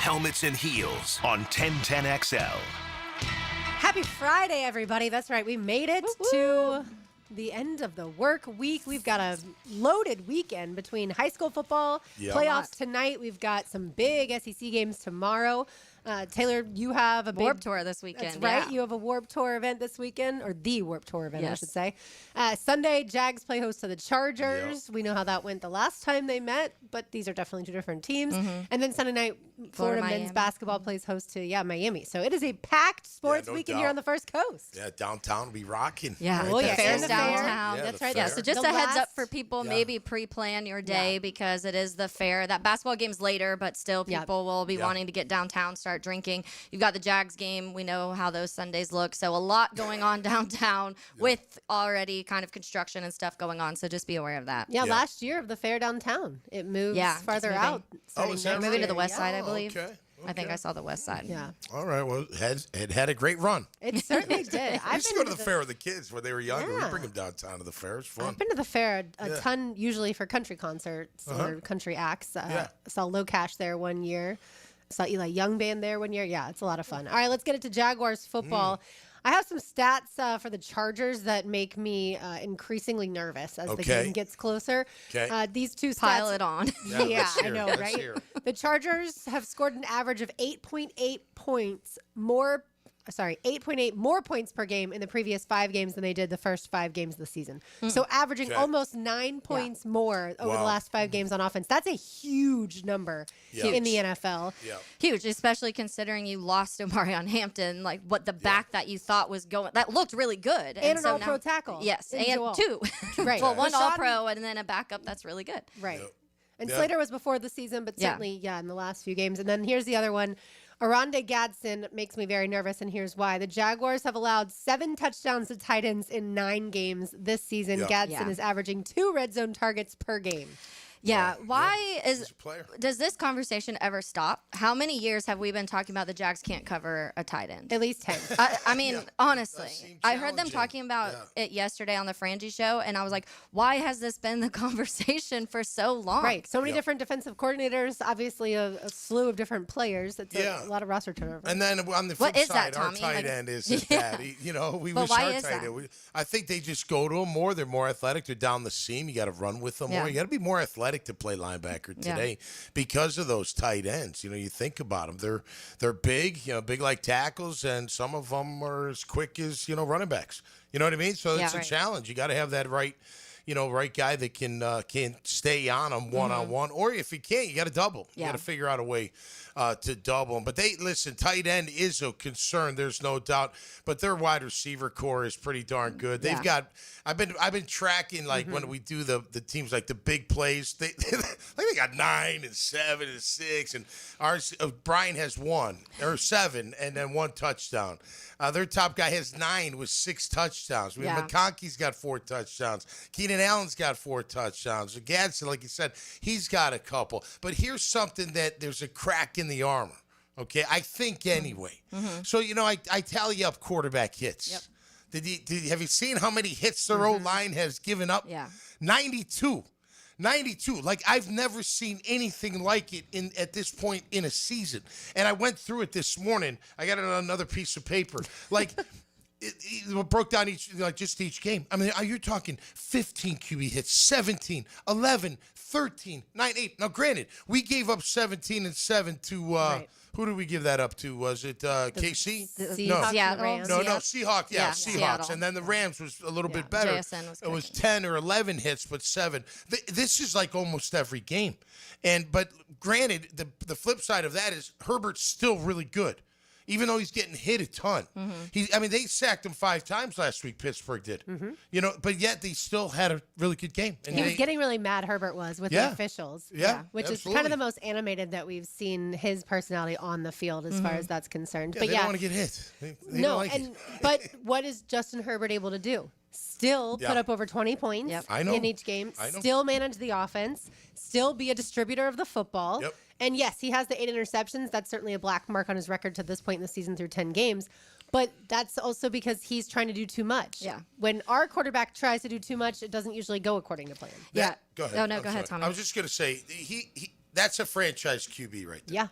Helmets and Heels on 1010XL. Happy Friday, everybody. That's right. We made it to the end of the work week. We've got a loaded weekend between high school football, playoffs tonight. We've got some big SEC games tomorrow. Taylor, you have a big Warped Tour this weekend. That's right. You have a Warped Tour event this weekend, or the Warped Tour event, I should say. Sunday, Jags play host to the Chargers. We know how that went the last time they met, but these are definitely two different teams. And then Sunday night, Florida men's basketball plays host to Miami. So it is a packed sports weekend here on the First Coast. Yeah, downtown will be rocking. Yeah, the fair's downtown. Yeah, that's right. Yeah, so just a heads up for people, maybe pre-plan your day because it is the fair. That basketball game's later, but still people will be wanting to get downtown, start drinking. You've got the Jags game. We know how those Sundays look. So a lot going on downtown with already kind of construction and stuff going on. So just be aware of that. Yeah, last year of the fair downtown, it moves farther out. Is that moving to the west side, I believe. Okay. I think I saw the west side. Yeah. All right. Well, it had a great run. It certainly did. I used to go to the fair with the kids when they were younger. We'd bring them downtown to the fair. It's fun. I've been to the fair a ton, usually for country concerts or country acts. Saw Low Cash there one year. Saw Eli Young Band there one year. Yeah, it's a lot of fun. All right, let's get it to Jaguars football. I have some stats for the Chargers that make me increasingly nervous as the game gets closer. These two stats. Pile it on. Yeah, I know, right? The Chargers have scored an average of 8.8 more points per game in the previous 5 games than they did the first 5 games of the season. So averaging almost 9 points more over the last 5 games on offense. That's a huge number in the NFL. Huge, especially considering you lost Omarion Hampton, like what the back that you thought was going, that looked really good. And an all-pro tackle. Yes, and 2. Right. Well, one all-pro and then a backup. That's really good. Right. And Slater was before the season, but certainly, in the last few games. And then here's the other one. Aronde Gadsden makes me very nervous, and here's why. The Jaguars have allowed 7 touchdowns to tight ends in 9 games this season. Gadsden is averaging 2 red zone targets per game. Yeah. Why does this conversation ever stop? How many years have we been talking about the Jags can't cover a tight end? At least 10. I mean, honestly, I heard them talking about it yesterday on the Frangie show, and I was like, why has this been the conversation for so long? Right. So many different defensive coordinators, obviously a slew of different players. It's a lot of roster turnover. And then on the flip side, our tight end is his daddy. We wish our tight end. I think they just go to him more. They're more athletic. They're down the seam. You got to run with them more. You got to be more athletic to play linebacker today because of those tight ends. You think about them. They're big, big like tackles, and some of them are as quick as, running backs. You know what I mean? So it's a challenge. You got to have that right guy that can stay on them one-on-one. Or if you can't, you got to double. You got to figure out a way to double them. But tight end is a concern. There's no doubt. But their wide receiver core is pretty darn good. They've got. I've been tracking when we do the teams like the big plays. They got 9 and 7 and 6, and ours Brian has 1 or 7 and then 1 touchdown. Their top guy has 9 with 6 touchdowns. McConkey's got 4 touchdowns. Keenan Allen's got 4 touchdowns. Gadsden, like you said, he's got a couple. But here's something that there's a crack in the armor. Okay, I think anyway. So I tally up quarterback hits. Yep. Have you seen how many hits their O-line has given up? Yeah. 92. Like, I've never seen anything like it at this point in a season. And I went through it this morning. I got it on another piece of paper. Like, it broke down each game. I mean, you're talking 15 QB hits, 17, 11, 13, 9, 8. Now, granted, we gave up 17 and 7 to who did we give that up to? Was it KC? No, Seattle. Seahawks. Yeah, Seahawks. Seattle. And then the Rams was a little bit better. JSN was it was 10 or 11 hits, but 7. This is like almost every game. But granted, the flip side of that is Herbert's still really good. Even though he's getting hit a ton. They sacked him 5 times last week, Pittsburgh did. But yet they still had a really good game. And he was getting really mad, Herbert was, with the officials. Which absolutely. is kind of the most animated that we've seen his personality on the field as far as that's concerned. But they don't want to get hit. They don't like it. But what is Justin Herbert able to do? Still put up over 20 points in each game. Still manage the offense. Still be a distributor of the football. And yes, he has the 8 interceptions. That's certainly a black mark on his record to this point in the season through 10 games. But that's also because he's trying to do too much. When our quarterback tries to do too much, it doesn't usually go according to plan. Go ahead. Oh, no, go ahead, Tommy. I was just going to say, that's a franchise QB right there.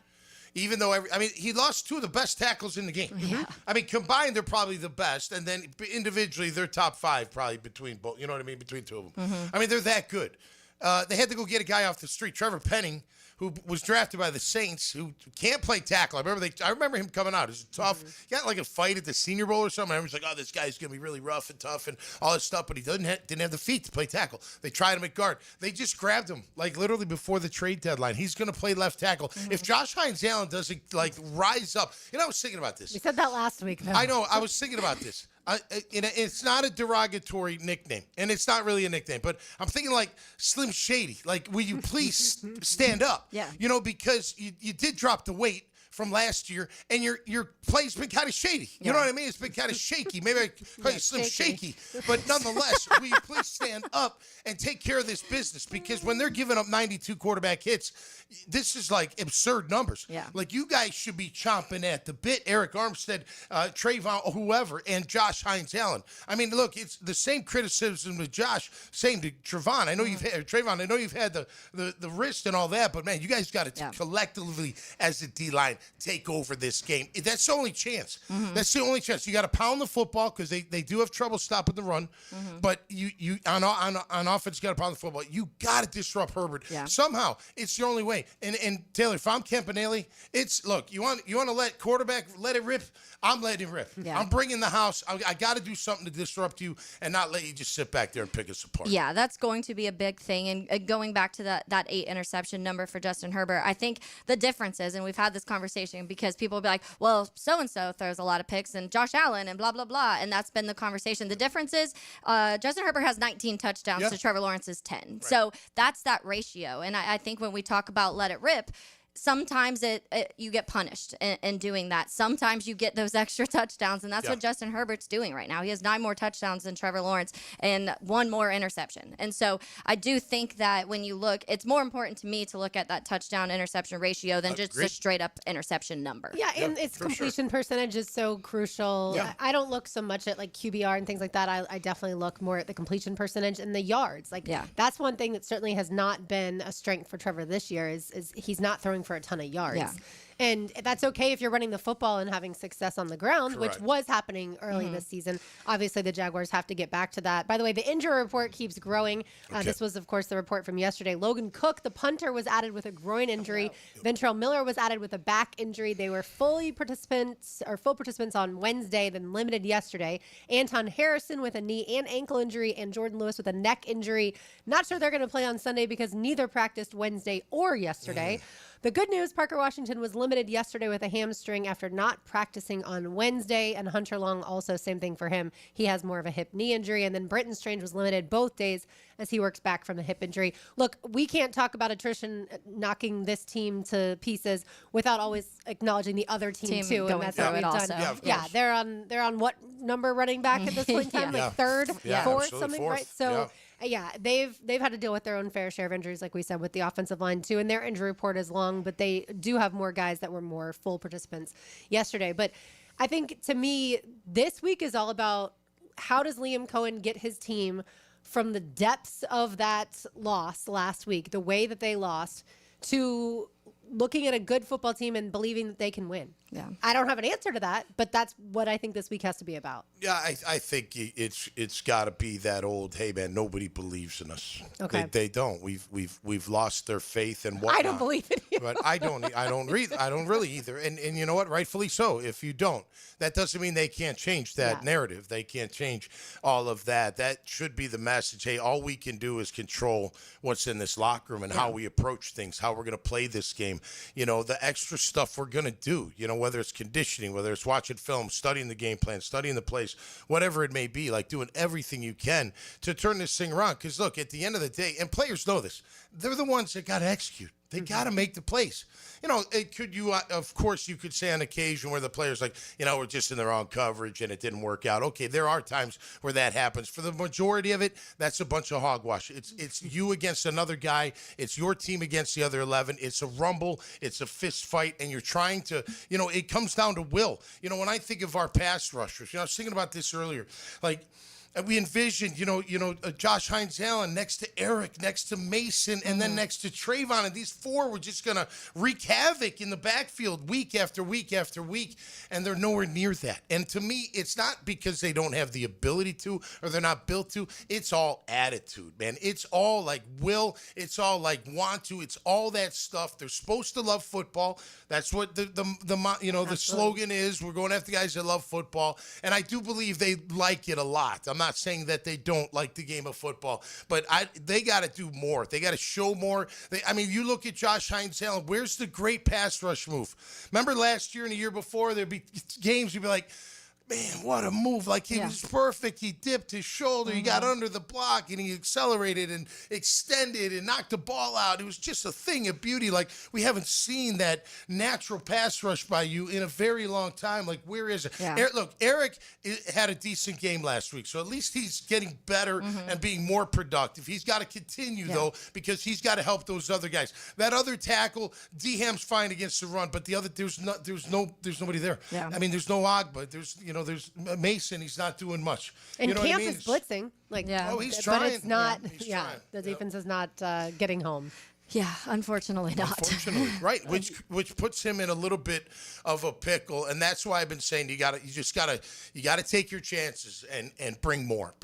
Even though he lost two of the best tackles in the game. Yeah. I mean, combined, they're probably the best, and then individually, they're top 5 probably between both. You know what I mean? Between two of them. I mean, they're that good. They had to go get a guy off the street, Trevor Penning, who was drafted by the Saints, who can't play tackle. I remember him coming out. It was tough. He got like a fight at the Senior Bowl or something. I was like, oh, this guy's going to be really rough and tough and all this stuff, but he didn't have the feet to play tackle. They tried him at guard. They just grabbed him, like literally before the trade deadline. He's going to play left tackle. If Josh Hines-Allen doesn't like rise up, I was thinking about this. We said that last week, though. I know. I was thinking about this. It's not a derogatory nickname, and it's not really a nickname, but I'm thinking like Slim Shady. Like, will you please stand up? Yeah. Because you did drop the weight from last year, and your play's been kind of shady. You know what I mean? It's been kind of shaky. Maybe I call you Slim Shaky. But nonetheless, will you please stand up and take care of this business? Because when they're giving up 92 quarterback hits, this is like absurd numbers. Yeah. Like, you guys should be chomping at the bit. Eric Armstead, Trayvon, whoever, and Josh Hines-Allen. I mean, look, it's the same criticism with Josh, same to Trayvon. I know Trayvon. I know you've had the wrist and all that, but man, you guys got to collectively as a D-line take over this game. That's the only chance. That's the only chance. You got to pound the football because they do have trouble stopping the run. But you on offense, you got to pound the football. You got to disrupt Herbert somehow. It's the only way. And Taylor, if I'm Campanelli, look. You want to let quarterback let it rip. I'm letting it rip. Yeah. I'm bringing the house. I got to do something to disrupt you and not let you just sit back there and pick us apart. Yeah, that's going to be a big thing. And going back to that 8 interception number for Justin Herbert, I think the difference is, and we've had this conversation because people will be like, well, so-and-so throws a lot of picks and Josh Allen and blah, blah, blah. And that's been the conversation. The difference is Justin Herbert has 19 touchdowns to Trevor Lawrence's 10. Right. So that's that ratio. And I think when we talk about let it rip, sometimes you get punished in doing that. Sometimes you get those extra touchdowns, and that's what Justin Herbert's doing right now. He has 9 more touchdowns than Trevor Lawrence and 1 more interception. And so I do think that when you look, it's more important to me to look at that touchdown-interception ratio than just a straight-up interception number. Yeah, and its completion percentage is so crucial. Yeah. I don't look so much at like QBR and things like that. I definitely look more at the completion percentage and the yards. Like, that's one thing that certainly has not been a strength for Trevor this year is he's not throwing for a ton of yards. Yeah. And that's okay if you're running the football and having success on the ground, which was happening early this season. Obviously, the Jaguars have to get back to that. By the way, the injury report keeps growing. This was, of course, the report from yesterday. Logan Cook, the punter, was added with a groin injury. Ventrell Miller was added with a back injury. They were full participants on Wednesday, then limited yesterday. Anton Harrison with a knee and ankle injury, and Jordan Lewis with a neck injury. Not sure they're going to play on Sunday because neither practiced Wednesday or yesterday. The good news, Parker Washington was limited yesterday with a hamstring after not practicing on Wednesday, and Hunter Long also, same thing for him. He has more of a hip knee injury, and then Britton Strange was limited both days as he works back from the hip injury. Look, we can't talk about attrition knocking this team to pieces without always acknowledging the other team too, and that's what we've done. Yeah, they're on what number running back at this point in time? Like third, fourth, something, right? So. Yeah, they've had to deal with their own fair share of injuries, like we said, with the offensive line too, and their injury report is long, but they do have more guys that were more full participants yesterday. But I think, to me, this week is all about how does Liam Coen get his team from the depths of that loss last week, the way that they lost, to looking at a good football team and believing that they can win. Yeah, I don't have an answer to that, but that's what I think this week has to be about. Yeah, I think it's got to be that old, hey man, nobody believes in us. Okay, they don't. We've lost their faith and whatnot. I don't believe in you, but I don't really either. And you know what? Rightfully so. If you don't, that doesn't mean they can't change that narrative. They can't change all of that. That should be the message. Hey, all we can do is control what's in this locker room and how we approach things, how we're going to play this game. You know, the extra stuff we're going to do. You know, whether it's conditioning, whether it's watching film, studying the game plan, studying the plays, whatever it may be, like doing everything you can to turn this thing around. Because, look, at the end of the day, and players know this, they're the ones that got to execute. They got to make the plays. You know, of course, you could say on occasion where the player's like, you know, we're just in the wrong coverage and it didn't work out. Okay, there are times where that happens. For the majority of it, that's a bunch of hogwash. It's you against another guy. It's your team against the other 11. It's a rumble. It's a fist fight. And you're trying to, you know, it comes down to will. You know, when I think of our pass rushers, you know, I was thinking about this earlier. Like, And we envisioned, Josh Hines-Allen next to Eric, next to Mason, and then next to Trayvon. And these four were just going to wreak havoc in the backfield week after week after week. And they're nowhere near that. And to me, it's not because they don't have the ability to or they're not built to. It's all attitude, man. It's all like will. It's all like want to. It's all that stuff. They're supposed to love football. That's what the slogan is. We're going after guys that love football. And I do believe they like it a lot. I'm not saying that they don't like the game of football, but they got to do more. They got to show more. You look at Josh Hines-Allen. Where's the great pass rush move? Remember last year and the year before, there'd be games you'd be like, man, what a move. Like, he was perfect. He dipped his shoulder. He got under the block, and he accelerated and extended and knocked the ball out. It was just a thing of beauty. Like, we haven't seen that natural pass rush by you in a very long time. Like, where is it? Yeah. Eric had a decent game last week, so at least he's getting better and being more productive. He's got to continue, though, because he's got to help those other guys. That other tackle, D-Ham's fine against the run, but the other, there's nobody there. Yeah. There's no Agba. There's Mason. He's not doing much. And Camp is blitzing. He's trying. But it's not. The defense is not getting home. Yeah, unfortunately not. Unfortunately, right? Which puts him in a little bit of a pickle, and that's why I've been saying you gotta take your chances and bring more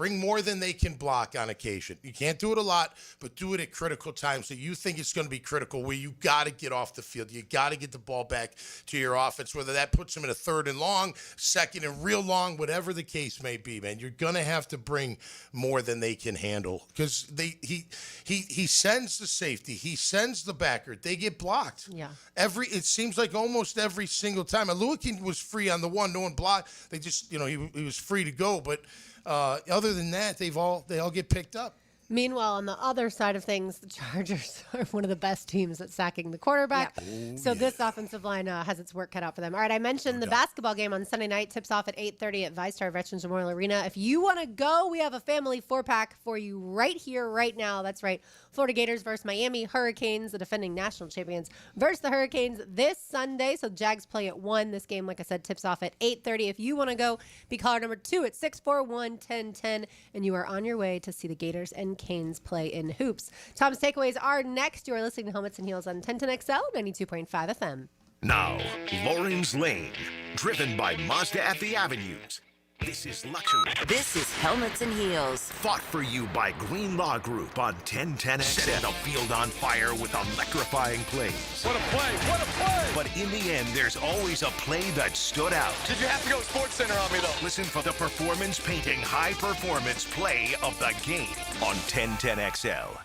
than they can block on occasion. You can't do it a lot, but do it at critical times that you think it's going to be critical, where you got to get off the field. You got to get the ball back to your offense, whether that puts them in a 3rd and long, 2nd and real long, whatever the case may be. Man, you're gonna have to bring more than they can handle, because he sends the safety. He sends the backer. They get blocked. Yeah. It seems like almost every single time. And Lewikin was free on the one. No one blocked. They just, he was free to go. But other than that, they all get picked up. Meanwhile, on the other side of things, the Chargers are one of the best teams at sacking the quarterback. Yep. This offensive line has its work cut out for them. All right, I mentioned the basketball game on Sunday night. Tips off at 8:30 at VyStar Veterans Memorial Arena. If you want to go, we have a family 4-pack for you right here, right now. That's right. Florida Gators versus Miami Hurricanes, the defending national champions, versus the Hurricanes this Sunday. So Jags play at 1. This game, like I said, tips off at 8:30. If you want to go, be caller number 2 at 641-1010, and you are on your way to see the Gators and Canes play in hoops. Tom's takeaways are next. You are listening to Helmets and Heels on 1010XL 92.5 FM. Now, Lawrence Lane, driven by Mazda at the Avenues. This is luxury. This is Helmets and Heels. Fought for you by Green Law Group on 1010XL. Set the field on fire with electrifying plays. What a play! What a play! But in the end, there's always a play that stood out. Did you have to go Sports Center on me, though? Listen for the performance painting high-performance play of the game on 1010XL.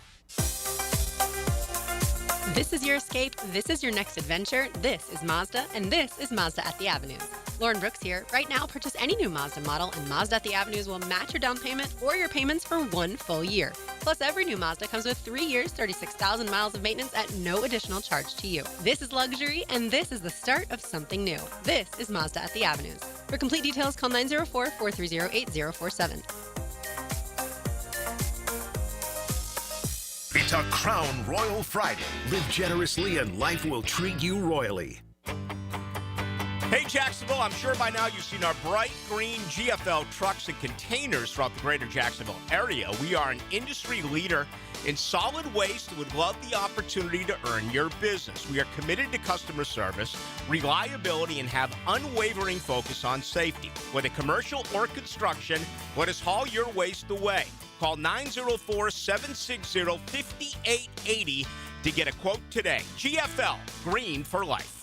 This is your escape. This is your next adventure. This is Mazda, and this is Mazda at the Avenues. Lauren Brooks here. Right now, purchase any new Mazda model, and Mazda at the Avenues will match your down payment or your payments for 1 full year. Plus, every new Mazda comes with 3 years, 36,000 miles of maintenance at no additional charge to you. This is luxury, and this is the start of something new. This is Mazda at the Avenues. For complete details, call 904-430-8047. It's a Crown Royal Friday. Live generously and life will treat you royally. Hey, Jacksonville, I'm sure by now you've seen our bright green GFL trucks and containers throughout the greater Jacksonville area. We are an industry leader in solid waste and would love the opportunity to earn your business. We are committed to customer service, reliability, and have unwavering focus on safety. Whether commercial or construction, let us haul your waste away. Call 904-760-5880 to get a quote today. GFL, green for life.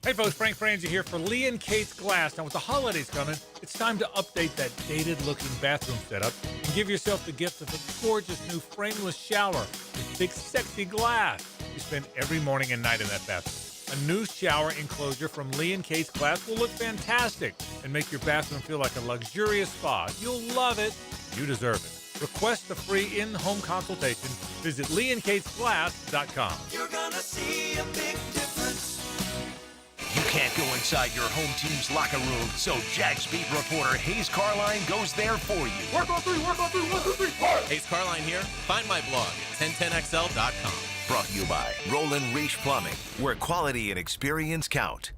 Hey folks, Frank Franzi here for Lee & Kate's Glass. Now with the holidays coming, it's time to update that dated-looking bathroom setup and give yourself the gift of a gorgeous new frameless shower with big, sexy glass. You spend every morning and night in that bathroom. A new shower enclosure from Lee & Kate's Glass will look fantastic and make your bathroom feel like a luxurious spa. You'll love it. You deserve it. Request a free in-home consultation. Visit leeandkatesglass.com. You're gonna see a big difference. You can't go inside your home team's locker room, so Jags beat reporter Hayes Carline goes there for you. Work on three, 1, 2, 3, 4. Hayes Carline here. Find my blog at 1010XL.com. Brought to you by Roland Reach Plumbing, where quality and experience count.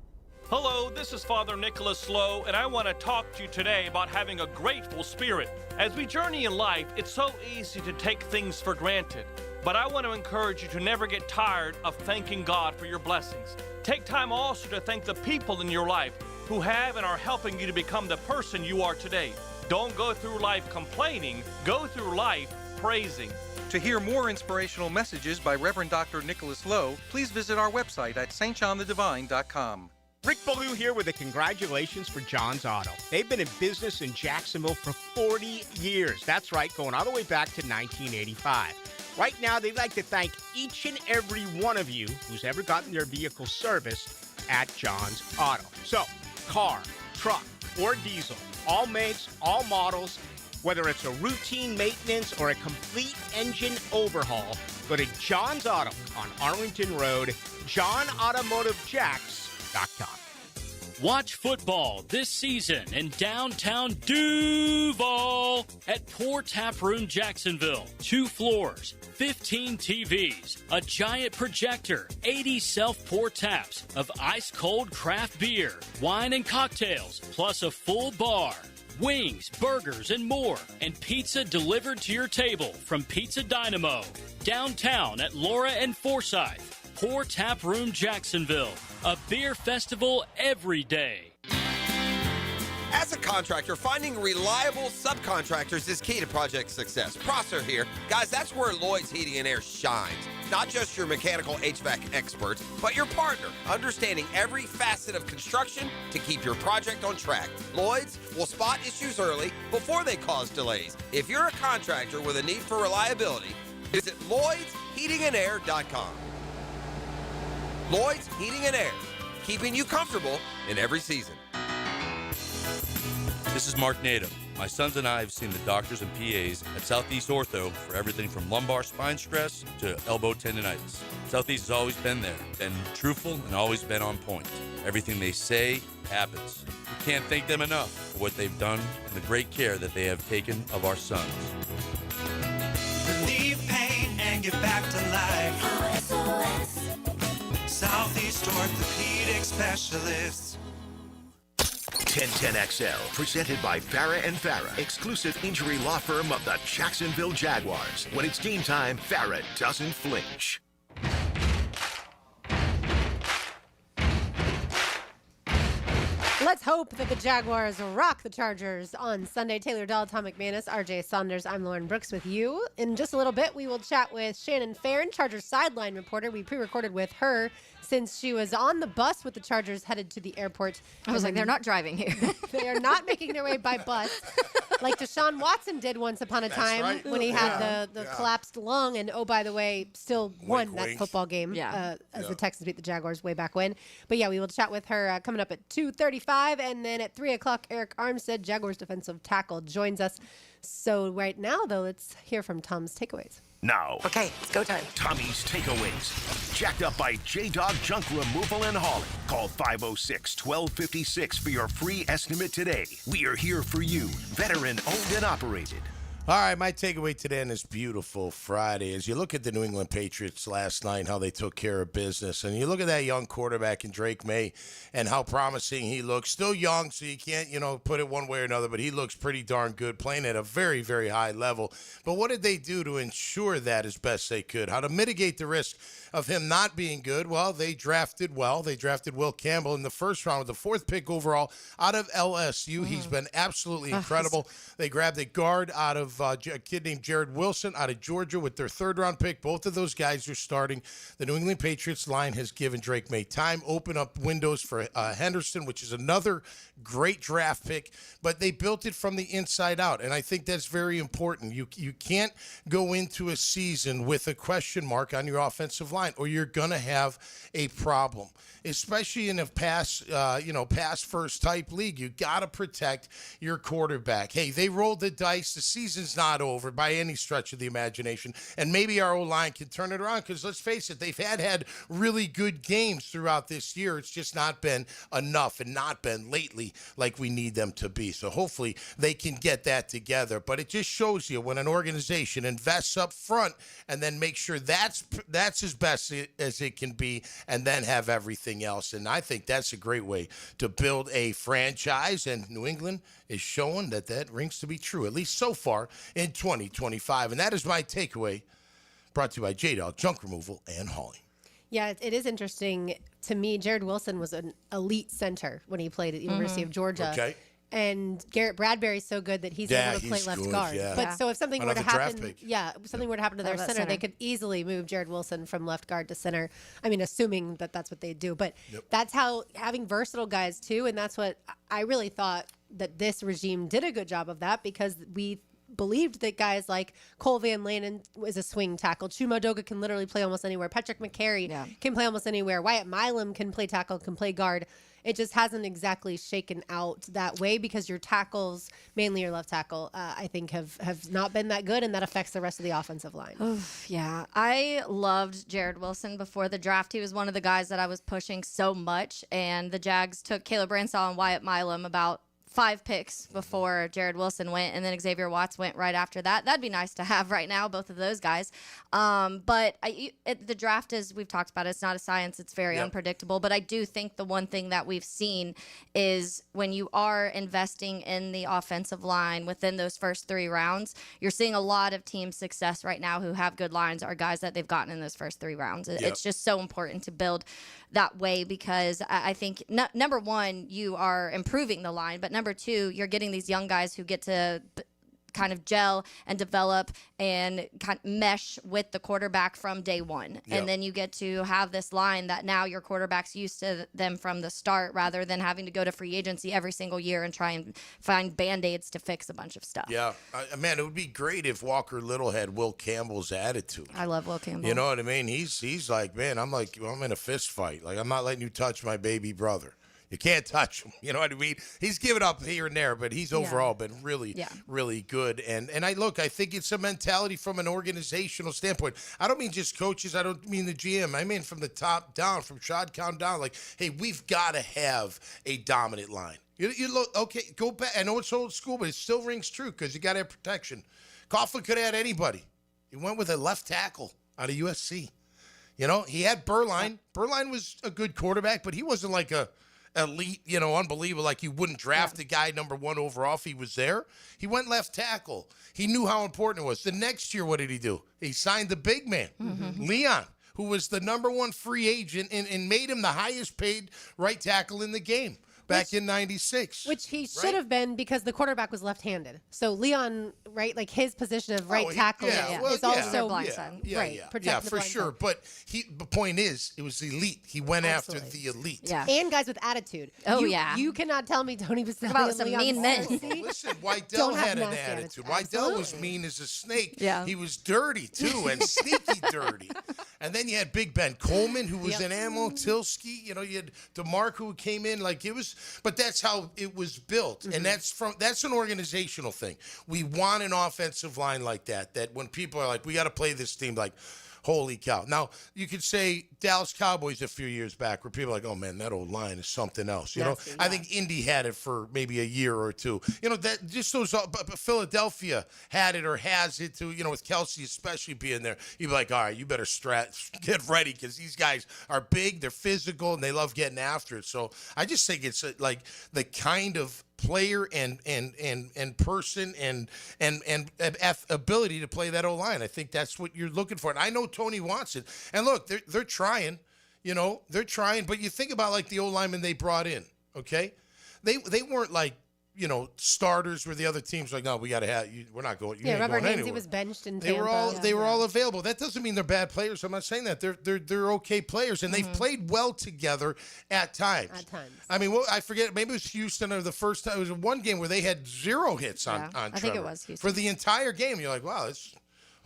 Hello, this is Father Nicholas Lowe, and I want to talk to you today about having a grateful spirit. As we journey in life, it's so easy to take things for granted. But I want to encourage you to never get tired of thanking God for your blessings. Take time also to thank the people in your life who have and are helping you to become the person you are today. Don't go through life complaining, go through life praising. To hear more inspirational messages by Reverend Dr. Nicholas Lowe, please visit our website at stjohnthedivine.com. Rick Ballou here with the congratulations for John's Auto. They've been in business in Jacksonville for 40 years. That's right, going all the way back to 1985. Right now, they'd like to thank each and every one of you who's ever gotten their vehicle serviced at John's Auto. So, car, truck, or diesel, all makes, all models, whether it's a routine maintenance or a complete engine overhaul, go to John's Auto on Arlington Road, johnautomotivejacks.com. Watch football this season in downtown Duval at Pour Tap Room Jacksonville. 2 floors, 15 TVs, a giant projector, 80 self-pour taps of ice-cold craft beer, wine and cocktails, plus a full bar. Wings, burgers, and more, and pizza delivered to your table from Pizza Dynamo. Downtown at Laura and Forsyth. Pour Tap Room Jacksonville. A beer festival every day. As a contractor, finding reliable subcontractors is key to project success. Prosser here. Guys, that's where Lloyd's Heating and Air shines. Not just your mechanical HVAC experts, but your partner, understanding every facet of construction to keep your project on track. Lloyd's will spot issues early before they cause delays. If you're a contractor with a need for reliability, visit LloydsHeatingandAir.com. Lloyd's Heating and Air, keeping you comfortable in every season. This is Mark Nato. My sons and I have seen the doctors and PAs at Southeast Ortho for everything from lumbar spine stress to elbow tendonitis. Southeast has always been there, been truthful, and always been on point. Everything they say happens. We can't thank them enough for what they've done and the great care that they have taken of our sons. Relieve pain and get back to life. SOS. Southeast Orthopedic Specialists. 1010XL, presented by Farah and Farah, exclusive injury law firm of the Jacksonville Jaguars. When it's game time, Farah doesn't flinch. Let's hope that the Jaguars rock the Chargers on Sunday. Taylor Dahl, Tom McManus, RJ Saunders. I'm Lauren Brooks with you. In just a little bit, we will chat with Shannon Farron, Chargers sideline reporter. We pre-recorded with her since she was on the bus with the Chargers headed to the airport. I was like, they're not driving here. They are not making their way by bus like Deshaun Watson did once upon a time when he had the collapsed lung. And, oh, by the way, still won that football game as the Texans beat the Jaguars way back when. But, yeah, we will chat with her coming up at 2:35. And then at 3 o'clock, Eric Armstead, Jaguars defensive tackle, joins us. So right now, though, let's hear from Tom's takeaways. Now. Okay, it's go time. Tommy's Takeaways. Jacked up by J-Dog Junk Removal and Hauling. Call 506-1256 for your free estimate today. We are here for you. Veteran owned and operated. All right, my takeaway today on this beautiful Friday is you look at the New England Patriots last night, how they took care of business, and you look at that young quarterback in Drake May and how promising he looks. Still young, so you can't, put it one way or another, but he looks pretty darn good, playing at a very, very high level. But what did they do to ensure that as best they could? How to mitigate the risk of him not being good? Well, they drafted well. They drafted Will Campbell in the first round with the 4th pick overall out of LSU. He's been absolutely incredible. They grabbed a guard out of a kid named Jared Wilson out of Georgia with their 3rd-round pick. Both of those guys are starting. The New England Patriots line has given Drake May time, open up windows for Henderson, which is another great draft pick, but they built it from the inside out, and I think that's very important. You can't go into a season with a question mark on your offensive line, or you're going to have a problem, especially in a pass first type league. You got to protect your quarterback. Hey, they rolled the dice. The season season's not over by any stretch of the imagination, and maybe our O-line can turn it around, because let's face it, they've had really good games throughout this year. It's just not been enough and not been lately like we need them to be. So hopefully they can get that together. But it just shows you when an organization invests up front and then make sure that's as best as it can be, and then have everything else. And I think that's a great way to build a franchise, and New England is showing that rings to be true, at least so far in 2025. And that is my takeaway, brought to you by J-Dog Junk Removal and Hauling. Yeah, it is interesting to me. Jared Wilson was an elite center when he played at the University of Georgia. Okay. And Garrett Bradbury's so good that he's able to play left guard. Yeah. But so if something were to happen, something were to happen to their center, they could easily move Jared Wilson from left guard to center. I mean, assuming that that's what they do. But that's how having versatile guys too, and that's what I really thought that this regime did a good job of that, because we believed that guys like Cole Van Lanen was a swing tackle. Chuma Doga can literally play almost anywhere. Patrick McCary can play almost anywhere. Wyatt Milam can play tackle, can play guard. It just hasn't exactly shaken out that way, because your tackles, mainly your left tackle, I think have not been that good, and that affects the rest of the offensive line. Yeah. I loved Jared Wilson before the draft. He was one of the guys that I was pushing so much, and the Jags took Caleb Bransall and Wyatt Milam about 5 picks before Jared Wilson went, and then Xavier Watts went right after that. That'd be nice to have right now, both of those guys. But the draft, as we've talked about, it's not a science. It's very unpredictable. But I do think the one thing that we've seen is when you are investing in the offensive line within those first 3 rounds, you're seeing a lot of team success right now who have good lines are guys that they've gotten in those first 3 rounds. It's just so important to build that way, because I think, number one, you are improving the line, but number two, you're getting these young guys who get to kind of gel and develop and kind of mesh with the quarterback from day one. And then you get to have this line that now your quarterback's used to them from the start, rather than having to go to free agency every single year and try and find Band-Aids to fix a bunch of stuff. Yeah. Man, it would be great if Walker Little had Will Campbell's attitude. I love Will Campbell. You know what I mean? He's like, man, I'm in a fist fight. Like, I'm not letting you touch my baby brother. You can't touch him. You know what I mean? He's given up here and there, but he's overall been really good. And I think it's a mentality from an organizational standpoint. I don't mean just coaches. I don't mean the GM. I mean from the top down, from Shad Khan down. Like, hey, we've got to have a dominant line. You look, okay, go back. I know it's old school, but it still rings true, because you got to have protection. Coughlin could have had anybody. He went with a left tackle out of USC. You know, he had Berline. Berline was a good quarterback, but he wasn't like a elite, unbelievable. Like, you wouldn't draft the guy number 1 overall if he was there. He went left tackle. He knew how important it was. The next year, what did he do? He signed the big man, Leon, who was the number 1 free agent, and made him the highest paid right tackle in the game back in 96. Which he should have been, because the quarterback was left-handed. So Leon, right, like his position of right tackle is also blindside. Yeah, for sure. But the point is, it was elite. He went after the elite. Yeah. And guys with attitude. You cannot tell me Tony Baselli about some mean men. Listen, Wydell had an attitude. Wydell was mean as a snake. Yeah. He was dirty, too, and sneaky dirty. And then you had Big Ben Coleman, who was an animal, Tilsky. You had DeMarc, who came in. Like, it was, but that's how it was built. And that's an organizational thing. We want an offensive line like that when people are like, we got to play this team, like, holy cow. Now, you could say Dallas Cowboys a few years back, where people are like, oh, man, that old line is something else. I think Indy had it for maybe a year or two. That just those. But Philadelphia had it or has it too. With Kelsey especially being there, you'd be like, all right, you better get ready, because these guys are big, they're physical, and they love getting after it. So I just think it's like the kind of player and person and ability to play that O-line. I think that's what you're looking for. And I know Tony wants it. And look, they're trying, they're trying. But you think about like the O-linemen they brought in, okay? They weren't like, starters where the other teams like, no, we got to have you. We're not going. You ain't Robert going Hainsey was benched in Tampa. They were all available. That doesn't mean they're bad players. I'm not saying that. They're okay players, and they've played well together at times. I mean, I forget. Maybe it was Houston or the first time. It was one game where they had 0 hits on Trevor. I think it was Houston for the entire game. You're like, wow, it's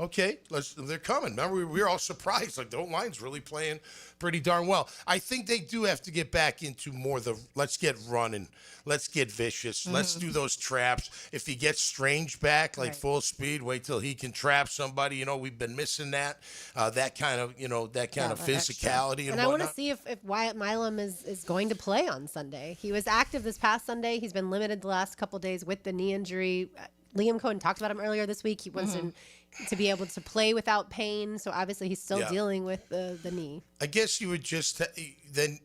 Okay, they're coming. Remember, we were all surprised. Like, the O-line's really playing pretty darn well. I think they do have to get back into more let's get running. Let's get vicious. Let's do those traps. If he gets Strange back, full speed, wait till he can trap somebody. You know, we've been missing that. That kind of physicality and I want to see if Wyatt Milam is going to play on Sunday. He was active this past Sunday. He's been limited the last couple days with the knee injury. Liam Coen talked about him earlier this week. He wants to be able to play without pain. So obviously he's still dealing with the knee. I guess you would just then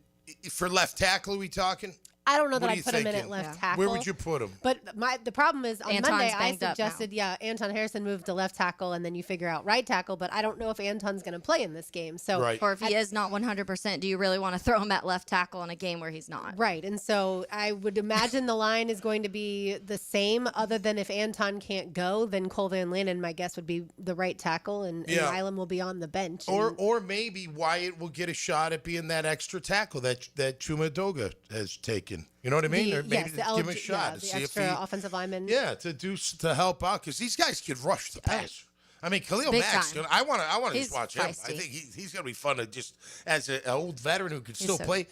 for left tackle, are we talking? I don't know that I'd put him in at left tackle. Where would you put him? But the problem is on Anton's Monday I banged up suggested, Anton Harrison moved to left tackle, and then you figure out right tackle. But I don't know if Anton's going to play in this game. So, or if he is not 100%, do you really want to throw him at left tackle in a game where he's not? Right. And so I would imagine the line is going to be the same, other than if Anton can't go, then Cole Van Lanen, my guess, would be the right tackle, and Milam will be on the bench. Or maybe Wyatt will get a shot at being that extra tackle that Chuma Doga has taken. You know what I mean? Or maybe give him a shot to the see extra if offensive lineman. Yeah, to help out, because these guys could rush the pass. I mean, Khalil Mack's good. I want to just watch him. I think he's going to be fun to just as an old veteran who can still play.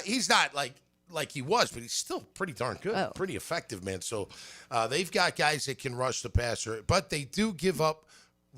He's not like he was, but he's still pretty darn good, pretty effective, man. So they've got guys that can rush the passer, but they do give up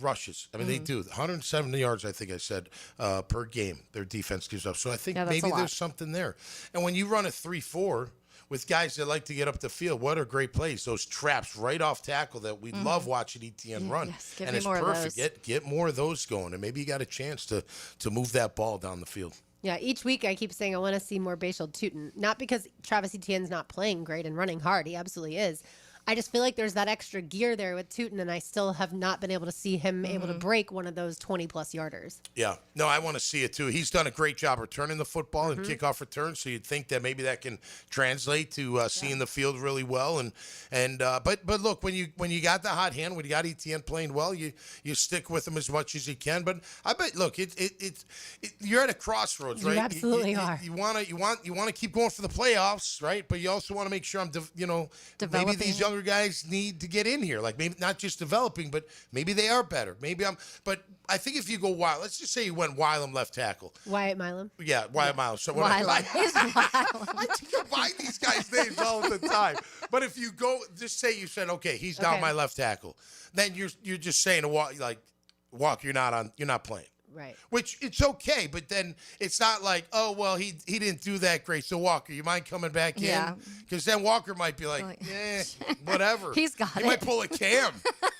rushes. I mean, they do 170 yards. I think I said per game. Their defense gives up. So I think maybe there's something there. And when you run a 3-4 with guys that like to get up the field, what are great plays? Those traps right off tackle that we love watching ETN run. Yes, give and me it's more perfect. Of those. Get more of those going, and maybe you got a chance to move that ball down the field. Yeah, each week I keep saying I want to see more Bashal Tutin. Not because Travis Etienne's not playing great and running hard. He absolutely is. I just feel like there's that extra gear there with Tutin, and I still have not been able to see him able to break one of those 20-plus yarders. Yeah. No, I want to see it, too. He's done a great job returning the football and kickoff returns, so you'd think that maybe that can translate to seeing the field really well. But look, when you got the hot hand, when you got Etienne playing well, you stick with him as much as you can. But I bet, look, you're at a crossroads, right? You absolutely are. You want to keep going for the playoffs, right? But you also want to make sure maybe these young guys need to get in here, like maybe not just developing, but maybe they are better. But I think if you go wild, let's just say you went Wylam left tackle. Wyatt Milam. Yeah, Wyatt Milam. So I combine these guys' names all the time. But if you go, just say you said, okay, he's not my left tackle, then you're just saying to Walker, you're not playing. Right. Which it's okay, but then it's not like, oh, well, he didn't do that great. So, Walker, you mind coming back in? Because then Walker might be like, whatever. He's got He might pull a Cam.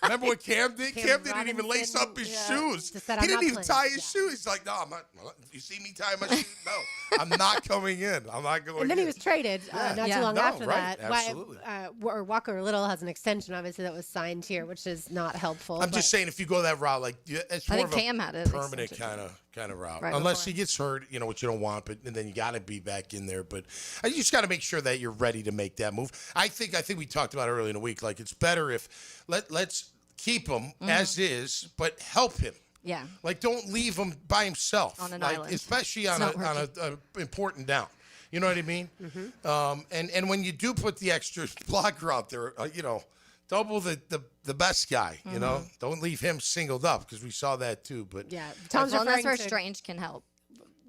Remember what Cam did? Cam didn't even lace up his shoes. He didn't even tie his shoes. He's like, no, I'm not. You see me tie my shoes? No, I'm not coming in. I'm not going in. And then he was traded not too long after that. Absolutely. Walker Little has an extension, obviously, that was signed here, which is not helpful. I'm just saying, if you go that route, like it's more of a Cam had permanent kind of route, unless he gets hurt, which you don't want. But and then you got to be back in there. But you just got to make sure that you're ready to make that move. I think we talked about it earlier in the week. Like it's better if let's keep him as is, but help him. Yeah. Like don't leave him by himself on an island, especially on a important down. You know what I mean? And when you do put the extra blocker out there, double the best guy, Don't leave him singled up because we saw that too. But Tom's referring that's where to Strange can help.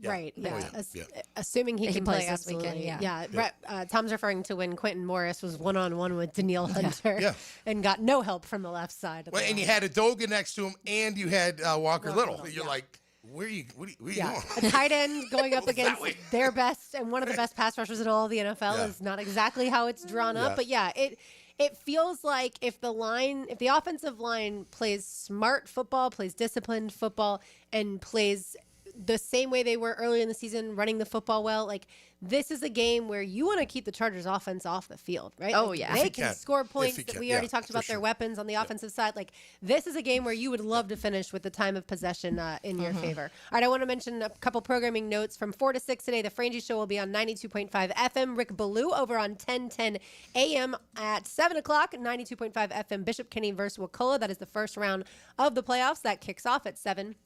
Yeah. Right. Yeah. Assuming he can play this weekend. Yeah. Tom's referring to when Quentin Morris was one-on-one with Danielle Hunter and got no help from the left side. And you had Adoga next to him, and you had Walker Little. You're like, what are you doing? A tight end going up against their best and one of the best pass rushers in all of the NFL is not exactly how it's drawn up. But it feels like if the offensive line plays smart football, plays disciplined football, and plays the same way they were early in the season, running the football well, like this is a game where you want to keep the Chargers offense off the field, right? Oh, like, yeah. They can score points. We already talked about their weapons on the offensive side. Like this is a game where you would love to finish with the time of possession in your favor. All right, I want to mention a couple programming notes. From 4 to 6 today, the Frangie Show will be on 92.5 FM. Rick Ballou over on 1010 AM at 7 o'clock, 92.5 FM. Bishop Kenny versus Wakulla. That is the first round of the playoffs. That kicks off at 7.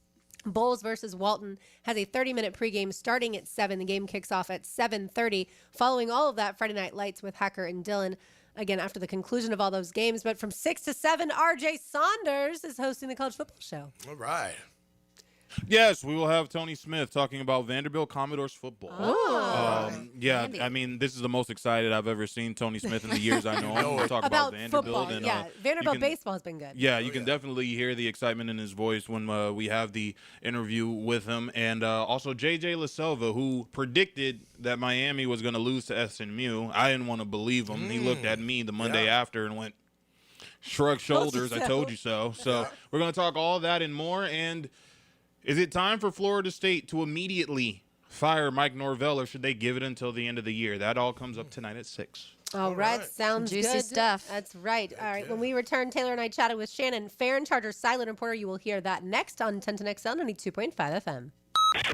Bowles versus Walton has a 30-minute pregame starting at 7. The game kicks off at 7:30. Following all of that, Friday Night Lights with Hacker and Dillon again after the conclusion of all those games. But from 6 to 7, RJ Saunders is hosting the College Football Show. All right. Yes, we will have Tony Smith talking about Vanderbilt Commodores football. Oh. Yeah, I mean, this is the most excited I've ever seen Tony Smith in the years I know him. We'll talk about Vanderbilt. Football, and, Vanderbilt baseball has been good. Yeah, you can definitely hear the excitement in his voice when we have the interview with him. And also J.J. LaSelva, who predicted that Miami was going to lose to SMU. I didn't want to believe him. He looked at me the Monday after and went, shrug shoulders, I told you so. So we're going to talk all that and more. And is it time for Florida State to immediately fire Mike Norvell, or should they give it until the end of the year? That all comes up tonight at 6. All right. Sounds juicy good. stuff. That's right. All right. When we return, Taylor and I chatted with Shannon, Farron Charger, Silent Reporter. You will hear that next on 1010XL 92.5 FM.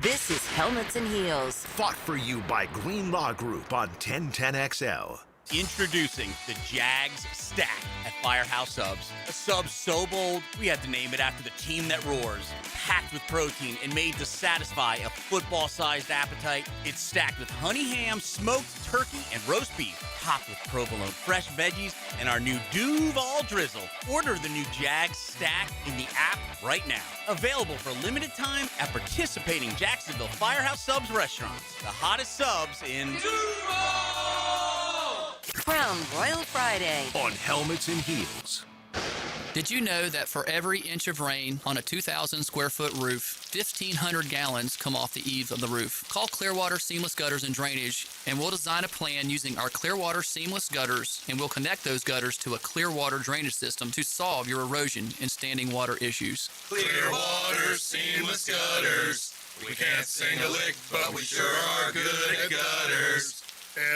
This is Helmets and Heels. Fought for you by Green Law Group on 1010XL. Introducing the Jags Stack at Firehouse Subs. A sub so bold, we had to name it after the team that roars. Packed with protein and made to satisfy a football-sized appetite. It's stacked with honey ham, smoked turkey, and roast beef. Topped with provolone fresh veggies and our new Duval drizzle. Order the new Jags Stack in the app right now. Available for limited time at participating Jacksonville Firehouse Subs restaurants. The hottest subs in Duval! Crown Royal Friday on Helmets and Heels. Did you know that for every inch of rain on a 2,000 square foot roof, 1,500 gallons come off the eaves of the roof? Call Clearwater Seamless Gutters and Drainage, and we'll design a plan using our Clearwater Seamless Gutters, and we'll connect those gutters to a Clearwater drainage system to solve your erosion and standing water issues. Clearwater Seamless Gutters. We can't sing a lick, but we sure are good at gutters.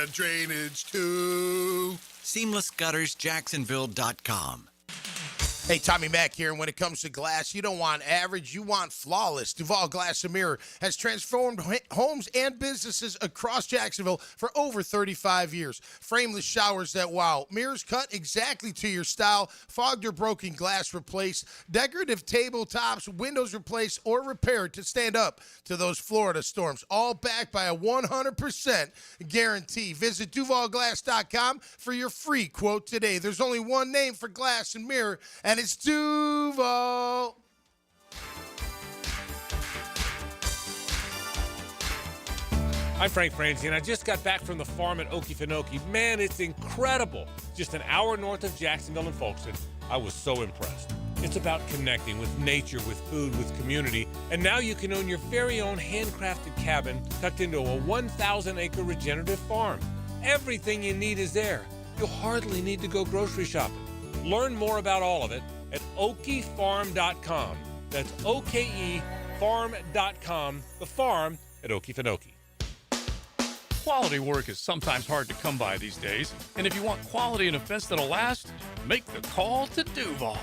And drainage, too. SeamlessGuttersJacksonville.com. Hey, Tommy Mack here, and when it comes to glass, you don't want average, you want flawless. Duval Glass and Mirror has transformed homes and businesses across Jacksonville for over 35 years. Frameless showers that wow, mirrors cut exactly to your style, fogged or broken glass replaced, decorative tabletops, windows replaced or repaired to stand up to those Florida storms, all backed by a 100% guarantee. Visit DuvalGlass.com for your free quote today. There's only one name for glass and mirror, and it's Duval. I'm Frank Franzi, and I just got back from the farm at Okefenokee. Man, it's incredible. Just an hour north of Jacksonville and Folkestone. I was so impressed. It's about connecting with nature, with food, with community. And now you can own your very own handcrafted cabin tucked into a 1,000-acre regenerative farm. Everything you need is there. You'll hardly need to go grocery shopping. Learn more about all of it at okefarm.com. That's OKEfarm.com, the farm at Okefenokee. Quality work is sometimes hard to come by these days, and if you want quality and a fence that'll last, make the call to Duval.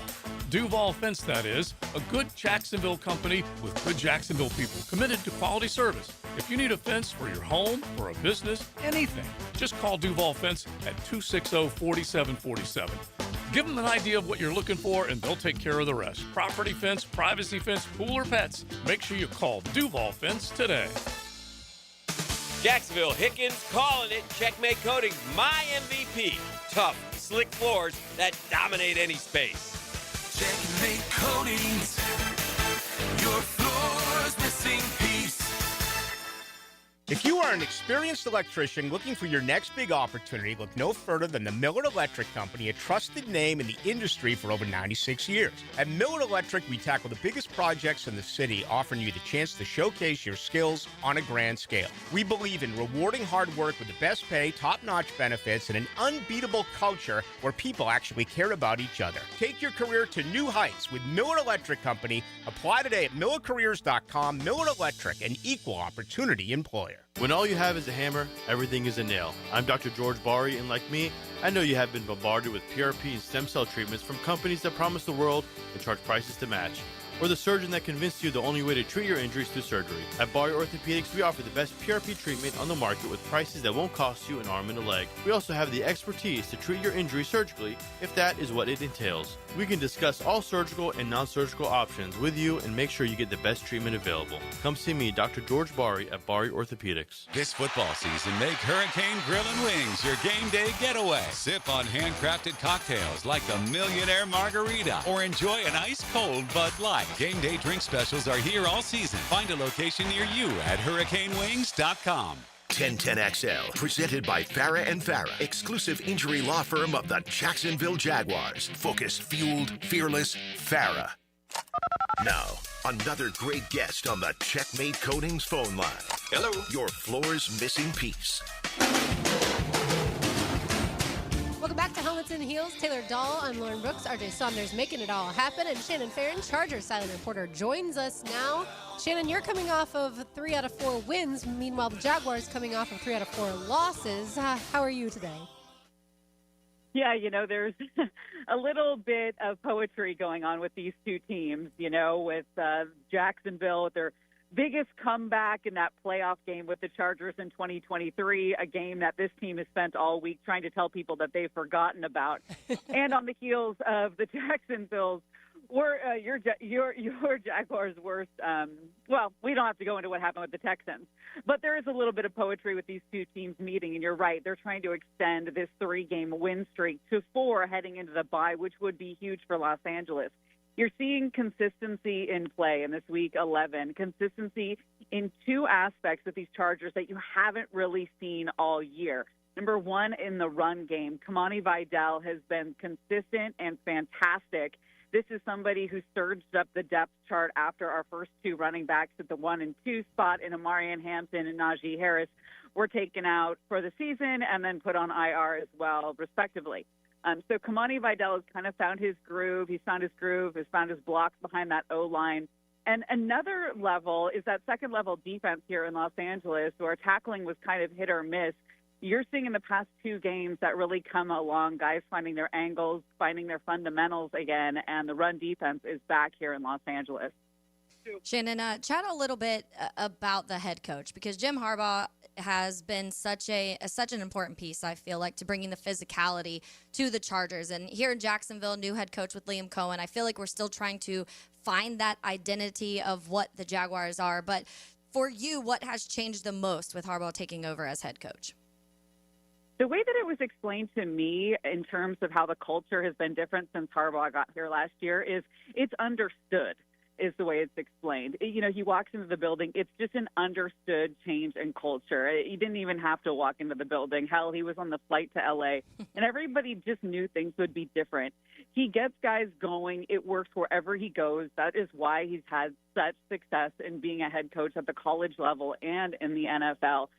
Duval Fence, that is, a good Jacksonville company with good Jacksonville people committed to quality service. If you need a fence for your home or a business, anything, just call Duval Fence at 260-4747. Give them an idea of what you're looking for, and they'll take care of the rest. Property fence, privacy fence, pool, or pets. Make sure you call Duval Fence today. Jacksonville Hickens calling it. Checkmate Coatings, my MVP. Tough, slick floors that dominate any space. Checkmate Coatings, your floor's missing piece. If you are an experienced electrician looking for your next big opportunity, look no further than the Miller Electric Company, a trusted name in the industry for over 96 years. At Miller Electric, we tackle the biggest projects in the city, offering you the chance to showcase your skills on a grand scale. We believe in rewarding hard work with the best pay, top-notch benefits, and an unbeatable culture where people actually care about each other. Take your career to new heights with Miller Electric Company. Apply today at millercareers.com. Miller Electric, an equal opportunity employer. When all you have is a hammer, everything is a nail. I'm Dr. George Bari, and like me, I know you have been bombarded with PRP and stem cell treatments from companies that promise the world and charge prices to match. or the surgeon that convinced you the only way to treat your injuries through surgery. At Bari Orthopedics, we offer the best PRP treatment on the market with prices that won't cost you an arm and a leg. We also have the expertise to treat your injury surgically if that is what it entails. We can discuss all surgical and non-surgical options with you and make sure you get the best treatment available. Come see me, Dr. George Bari at Bari Orthopedics. This football season, make Hurricane Grill and Wings your game day getaway. Sip on handcrafted cocktails like the Millionaire Margarita or enjoy an ice-cold Bud Light. Game day drink specials are here all season. Find a location near you at hurricanewings.com. 1010XL, presented by Farah and Farah, exclusive injury law firm of the Jacksonville Jaguars. Focused, fueled, fearless, Farah. Now, another great guest on the Checkmate Coatings phone line. Hello. Your floor's missing piece. Welcome back to Helmets and Heels. Taylor Dahl, I'm Lauren Brooks. RJ Saunders making it all happen. And Shannon Farron, Chargers silent reporter, joins us now. Shannon, you're coming off of 3 out of 4 wins. Meanwhile, the Jaguars coming off of 3 out of 4 losses. How are you today? Yeah, there's a little bit of poetry going on with these two teams, with Jacksonville with their biggest comeback in that playoff game with the Chargers in 2023, a game that this team has spent all week trying to tell people that they've forgotten about. And on the heels of the Jacksonville's your Jaguars' worst. Well, we don't have to go into what happened with the Texans, but there is a little bit of poetry with these two teams meeting. And you're right; they're trying to extend this 3-game win streak to 4 heading into the bye, which would be huge for Los Angeles. You're seeing consistency in play in this week 11, consistency in 2 aspects with these Chargers that you haven't really seen all year. Number one, in the run game, Kamani Vidal has been consistent and fantastic. This is somebody who surged up the depth chart after our first 2 running backs at the 1 and 2 spot in Amarian Hampton and Najee Harris were taken out for the season and then put on IR as well, respectively. So Kamani Vidal has kind of found his groove. He's found his groove, has found his blocks behind that O-line. And another level is that second-level defense here in Los Angeles, where tackling was kind of hit or miss. You're seeing in the past 2 games that really come along, guys finding their angles, finding their fundamentals again, and the run defense is back here in Los Angeles. Shannon, chat a little bit about the head coach, because Jim Harbaugh has been such an important piece, I feel like, to bringing the physicality to the Chargers. And here in Jacksonville, new head coach with Liam Coen, I feel like we're still trying to find that identity of what the Jaguars are. But for you, what has changed the most with Harbaugh taking over as head coach? The way that it was explained to me in terms of how the culture has been different since Harbaugh got here last year is it's understood, is the way it's explained. He walks into the building. It's just an understood change in culture. He didn't even have to walk into the building. Hell, he was on the flight to L.A., and everybody just knew things would be different. He gets guys going. It works wherever he goes. That is why he's had such success in being a head coach at the college level and in the NFL.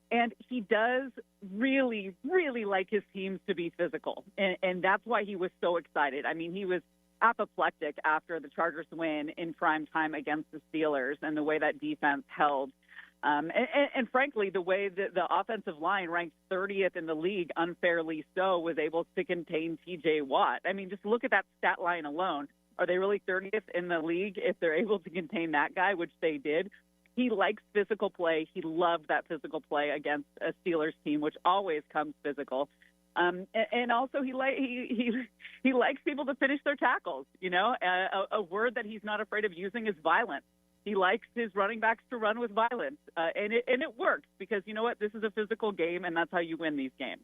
And he does really, really like his teams to be physical. And that's why he was so excited. I mean, he was apoplectic after the Chargers win in prime time against the Steelers and the way that defense held. And frankly, the way that the offensive line ranked 30th in the league, unfairly so, was able to contain T.J. Watt. I mean, just look at that stat line alone. Are they really 30th in the league if they're able to contain that guy, which they did? He likes physical play. He loved that physical play against a Steelers team, which always comes physical. And also he likes people to finish their tackles. A word that he's not afraid of using is violence. He likes his running backs to run with violence, and it works because you know what? This is a physical game, and that's how you win these games.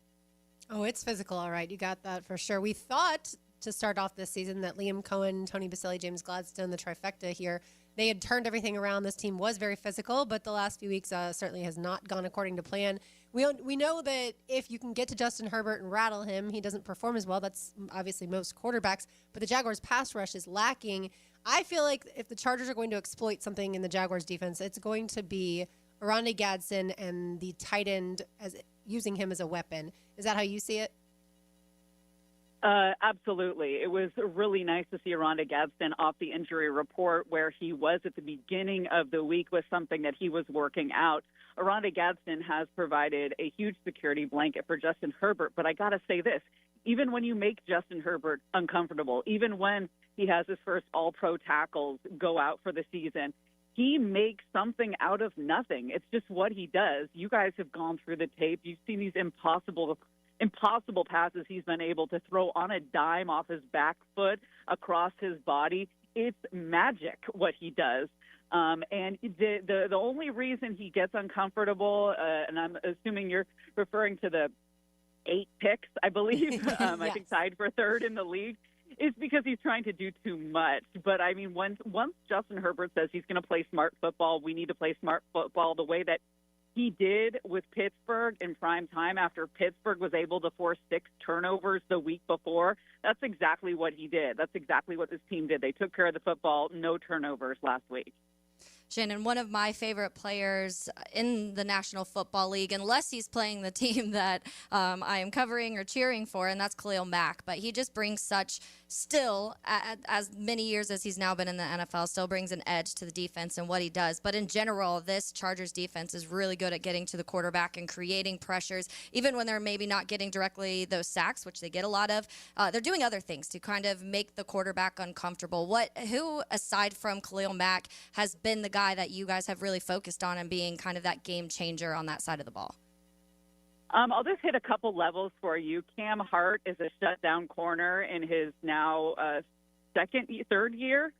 Oh, it's physical, all right. You got that for sure. We thought to start off this season that Liam Coen, Tony Baselli, James Gladstone, the trifecta here, they had turned everything around. This team was very physical, but the last few weeks certainly has not gone according to plan. We know that if you can get to Justin Herbert and rattle him, he doesn't perform as well. That's obviously most quarterbacks. But the Jaguars' pass rush is lacking. I feel like if the Chargers are going to exploit something in the Jaguars' defense, it's going to be Oronde Gadsden and the tight end using him as a weapon. Is that how you see it? Absolutely. It was really nice to see Oronde Gadsden off the injury report where he was at the beginning of the week with something that he was working out. Oronde Gadsden has provided a huge security blanket for Justin Herbert, but I got to say this, even when you make Justin Herbert uncomfortable, even when He has his first all-pro tackles go out for the season. He makes something out of nothing. It's just what he does. You guys have gone through the tape. You've seen these impossible passes he's been able to throw on a dime off his back foot across his body. It's magic what he does. And the only reason he gets uncomfortable, and I'm assuming you're referring to the 8 picks, I believe, Yes. I think tied for third in the league, is because he's trying to do too much. But, I mean, once Justin Herbert says he's going to play smart football, we need to play smart football the way that he did with Pittsburgh in prime time after Pittsburgh was able to force 6 turnovers the week before. That's exactly what he did. That's exactly what this team did. They took care of the football, no turnovers last week. Shannon, one of my favorite players in the National Football League, unless he's playing the team that I am covering or cheering for, and that's Khalil Mack. But he just brings such, still, as many years as he's now been in the NFL, still brings an edge to the defense and what he does. But in general, this Chargers defense is really good at getting to the quarterback and creating pressures, even when they're maybe not getting directly those sacks, which they get a lot of. They're doing other things to kind of make the quarterback uncomfortable. Who, aside from Khalil Mack, has been the guy that you guys have really focused on and being kind of that game changer on that side of the ball? I'll just hit a couple levels for you. Cam Hart is a shutdown corner in his now second year.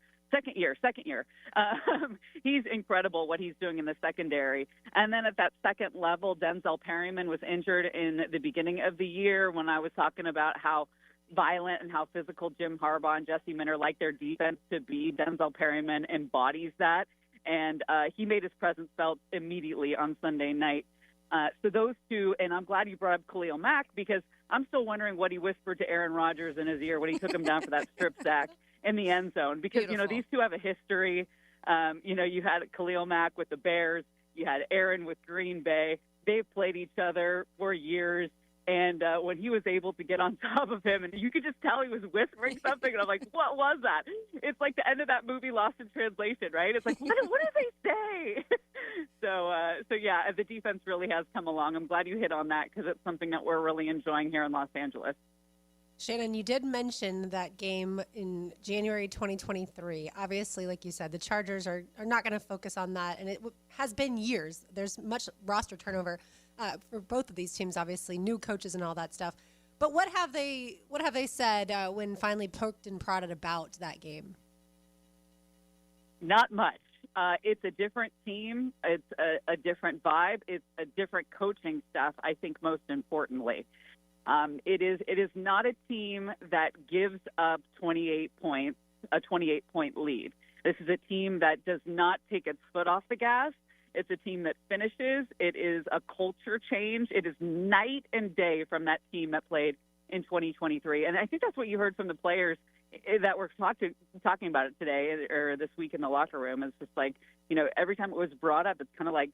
He's incredible what he's doing in the secondary. And then at that second level, Denzel Perryman was injured in the beginning of the year when I was talking about how violent and how physical Jim Harbaugh and Jesse Minter like their defense to be. Denzel Perryman embodies that. And he made his presence felt immediately on Sunday night. So those two, and I'm glad you brought up Khalil Mack because I'm still wondering what he whispered to Aaron Rodgers in his ear when he took him down for that strip sack in the end zone. Because, Beautiful. these two have a history. You had Khalil Mack with the Bears. You had Aaron with Green Bay. They've played each other for years. And when he was able to get on top of him, and you could just tell he was whispering something, and I'm like, what was that? It's like the end of that movie, Lost in Translation, right? It's like, what did they say? So yeah, the defense really has come along. I'm glad you hit on that because it's something that we're really enjoying here in Los Angeles. Shannon, you did mention that game in January 2023. Obviously, like you said, the Chargers are not going to focus on that, and it has been years. There's much roster turnover for both of these teams, obviously, new coaches and all that stuff. But what have they said when finally poked and prodded about that game? Not much. It's a different team. It's a different vibe. It's a different coaching staff, I think, most importantly. It is not a team that gives up 28 points, a 28-point lead. This is a team that does not take its foot off the gas. It's a team that finishes. It is a culture change. It is night and day from that team that played in 2023. And I think that's what you heard from the players that were talking about it today or this week in the locker room. It's just like, every time it was brought up, it's kind of like,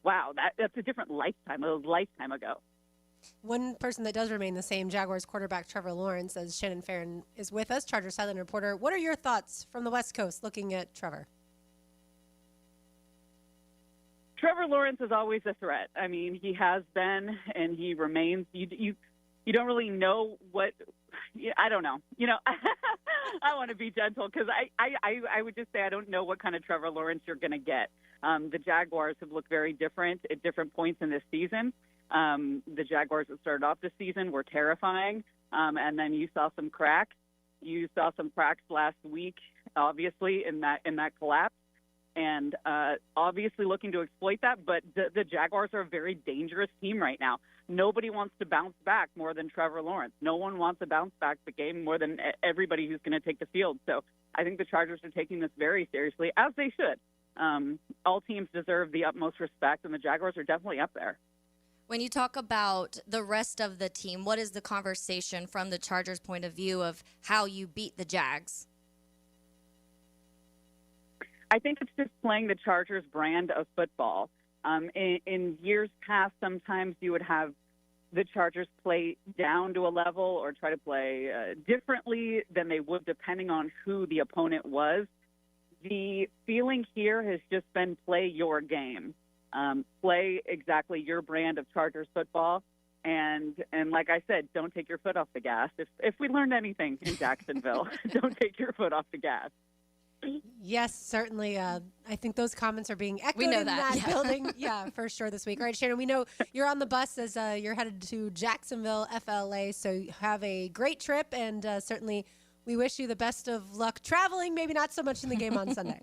wow, that's a different lifetime, a lifetime ago. One person that does remain the same, Jaguars quarterback Trevor Lawrence, as Shannon Farron is with us, Chargers sideline reporter. What are your thoughts from the West Coast looking at Trevor? Trevor Lawrence is always a threat. I mean, he has been and he remains. You don't really know what – I don't know. I want to be gentle because I would just say I don't know what kind of Trevor Lawrence you're going to get. The Jaguars have looked very different at different points in this season. The Jaguars that started off the season were terrifying, and then you saw some cracks. You saw some cracks last week, obviously, in that collapse. And obviously looking to exploit that, but the Jaguars are a very dangerous team right now. Nobody wants to bounce back more than Trevor Lawrence. No one wants to bounce back the game more than everybody who's going to take the field. So I think the Chargers are taking this very seriously, as they should. All teams deserve the utmost respect, and the Jaguars are definitely up there. When you talk about the rest of the team, what is the conversation from the Chargers' point of view of how you beat the Jags? I think it's just playing the Chargers brand of football. In years past, sometimes you would have the Chargers play down to a level or try to play differently than they would depending on who the opponent was. The feeling here has just been play your game. Play exactly your brand of Chargers football, And like I said, don't take your foot off the gas. If we learned anything in Jacksonville, don't take your foot off the gas. Yes, certainly. I think those comments are being echoed know in that. that building. Yeah, for sure this week. All right, Shannon, we know you're on the bus as you're headed to Jacksonville, FLA, so have a great trip, and certainly we wish you the best of luck traveling, maybe not so much in the game on Sunday.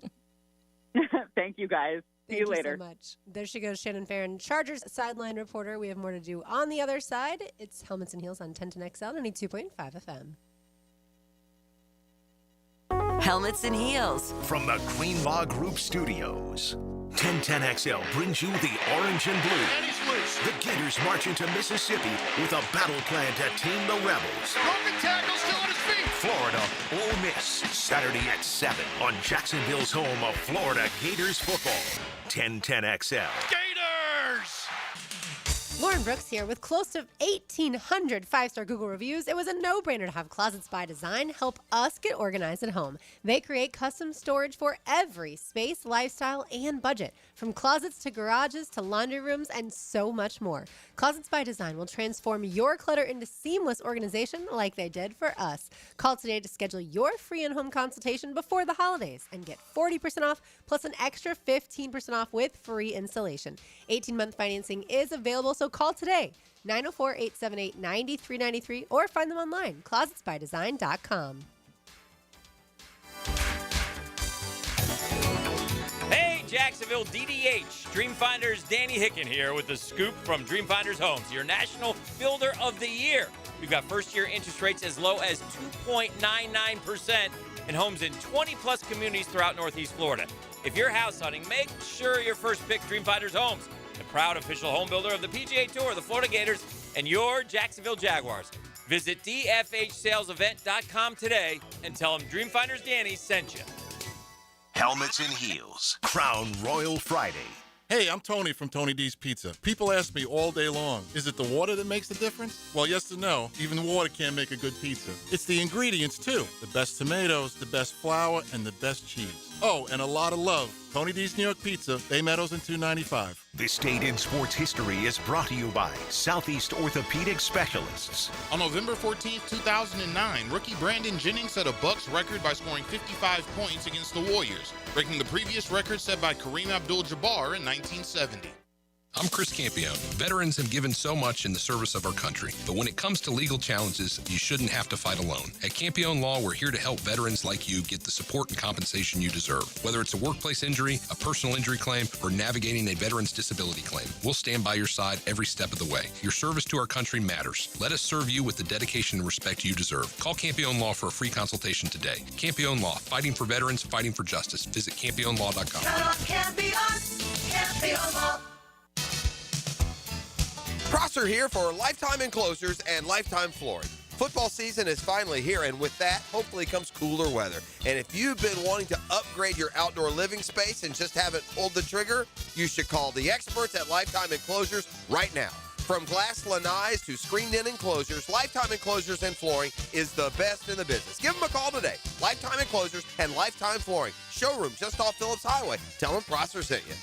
Thank you, guys. See you later. Thank you so much. There she goes, Shannon Farron, Chargers sideline reporter. We have more to do on the other side. It's Helmets and Heels on 1010XL, 92.5 FM. Helmets and Heels. From the Greenlaw Group Studios, 1010XL brings you the orange and blue. The Gators march into Mississippi with a battle plan to tame the Rebels. Broken tackle, still on his feet. Florida Ole Miss, Saturday at 7 on Jacksonville's home of Florida Gators football. 1010XL. Gators! Lauren Brooks here with close to 1,800 five-star Google reviews. It was a no-brainer to have Closets by Design help us get organized at home. They create custom storage for every space, lifestyle, and budget. From closets to garages to laundry rooms and so much more. Closets by Design will transform your clutter into seamless organization like they did for us. Call today to schedule your free in-home consultation before the holidays and get 40% off plus an extra 15% off with free installation. 18-month financing is available, so call today, 904-878-9393, or find them online, closetsbydesign.com. Hey, Jacksonville DDH. Dreamfinders Danny Hicken here with the scoop from Dreamfinders Homes, your National Builder of the Year. We've got first-year interest rates as low as 2.99% in homes in 20-plus communities throughout Northeast Florida. If you're house hunting, make sure your first pick Dreamfinders Homes, the proud official home builder of the PGA Tour, the Florida Gators, and your Jacksonville Jaguars. Visit dfhsalesevent.com today and tell them Dreamfinders Danny sent you. Helmets and Heels. Crown Royal Friday. Hey, I'm Tony from Tony D's Pizza. People ask me all day long, is it the water that makes the difference? Well, yes and no. Even water can't make a good pizza. It's the ingredients, too. The best tomatoes, the best flour, and the best cheese. Oh, and a lot of love. Tony D's New York Pizza, Bay Meadows and 295. This date in sports history is brought to you by Southeast Orthopedic Specialists. On November 14, 2009, rookie Brandon Jennings set a Bucks record by scoring 55 points against the Warriors, breaking the previous record set by Kareem Abdul-Jabbar in 1970. I'm Chris Campione. Veterans have given so much in the service of our country, but when it comes to legal challenges, you shouldn't have to fight alone. At Campione Law, we're here to help veterans like you get the support and compensation you deserve. Whether it's a workplace injury, a personal injury claim, or navigating a veteran's disability claim, we'll stand by your side every step of the way. Your service to our country matters. Let us serve you with the dedication and respect you deserve. Call Campione Law for a free consultation today. Campione Law, fighting for veterans, fighting for justice. Visit CampioneLaw.com. Campione Law. Prosser here for Lifetime Enclosures and Lifetime Flooring. Football season is finally here, and with that, hopefully comes cooler weather. And if you've been wanting to upgrade your outdoor living space and just haven't pulled the trigger, you should call the experts at Lifetime Enclosures right now. From glass lanais to screened-in enclosures, Lifetime Enclosures and Flooring is the best in the business. Give them a call today. Lifetime Enclosures and Lifetime Flooring. Showroom just off Phillips Highway. Tell them Prosser sent you.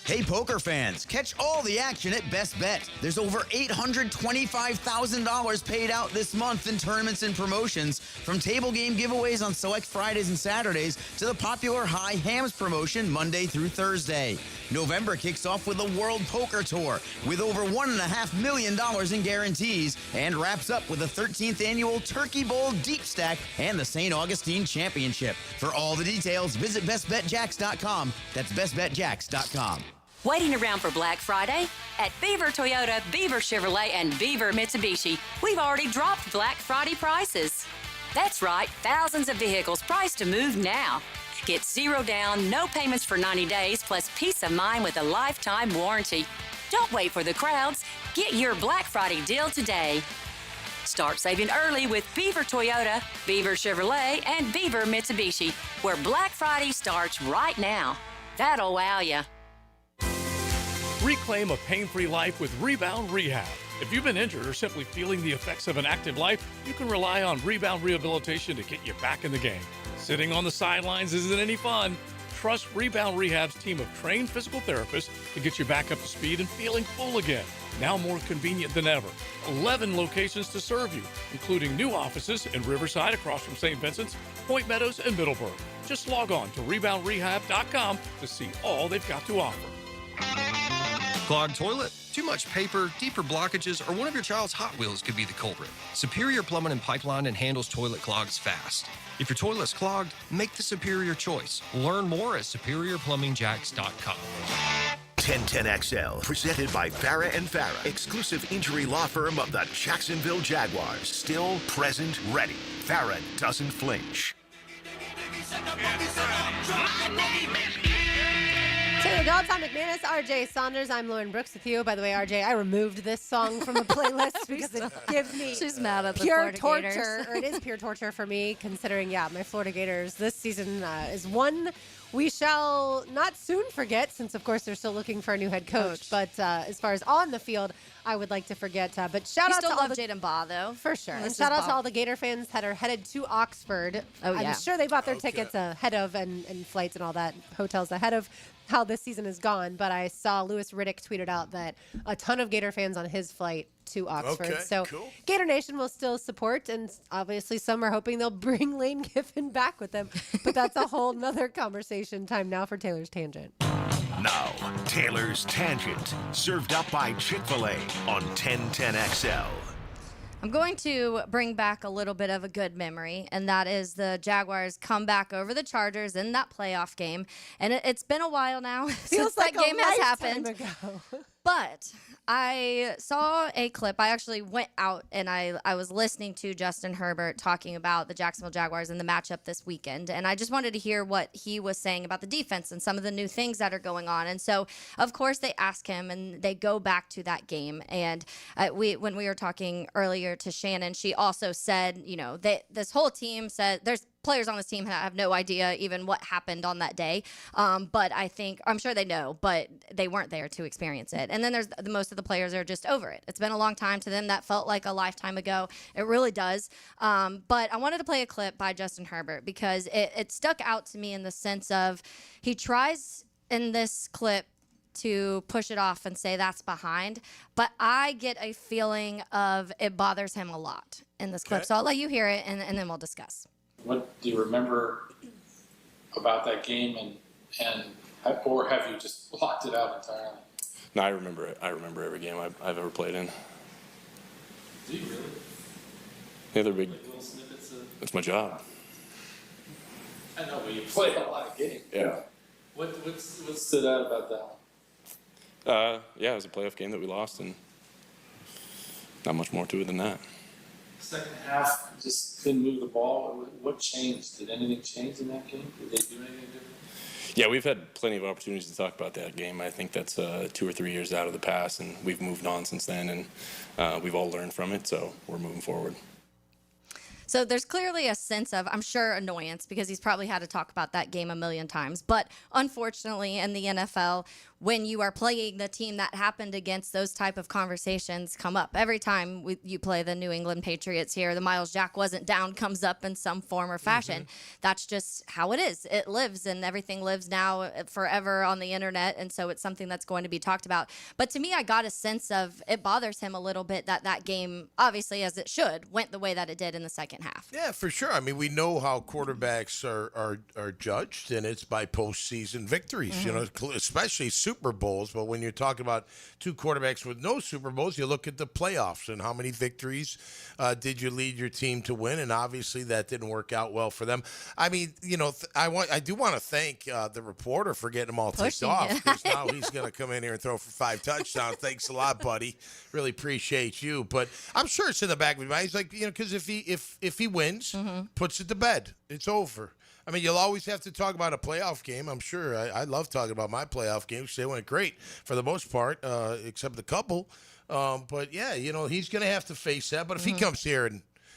Hey, poker fans, catch all the action at Best Bet. There's over $825,000 paid out this month in tournaments and promotions, from table game giveaways on select Fridays and Saturdays to the popular High Hams promotion Monday through Thursday. November kicks off with the World Poker Tour with over $1.5 million in guarantees and wraps up with the 13th annual Turkey Bowl Deep Stack and the St. Augustine Championship. For all the details, visit bestbetjacks.com. That's bestbetjacks.com. Waiting around for Black Friday? At Beaver Toyota, Beaver Chevrolet, and Beaver Mitsubishi, we've already dropped Black Friday prices. That's right, thousands of vehicles priced to move now. Get zero down, no payments for 90 days, plus peace of mind with a lifetime warranty. Don't wait for the crowds. Get your Black Friday deal today. Start saving early with Beaver Toyota, Beaver Chevrolet, and Beaver Mitsubishi, where Black Friday starts right now. That'll wow ya. Reclaim a pain-free life with Rebound Rehab. If you've been injured or simply feeling the effects of an active life, you can rely on Rebound Rehabilitation to get you back in the game. Sitting on the sidelines isn't any fun. trust Rebound Rehab's team of trained physical therapists to get you back up to speed and feeling full again. Now more convenient than ever. 11 locations to serve you, including new offices in Riverside across from St. Vincent's, Point Meadows, and Middleburg. Just log on to reboundrehab.com to see all they've got to offer. Clogged toilet, too much paper, deeper blockages, or one of your child's Hot Wheels could be the culprit. Superior Plumbing and Pipeline and handles toilet clogs fast. If your toilet's clogged, make the superior choice. Learn more at superiorplumbingjacks.com. 1010XL, presented by Farah and Farah, exclusive injury law firm of the Jacksonville Jaguars. Still, present, ready. Farah doesn't flinch. Taylor Dahl, Tom McManus, RJ Saunders. I'm Lauren Brooks with you. By the way, RJ, I removed this song from the playlist because it gives me She's mad at the pure Florida torture. Gators. Or it is pure torture for me, considering, my Florida Gators this season is one we shall not soon forget, since, of course, they're still looking for a new head coach. But as far as on the field, I would like to forget. But shout out to all the Jaden Baugh, though. For sure. And shout out to all the Gator fans that are headed to Oxford. Oh, yeah. I'm sure they bought their tickets ahead of and flights and all that, hotels ahead of how this season is gone. But I saw Lewis Riddick tweeted out that a ton of Gator fans on his flight to Oxford. Okay, so cool. Gator Nation will still support, and obviously some are hoping they'll bring Lane Kiffin back with them. But that's a whole nother conversation. Time now for Taylor's Tangent. Now, Taylor's Tangent, served up by Chick-fil-A on 1010XL. I'm going to bring back a little bit of a good memory, and that is the Jaguars come back over the Chargers in that playoff game. And it's been a while now since like that game has happened. Ago. But I saw a clip. I actually went out and I was listening to Justin Herbert talking about the Jacksonville Jaguars and the matchup this weekend. And I just wanted to hear what he was saying about the defense and some of the new things that are going on. And so, of course, they ask him and they go back to that game. And when we were talking earlier to Shannon, she also said, this whole team said there's players on this team have no idea even what happened on that day. But I'm sure they know, but they weren't there to experience it. And then there's most of the players are just over it. It's been a long time to them. That felt like a lifetime ago. It really does. But I wanted to play a clip by Justin Herbert because it stuck out to me in the sense of he tries in this clip to push it off and say that's behind. But I get a feeling of it bothers him a lot in this clip. So I'll let you hear it and then we'll discuss. What do you remember about that game, or have you just blocked it out entirely? No, I remember it. I remember every game I've ever played in. Do you really? Yeah, they're big. Like little snippets of... It's my job. I know, but you play a lot of games. Yeah. What stood out about that one? Yeah, it was a playoff game that we lost, and not much more to it than that. Second half, just couldn't move the ball. What changed? Did anything change in that game? Did they do anything different? Yeah, we've had plenty of opportunities to talk about that game. I think that's 2 or 3 years out of the past, and we've moved on since then, and we've all learned from it, so we're moving forward. So there's clearly a sense of, I'm sure, annoyance because he's probably had to talk about that game a million times. But unfortunately, in the NFL, when you are playing the team that happened against, those type of conversations come up. Every time you play the New England Patriots here, the Miles Jack wasn't down comes up in some form or fashion. Mm-hmm. That's just how it is. It lives, and everything lives now forever on the internet, and so it's something that's going to be talked about. But to me, I got a sense of it bothers him a little bit that game, obviously, as it should, went the way that it did in the second half. Yeah, for sure. I mean, we know how quarterbacks are judged, and it's by postseason victories, mm-hmm. Especially Super Bowls. But when you're talking about two quarterbacks with no Super Bowls, you look at the playoffs and how many victories did you lead your team to win, and obviously that didn't work out well for them. I mean, I do want to thank the reporter for getting them all ticked off, because now he's going to come in here and throw for 5 touchdowns. Thanks a lot, buddy. Really appreciate you. But I'm sure it's in the back of his mind. He's like, because if he wins, mm-hmm. puts it to bed, it's over. I mean, you'll always have to talk about a playoff game. I'm sure. I love talking about my playoff games. They went great for the most part, except the couple. But yeah, he's going to have to face that. But if mm-hmm. he comes here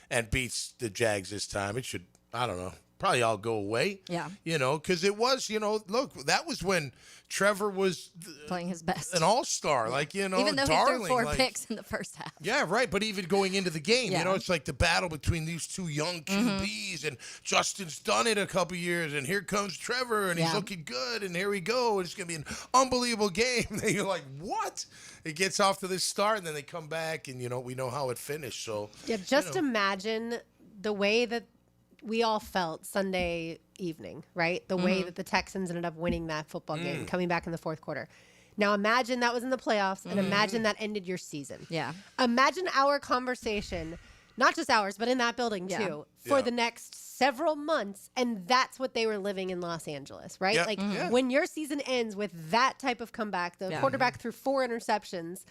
and beats the Jags this time, it should, I don't know, probably all go away. Yeah. Because it was, look, that was when Trevor was playing his best. An all-star, even though darling, he threw 4 picks in the first half. Yeah, right. But even going into the game, it's like the battle between these two young QBs, and Justin's done it a couple years, and here comes Trevor, and he's looking good, and here we go. It's going to be an unbelievable game. And you're like, what? It gets off to this start, and then they come back, and, we know how it finished. So just imagine the way that we all felt Sunday evening, right? The way that the Texans ended up winning that football game, coming back in the fourth quarter. Now imagine that was in the playoffs, and imagine that ended your season. Yeah. Imagine our conversation, not just ours, but in that building too, for the next several months, and that's what they were living in Los Angeles, right? Yeah. When your season ends with that type of comeback, the quarterback threw 4 interceptions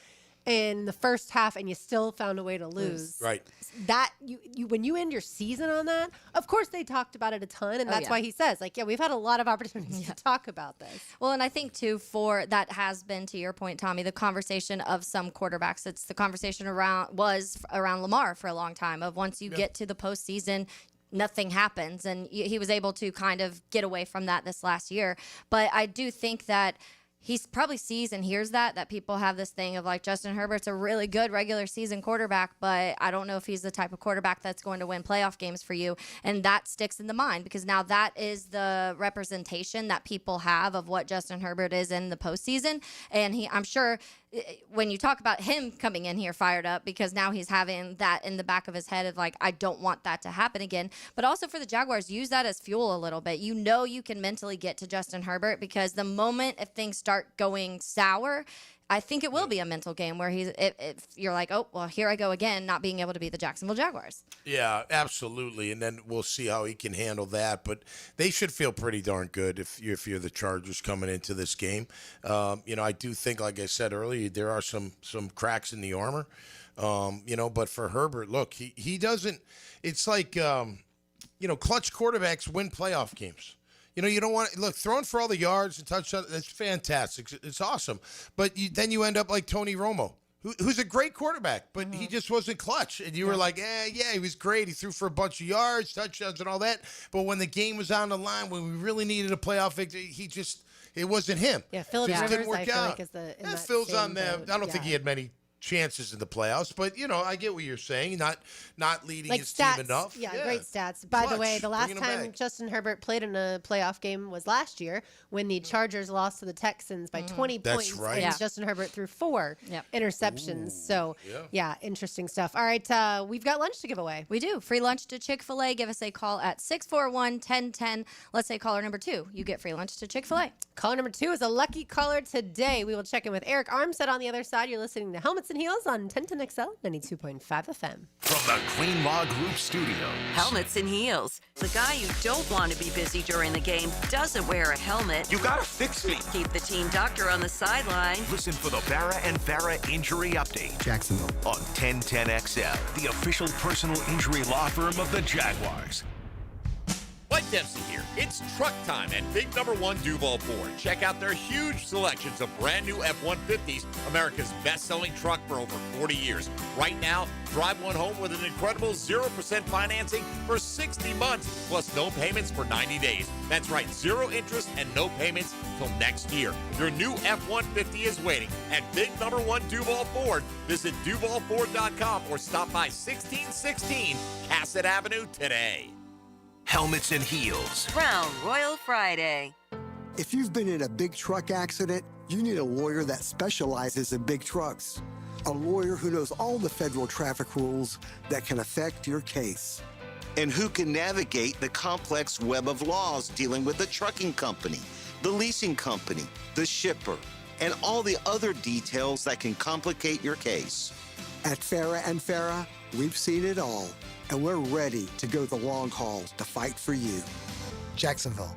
in the first half, and you still found a way to lose. Right. That you when you end your season on that, of course they talked about it a ton, and that's why he says, we've had a lot of opportunities to talk about this. Well, and I think too, for that has been, to your point, Tommy, the conversation of some quarterbacks. It's the conversation around Lamar for a long time, of once you get to the postseason, nothing happens, and he was able to kind of get away from that this last year. But I do think that he probably sees and hears that people have this thing of Justin Herbert's a really good regular season quarterback, but I don't know if he's the type of quarterback that's going to win playoff games for you. And that sticks in the mind, because now that is the representation that people have of what Justin Herbert is in the postseason. And I'm sure when you talk about him coming in here fired up, because now he's having that in the back of his head of I don't want that to happen again. But also for the Jaguars, use that as fuel a little bit. You can mentally get to Justin Herbert, because the moment if things start going sour, I think it will be a mental game where if you're like, oh, well, here I go again, not being able to beat the Jacksonville Jaguars. Yeah, absolutely. And then we'll see how he can handle that. But they should feel pretty darn good if you're the Chargers coming into this game. I do think, like I said earlier, there are some cracks in the armor. But for Herbert, look, he doesn't – it's like, clutch quarterbacks win playoff games. You don't want to look throwing for all the yards and touchdowns. That's fantastic. It's awesome. But then you end up like Tony Romo, who's a great quarterback, but he just wasn't clutch. And you were like, he was great. He threw for a bunch of yards, touchdowns, and all that. But when the game was on the line, when we really needed a playoff victory, it wasn't him. Yeah, Philip Rivers, didn't work out. Phil's on them. I don't think he had many chances in the playoffs, but I get what you're saying. Not leading his stats, team enough. Yeah, great stats. By the way, the last time Justin Herbert played in a playoff game was last year when the Chargers lost to the Texans by 20 points. That's right. And Justin Herbert threw 4 interceptions. So, interesting stuff. All right, we've got lunch to give away. We do. Free lunch to Chick-fil-A. Give us a call at 641-1010. Let's say caller number 2. You get free lunch to Chick-fil-A. Caller number 2 is a lucky caller today. We will check in with Eric Armstead on the other side. You're listening to Helmets and Heels on 1010XL 92.5 FM. From the Queen Law Group Studios. Helmets and Heels. The guy you don't want to be busy during the game doesn't wear a helmet. You gotta fix me. Keep the team doctor on the sideline. Listen for the Farah and Farah Injury Update. Jacksonville. On 1010XL, the official personal injury law firm of the Jaguars. Mike Dempsey here. It's truck time at Big Number 1 Duval Ford. Check out their huge selections of brand new F-150s, America's best-selling truck for over 40 years. Right now, drive one home with an incredible 0% financing for 60 months, plus no payments for 90 days. That's right, 0 interest and no payments till next year. Your new F-150 is waiting at Big Number 1 Duval Ford. Visit DuvalFord.com or stop by 1616 Cassett Avenue today. Helmets and Heels. Crown Royal Friday. If you've been in a big truck accident, you need a lawyer that specializes in big trucks. A lawyer who knows all the federal traffic rules that can affect your case. And who can navigate the complex web of laws dealing with the trucking company, the leasing company, the shipper, and all the other details that can complicate your case. At Farah and Farah, we've seen it all. And we're ready to go the long haul to fight for you. Jacksonville.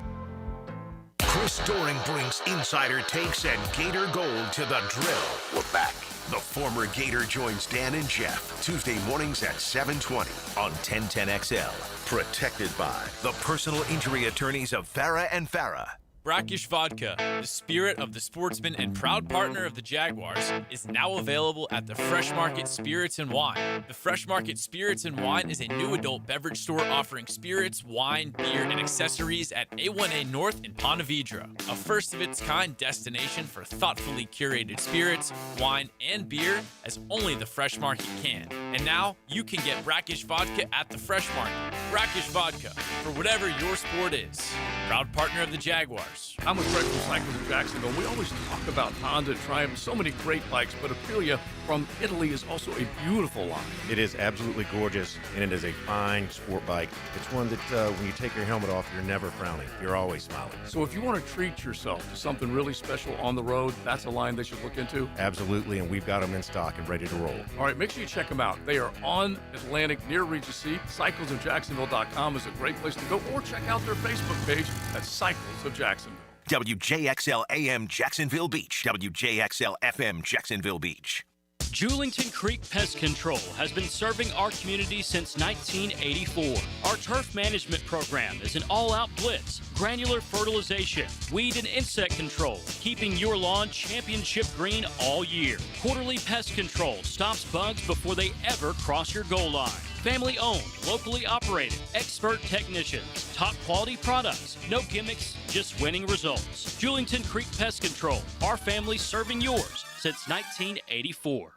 Chris Doering brings insider takes and Gator Gold to the drill. We're back. The former Gator joins Dan and Jeff Tuesday mornings at 7:20 on 1010XL. Protected by the personal injury attorneys of Farah and Farah. Brackish Vodka, the spirit of the sportsman and proud partner of the Jaguars, is now available at the Fresh Market Spirits and Wine. The Fresh Market Spirits and Wine is a new adult beverage store offering spirits, wine, beer, and accessories at A1A North in Ponte Vedra, a first-of-its-kind destination for thoughtfully curated spirits, wine, and beer as only the Fresh Market can. And now, you can get Brackish Vodka at the Fresh Market. Brackish Vodka, for whatever your sport is. Proud partner of the Jaguars. I'm with Greg from Cycles in Jacksonville. We always talk about Honda and Triumph, so many great bikes, but Aprilia from Italy is also a beautiful line. It is absolutely gorgeous, and it is a fine sport bike. It's one that when you take your helmet off, you're never frowning. You're always smiling. So if you want to treat yourself to something really special on the road, that's a line they should look into? Absolutely, and we've got them in stock and ready to roll. All right, make sure you check them out. They are on Atlantic near Regency. CyclesofJacksonville.com is a great place to go, or check out their Facebook page at Cycles of Jacksonville. WJXL AM Jacksonville Beach. WJXL FM Jacksonville Beach. Julington Creek Pest Control has been serving our community since 1984. Our turf management program is an all-out blitz, granular fertilization, weed and insect control, keeping your lawn championship green all year. Quarterly pest control stops bugs before they ever cross your goal line. Family owned, locally operated, expert technicians, top quality products, no gimmicks, just winning results. Julington Creek Pest Control, our family serving yours since 1984.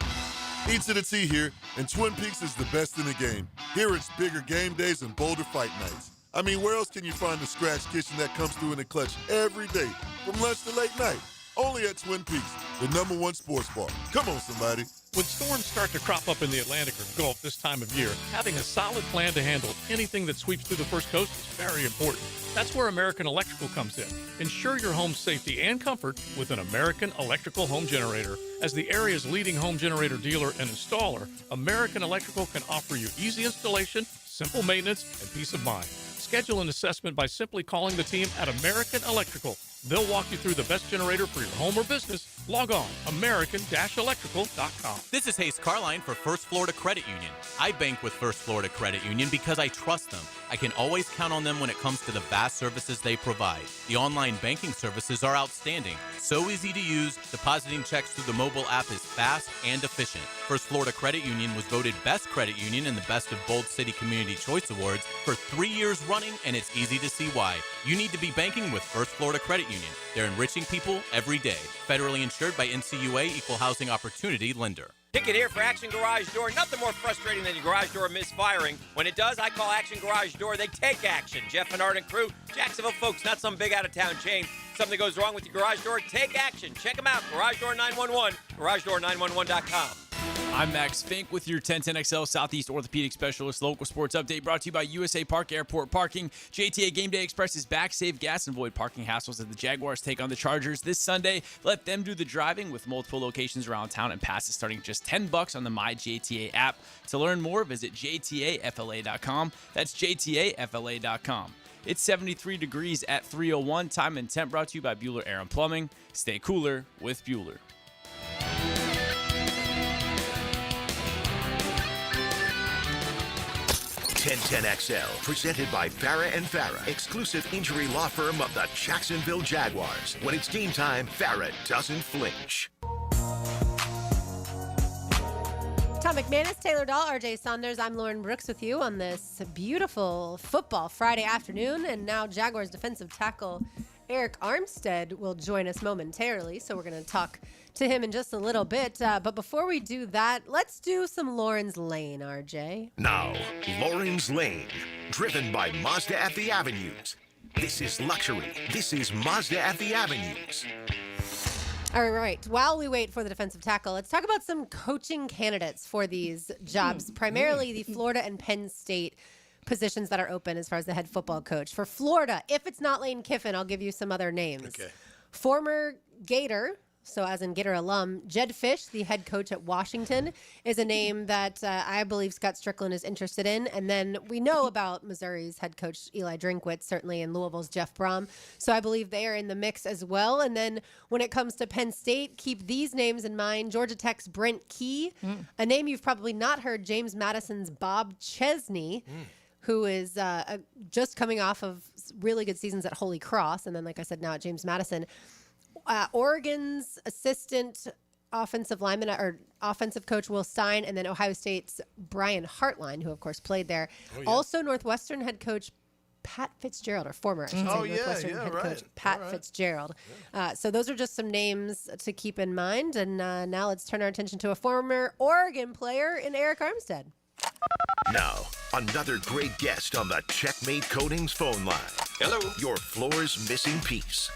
Pizza to Tea here, and Twin Peaks is the best in the game. Here it's bigger game days and bolder fight nights. I mean, where else can you find the scratch kitchen that comes through in the clutch every day, from lunch to late night? Only at Twin Peaks, the #1 sports bar. Come on, somebody. When storms start to crop up in the Atlantic or Gulf this time of year, having a solid plan to handle anything that sweeps through the first coast is very important. That's where American Electrical comes in. Ensure your home's safety and comfort with an American Electrical home generator. As the area's leading home generator dealer and installer, American Electrical can offer you easy installation, simple maintenance, and peace of mind. Schedule an assessment by simply calling the team at American Electrical. They'll walk you through the best generator for your home or business. Log on, american-electrical.com. This is Hayes Carline for First Florida Credit Union. I bank with First Florida Credit Union because I trust them. I can always count on them when it comes to the vast services they provide. The online banking services are outstanding. So easy to use, depositing checks through the mobile app is fast and efficient. First Florida Credit Union was voted Best Credit Union in the Best of Bold City Community Choice Awards for 3 years running, and it's easy to see why. You need to be banking with First Florida Credit Union. They're enriching people every day. Federally insured by NCUA, Equal Housing Opportunity Lender. Ticket here for Action Garage Door. Nothing more frustrating than your garage door misfiring. When it does, I call Action Garage Door. They take action. Jeff Menard and crew, Jacksonville folks, not some big out-of-town chain. Something goes wrong with your garage door, take action. Check them out, Garage Door 911, GarageDoor911.com. I'm Max Fink with your 1010XL Southeast Orthopedic Specialist local sports update brought to you by USA Park Airport Parking. JTA Game Day Express is back. Save gas and avoid parking hassles as the Jaguars take on the Chargers this Sunday. Let them do the driving with multiple locations around town and passes starting just $10 on the MyJTA app. To learn more, visit jtafla.com. That's jtafla.com. It's 73 degrees at 3:01. Time and temp brought to you by Bueller Air and Plumbing. Stay cooler with Bueller. 1010XL, presented by Farah and Farah, exclusive injury law firm of the Jacksonville Jaguars. When it's game time, Farah doesn't flinch. Tom McManus, Taylor Dahl, RJ Saunders. I'm Lauren Brooks with you on this beautiful football Friday afternoon. And now Jaguars defensive tackle Eric Armstead will join us momentarily. So we're going to talk to him in just a little bit. But before we do that, let's do some Lawrence Lane, RJ. Now, Lawrence Lane, driven by Mazda at the Avenues. This is luxury. This is Mazda at the Avenues. All right. While we wait for the defensive tackle, let's talk about some coaching candidates for these jobs, primarily the Florida and Penn State positions that are open as far as the head football coach. For Florida, if it's not Lane Kiffin, I'll give you some other names. Okay. Former Gator, so as in Gator alum, Jed Fish, the head coach at Washington, is a name that I believe Scott Strickland is interested in. And then we know about Missouri's head coach Eli Drinkwitz, certainly, and Louisville's Jeff Brom. So I believe they are in the mix as well. And then when it comes to Penn State, keep these names in mind. Georgia Tech's Brent Key, a name you've probably not heard, James Madison's Bob Chesney. who is just coming off of really good seasons at Holy Cross, and then, like I said, now at James Madison. Oregon's assistant offensive lineman or offensive coach Will Stein, and then Ohio State's Brian Hartline, who of course played there. Oh, yeah. Also, Northwestern head coach Pat Fitzgerald, or former, I should say, Northwestern head coach Pat Fitzgerald. Yeah. So those are just some names to keep in mind. And now let's turn our attention to a former Oregon player in Eric Armstead. Now, another great guest on the Checkmate Coatings phone line. Hello. Your floor's missing piece.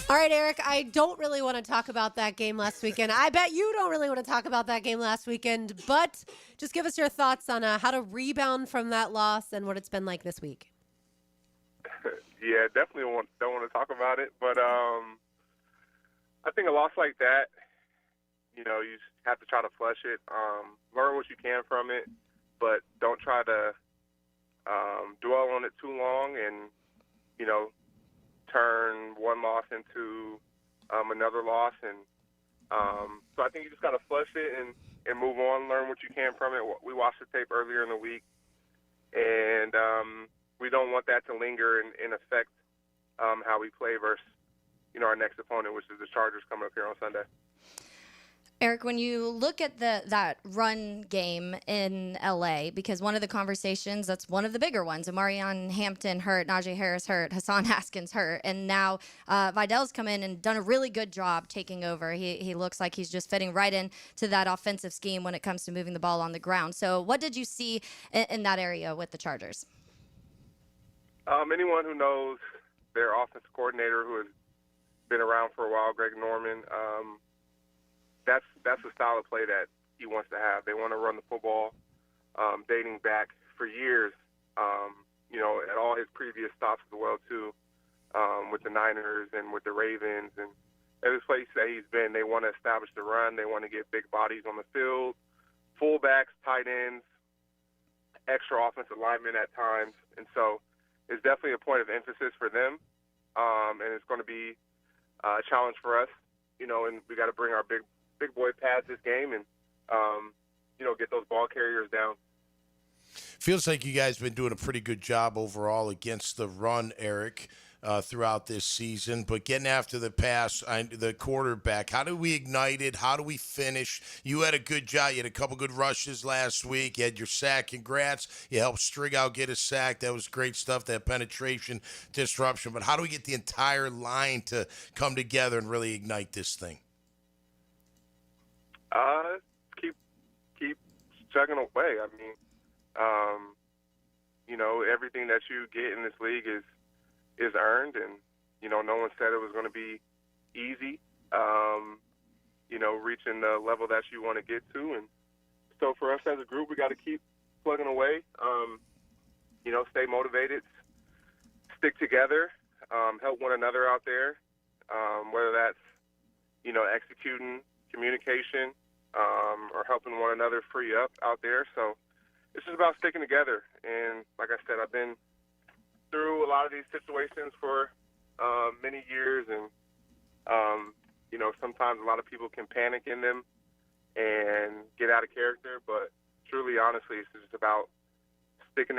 All right, Eric, I don't really want to talk about that game last weekend. I bet you don't really want to talk about that game last weekend, but just give us your thoughts on how to rebound from that loss and what it's been like this week. Yeah, definitely don't want to talk about it, but I think a loss like that, you have to try to flush it, learn what you can from it, but don't try to dwell on it too long and, turn one loss into another loss. And so I think you just got to flush it and move on, learn what you can from it. We watched the tape earlier in the week, and we don't want that to linger and affect how we play versus, our next opponent, which is the Chargers coming up here on Sunday. Eric, when you look at that run game in LA, because one of the conversations, that's one of the bigger ones, Amarian Hampton hurt, Najee Harris hurt, Hassan Haskins hurt, and now Vidal's come in and done a really good job taking over. He looks like he's just fitting right into that offensive scheme when it comes to moving the ball on the ground. So what did you see in that area with the Chargers? Anyone who knows their offensive coordinator, who has been around for a while, Greg Norman, that's the style of play that he wants to have. They want to run the football, dating back for years, at all his previous stops as well, too, with the Niners and with the Ravens. And every place that he's been, they want to establish the run. They want to get big bodies on the field, fullbacks, tight ends, extra offensive linemen at times. And so it's definitely a point of emphasis for them, and it's going to be a challenge for us, and we got to bring our big boy pads this game and, get those ball carriers down. Feels like you guys have been doing a pretty good job overall against the run, Eric, throughout this season. But getting after the pass, the quarterback, how do we ignite it? How do we finish? You had a good job. You had a couple good rushes last week. You had your sack. Congrats. You helped Strigow get a sack. That was great stuff, that penetration, disruption. But how do we get the entire line to come together and really ignite this thing? Keep chugging away. I mean, everything that you get in this league is earned, and no one said it was going to be easy. Reaching the level that you want to get to, and so for us as a group, we got to keep plugging away. Stay motivated, stick together, help one another out there. Whether that's executing, communication, or helping one another free up out there. So it's just about sticking together. And like I said, I've been through a lot of these situations for many years, and sometimes a lot of people can panic in them and get out of character. But truly, honestly, it's just about sticking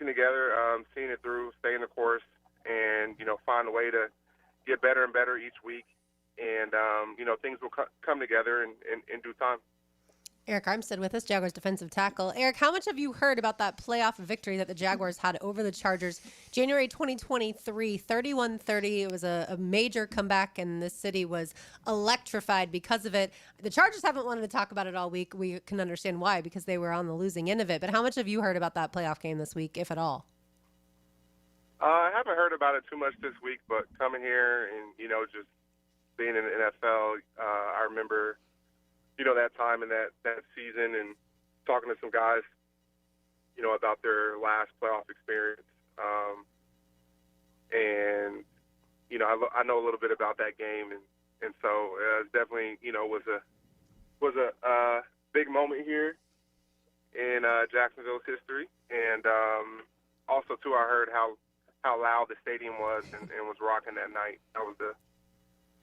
together, seeing it through, staying the course, and find a way to get better and better each week. And, things will come together in due time. Eric Armstead with us, Jaguars defensive tackle. Eric, how much have you heard about that playoff victory that the Jaguars had over the Chargers January 2023, 31-30? It was a major comeback, and the city was electrified because of it. The Chargers haven't wanted to talk about it all week. We can understand why, because they were on the losing end of it. But how much have you heard about that playoff game this week, if at all? I haven't heard about it too much this week, but coming here and, just being in the NFL, I remember, that time in that season and talking to some guys, about their last playoff experience. And, I know a little bit about that game. And so it definitely, was a big moment here in Jacksonville's history. And also, too, I heard how loud the stadium was and was rocking that night. That was the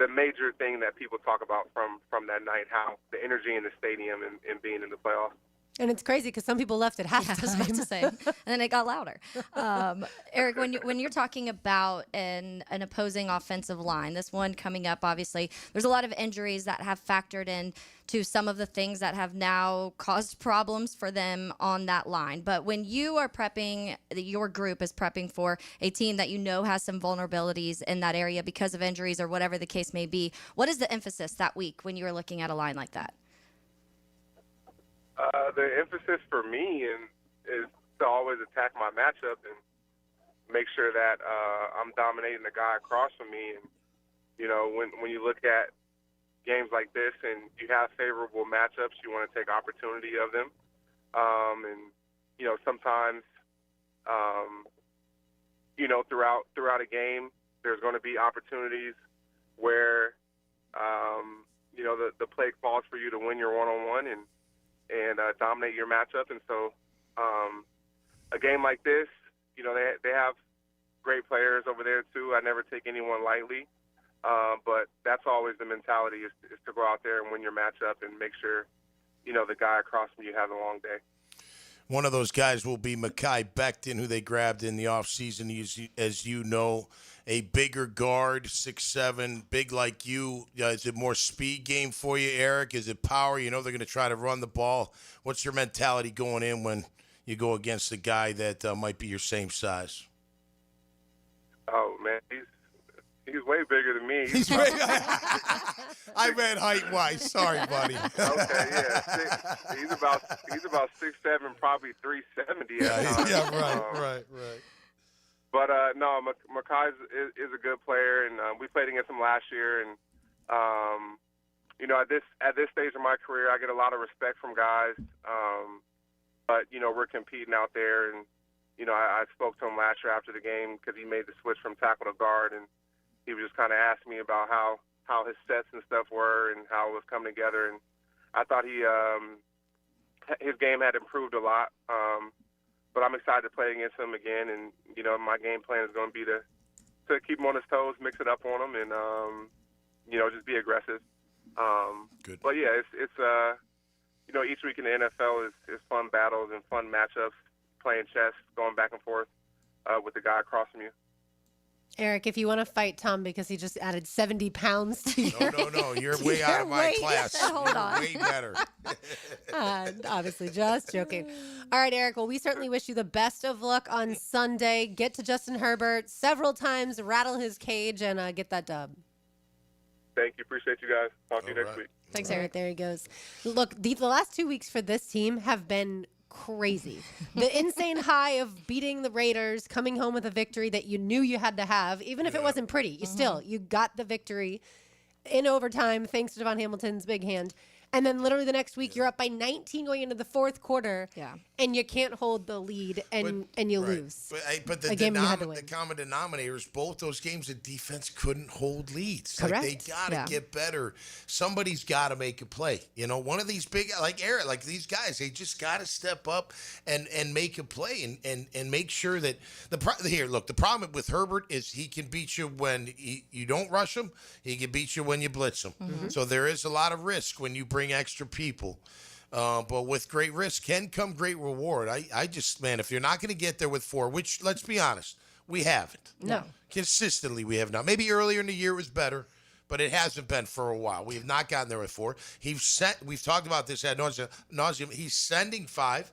major thing that people talk about from that night, how the energy in the stadium and being in the playoffs. And it's crazy because some people left at halftime. Yeah, I was about to say. And then it got louder. Eric, when you're talking about an opposing offensive line, this one coming up, obviously, there's a lot of injuries that have factored in to some of the things that have now caused problems for them on that line. But when you are prepping, your group is prepping for a team that you know has some vulnerabilities in that area because of injuries or whatever the case may be, what is the emphasis that week when you are looking at a line like that? The emphasis for me is to always attack my matchup and make sure that I'm dominating the guy across from me. And, when you look at games like this and you have favorable matchups, you want to take opportunity of them. Sometimes, throughout a game, there's going to be opportunities where, the play calls for you to win your one-on-one and dominate your matchup. And so a game like this, they have great players over there too. I never take anyone lightly, but that's always the mentality is to go out there and win your matchup and make sure, the guy across from you has a long day. One of those guys will be Mekhi Becton, who they grabbed in the offseason. As you know, a bigger guard, 6'7", big like you. Is it more speed game for you, Eric? Is it power? They're going to try to run the ball. What's your mentality going in when you go against a guy that might be your same size? Oh, man, he's way bigger than me. He's way. I meant height-wise. Sorry, buddy. Okay, yeah. He's about 6'7", probably 370. Right. But no, Mekhi is a good player, and we played against him last year. And at this stage of my career, I get a lot of respect from guys. But we're competing out there, and I spoke to him last year after the game because he made the switch from tackle to guard, and he was just kind of asking me about how his sets and stuff were and how it was coming together. And I thought his game had improved a lot. But I'm excited to play against him again, and my game plan is going to be to keep him on his toes, mix it up on him, and just be aggressive. Good. But yeah, it's each week in the NFL is fun battles and fun matchups, playing chess, going back and forth with the guy across from you. Eric, if you want to fight Tom because he just added 70 pounds to your No, you're way out of my class. Hold on. Way better. Obviously, just joking. All right, Eric, well, we certainly wish you the best of luck on Sunday. Get to Justin Herbert several times, rattle his cage, and get that dub. Thank you. Appreciate you guys. Talk to you next week. Thanks, Eric. There he goes. Look, the last 2 weeks for this team have been crazy. The insane high of beating the Raiders, coming home with a victory that you knew you had to have, even if it wasn't pretty. You got the victory in overtime thanks to Devon Hamilton's big hand. And then literally the next week, you're up by 19 going into the fourth quarter, and you can't hold the lead, and you lose. But the common denominator is both those games, the defense couldn't hold leads. Correct. Like, they got to get better. Somebody's got to make a play. One of these big, like Eric, like these guys, they just got to step up and make a play and make sure that the problem with Herbert is he can beat you when you don't rush him. He can beat you when you blitz him. Mm-hmm. So there is a lot of risk when you bring extra people. But with great risk can come great reward. I just, man, if you're not going to get there with 4, which, let's be honest, we haven't. No. Consistently, we have not. Maybe earlier in the year it was better, but it hasn't been for a while. We have not gotten there with 4. We've talked about this ad nauseum. He's sending 5,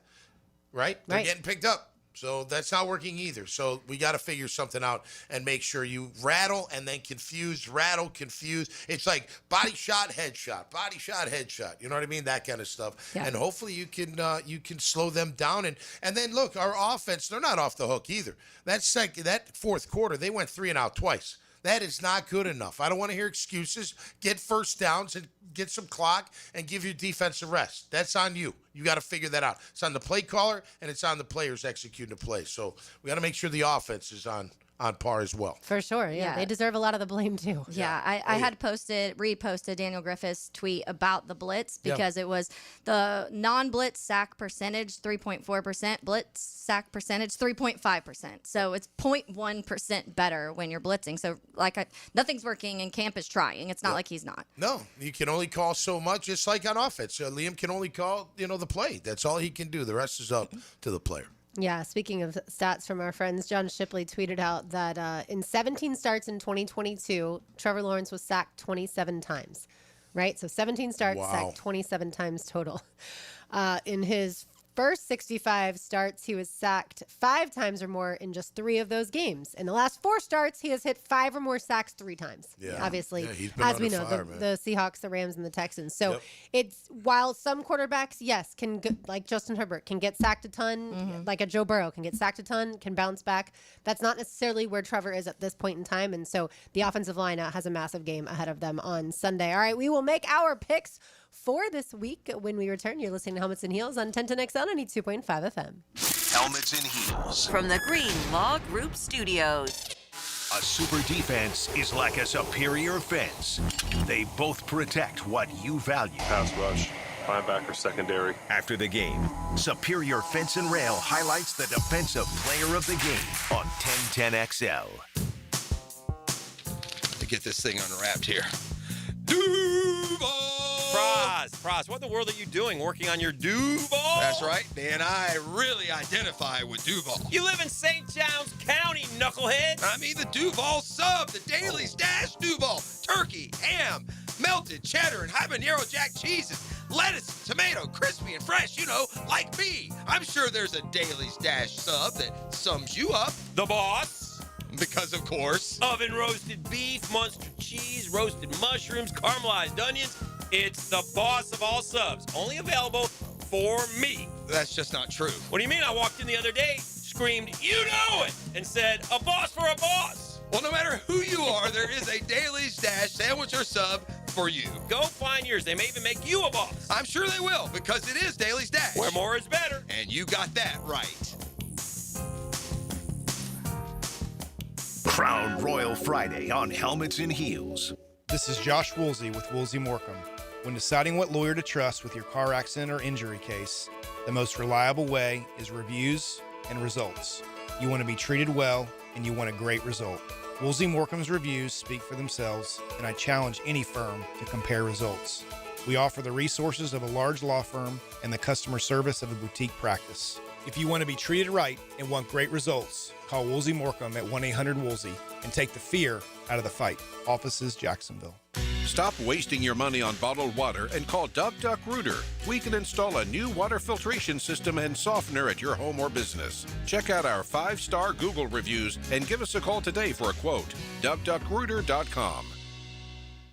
right? They're getting picked up. So that's not working either. So we got to figure something out and make sure you rattle and then confuse, rattle, confuse. It's like body shot, headshot, body shot, headshot. You know what I mean? That kind of stuff. Yeah. And hopefully you can slow them down. And then look, our offense, they're not off the hook either. That fourth quarter, they went 3 and out twice. That is not good enough. I don't want to hear excuses. Get first downs and get some clock and give your defense a rest. That's on you. You got to figure that out. It's on the play caller and it's on the players executing the play. So we got to make sure the offense is on on par as well. For sure, yeah. They deserve a lot of the blame, too. Yeah, I had reposted Daniel Griffith's tweet about the blitz because it was the non-blitz sack percentage, 3.4%, blitz sack percentage, 3.5%. So it's 0.1% better when you're blitzing. So, nothing's working, and Camp is trying. It's not like he's not. No, you can only call so much, just like on offense. Liam can only call, the play. That's all he can do. The rest is up to the player. Yeah, speaking of stats from our friends, John Shipley tweeted out that in 17 starts in 2022, Trevor Lawrence was sacked 27 times, right? So 17 starts, sacked 27 times total. In his first 65 starts, he was sacked 5 times or more in just 3 of those games. In the last 4 starts, he has hit 5 or more sacks 3 times. Yeah. Obviously, as we know, the Seahawks, the Rams, and the Texans. So it's while some quarterbacks, yes, like Justin Herbert, can get sacked a ton, like a Joe Burrow can get sacked a ton, can bounce back. That's not necessarily where Trevor is at this point in time. And so the offensive line has a massive game ahead of them on Sunday. All right, we will make our picks for this week when we return. You're listening to Helmets and Heels on 1010XL 92.5 FM. Helmets and Heels. From the Green Law Group Studios. A super defense is like a superior fence. They both protect what you value. Pass rush, linebacker, secondary. After the game, Superior Fence and Rail highlights the defensive player of the game on 1010XL. To get this thing unwrapped here. Duval! Praz, what in the world are you doing working on your Duval? That's right, man. I really identify with Duval. You live in St. John's County, knucklehead. I mean the Duval sub, the Daily Stash Duval. Turkey, ham, melted cheddar, and habanero jack cheeses. Lettuce, tomato, crispy and fresh, like me. I'm sure there's a Daily Stash sub that sums you up. The boss. Because, of course. Oven roasted beef, Munster cheese, roasted mushrooms, caramelized onions. It's the boss of all subs. Only available for me. That's just not true. What do you mean? I walked in the other day, screamed, "You know it!" and said, "A boss for a boss." Well, no matter who you are, there is a Daily Stash sandwich or sub for you. Go find yours. They may even make you a boss. I'm sure they will, because it is Daily Stash. Where more is better. And you got that right. Crown Royal Friday on Helmets and Heels. This is Josh Woolsey with Woolsey Morecambe. When deciding what lawyer to trust with your car accident or injury case, the most reliable way is reviews and results. You want to be treated well, and you want a great result. Woolsey Morecambe's reviews speak for themselves, and I challenge any firm to compare results. We offer the resources of a large law firm and the customer service of a boutique practice. If you want to be treated right and want great results, call Woolsey Morecambe at 1-800-WOOLSEY and take the fear out of the fight. Offices, Jacksonville. Stop wasting your money on bottled water and call Dub Duck Rooter. We can install a new water filtration system and softener at your home or business. Check out our 5-star Google reviews and give us a call today for a quote. DubDuckRooter.com.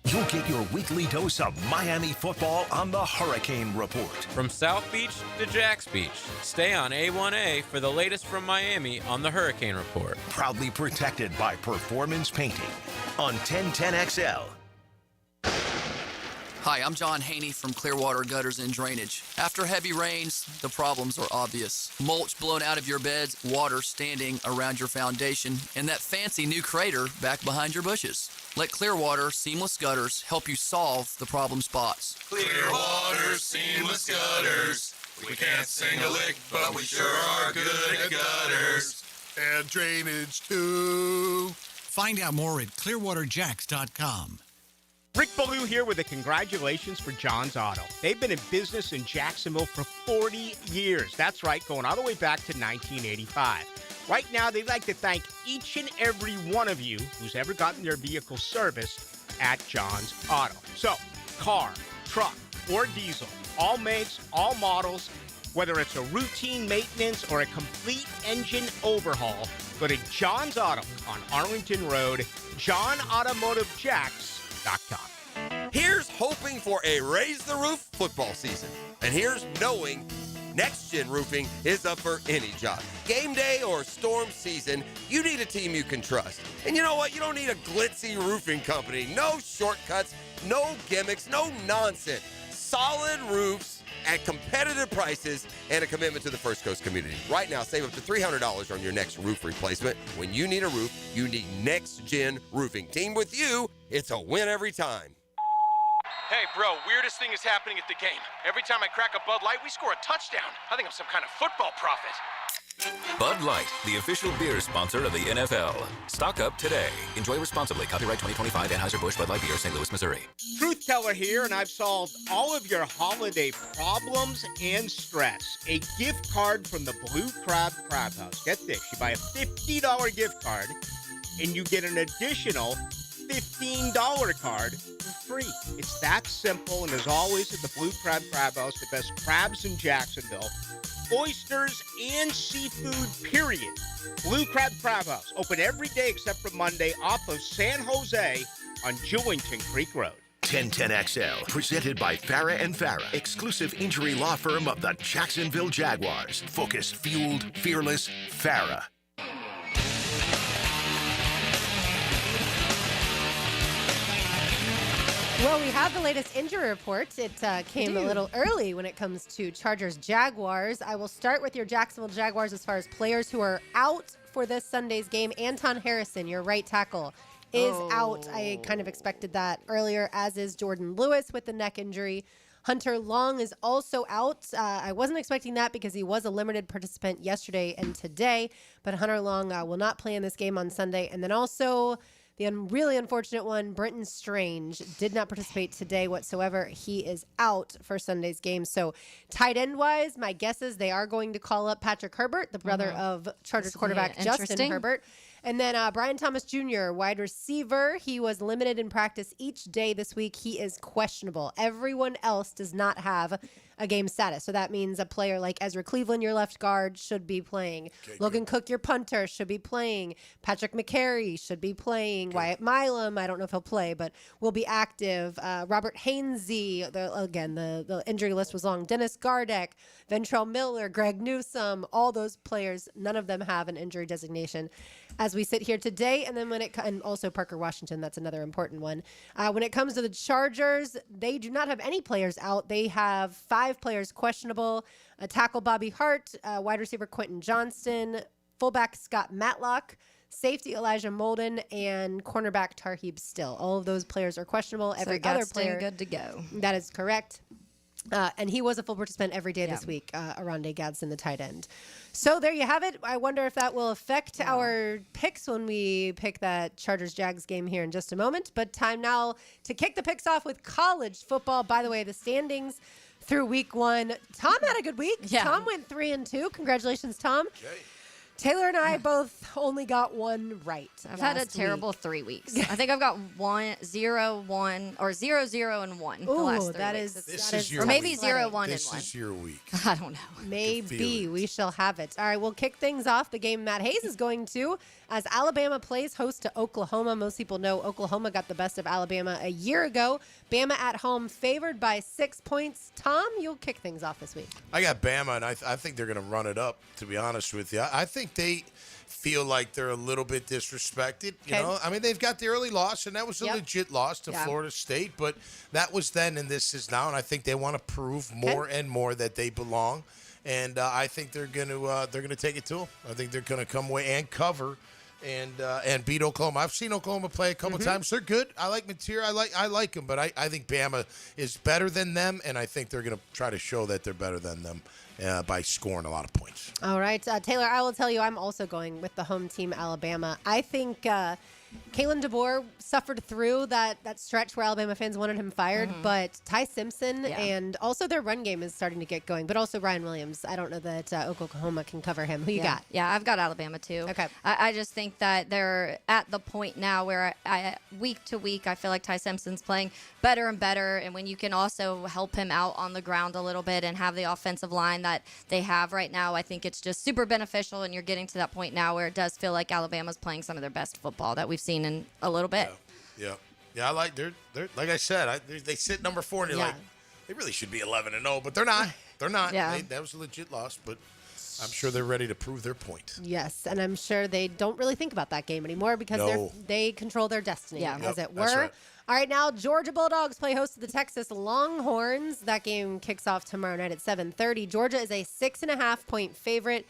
You'll get your weekly dose of Miami football on the Hurricane Report. From South Beach to Jacks Beach, stay on A1A for the latest from Miami on the Hurricane Report. Proudly protected by Performance Painting on 1010XL. Hi, I'm John Haney from Clearwater Gutters and Drainage. After heavy rains, the problems are obvious. Mulch blown out of your beds, water standing around your foundation, and that fancy new crater back behind your bushes. Let Clearwater Seamless Gutters help you solve the problem spots. Clearwater Seamless Gutters. We can't sing a lick, but we sure are good at gutters. And drainage, too. Find out more at clearwaterjacks.com. Rick Ballou here with a congratulations for John's Auto. They've been in business in Jacksonville for 40 years. That's right, going all the way back to 1985. Right now, they'd like to thank each and every one of you who's ever gotten their vehicle serviced at John's Auto. So, car, truck, or diesel, all makes, all models, whether it's a routine maintenance or a complete engine overhaul, go to John's Auto on Arlington Road, JohnAutomotiveJacks.com. Here's hoping for a Raise the Roof football season. And here's knowing Next Gen Roofing is up for any job. Game day or storm season, you need a team you can trust. And you know what? You don't need a glitzy roofing company. No shortcuts, no gimmicks, no nonsense. Solid roofs at competitive prices and a commitment to the First Coast community. Right now, save up to $300 on your next roof replacement. When you need a roof, you need Next Gen Roofing. Team with you, it's a win every time. Hey, bro, weirdest thing is happening at the game. Every time I crack a Bud Light, we score a touchdown. I think I'm some kind of football prophet. Bud Light, the official beer sponsor of the NFL. Stock up today. Enjoy responsibly. Copyright 2025 Anheuser-Busch Bud Light Beer, St. Louis, Missouri. Truth Teller here, and I've solved all of your holiday problems and stress. A gift card from the Blue Crab Crab House. Get this, you buy a $50 gift card, and you get an additional $15 card for free. It's that simple, and as always at the Blue Crab Crab House, the best crabs in Jacksonville, oysters and seafood, period. Blue Crab Crab House, open every day except for Monday, off of San Jose on Jewington Creek Road. 1010XL, presented by Farah and Farah, exclusive injury law firm of the Jacksonville Jaguars. Focused, fueled, fearless, Farah. Well, we have the latest injury report. It came a little early when it comes to Chargers-Jaguars. I will start with your Jacksonville Jaguars as far as players who are out for this Sunday's game. Anton Harrison, your right tackle, is out. I kind of expected that earlier, as is Jordan Lewis with the neck injury. Hunter Long is also out. I wasn't expecting that because he was a limited participant yesterday and today, but Hunter Long will not play in this game on Sunday. And then also the really unfortunate one, Brenton Strange, did not participate today whatsoever. He is out for Sunday's game. So tight end-wise, my guess is they are going to call up Patrick Herbert, the brother of Chargers quarterback Justin Herbert. And then Brian Thomas Jr., wide receiver. He was limited in practice each day this week. He is questionable. Everyone else does not have a game status. So that means a player like Ezra Cleveland, your left guard, should be playing. Okay, Logan Cook, your punter, should be playing. Patrick McCary should be playing. Wyatt Milam, I don't know if he'll play, but will be active. Robert Hainsey, the injury list was long. Dennis Gardeck, Ventrell Miller, Greg Newsome, all those players, none of them have an injury designation as we sit here today. And then and also Parker Washington, that's another important one. When it comes to the Chargers, they do not have any players out. They have 5 players questionable: a tackle Bobby Hart, wide receiver Quentin Johnston, fullback Scott Matlock, safety Elijah Molden, and cornerback Tarheeb Still. All of those players are questionable. Every other player good to go. That is correct. And he was a full participant every day this week, Arondé Gadsden, the tight end. So there you have it. I wonder if that will affect our picks when we pick that Chargers-Jags game here in just a moment. But time now to kick the picks off with college football. By the way, the standings through week 1. Tom had a good week. Yeah. Tom went 3-2. Congratulations, Tom. Okay. Taylor and I both only got one right. I've had a terrible 3 weeks. I think I've got 1, 0, 1, or 0, 0, and 1 the last 3 weeks. This is your or maybe week. 0, 1, this and 1. This is your week. I don't know. Maybe. We shall have it. All right, we'll kick things off. The game Matt Hayes is going to, as Alabama plays host to Oklahoma. Most people know Oklahoma got the best of Alabama a year ago. Bama at home favored by 6 points. Tom, you'll kick things off this week. I got Bama, and I think they're going to run it up, to be honest with you. I think they feel like they're a little bit disrespected. You know, I mean, they've got the early loss, and that was a legit loss to Florida State, but that was then, and this is now, and I think they want to prove more and more that they belong. And I think they're going to take it to them. I think they're going to come away and cover and beat Oklahoma. I've seen Oklahoma play a couple times. They're good. I like Material. I like them, but I think Bama is better than them, and I think they're going to try to show that they're better than them by scoring a lot of points. All right, Taylor, I will tell you, I'm also going with the home team, Alabama. I think Kalen DeBoer suffered through that stretch where Alabama fans wanted him fired, but Ty Simpson and also their run game is starting to get going, but also Ryan Williams. I don't know that Oklahoma can cover him. Who you got? Yeah, I've got Alabama too. Okay. I just think that they're at the point now where week to week, I feel like Ty Simpson's playing better and better, and when you can also help him out on the ground a little bit and have the offensive line that they have right now, I think it's just super beneficial, and you're getting to that point now where it does feel like Alabama's playing some of their best football that we've seen in a little bit. Yeah. I like they're like I said, they sit number 4, and you're like, they really should be 11-0, but they're not. They're not. Yeah. That was a legit loss, but I'm sure they're ready to prove their point. Yes, and I'm sure they don't really think about that game anymore because they control their destiny, as it were. That's right. All right, now Georgia Bulldogs play host to the Texas Longhorns. That game kicks off tomorrow night at 7:30. Georgia is a 6.5-point favorite.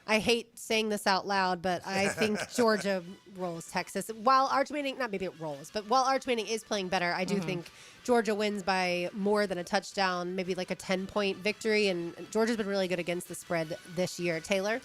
I hate saying this out loud, but I think Georgia rolls Texas. While Arch Manning, not maybe it rolls, but while Arch Manning is playing better, I do think Georgia wins by more than a touchdown, maybe like a 10-point victory. And Georgia's been really good against the spread this year. Taylor?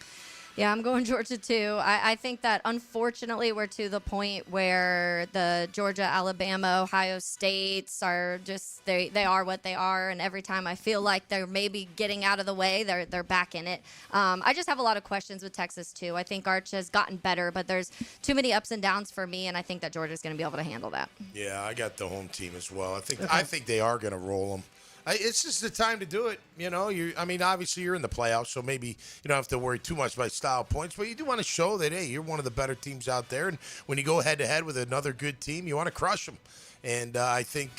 Yeah, I'm going Georgia too. I think that unfortunately we're to the point where the Georgia, Alabama, Ohio States are just they are what they are, and every time I feel like they're maybe getting out of the way, they're back in it. I just have a lot of questions with Texas too. I think Arch has gotten better, but there's too many ups and downs for me, and I think that Georgia's going to be able to handle that. Yeah, I got the home team as well. I think they are going to roll them. It's just the time to do it. Obviously you're in the playoffs, so maybe you don't have to worry too much about style points, but you do want to show that, hey, you're one of the better teams out there, and when you go head-to-head with another good team, you want to crush them. And I think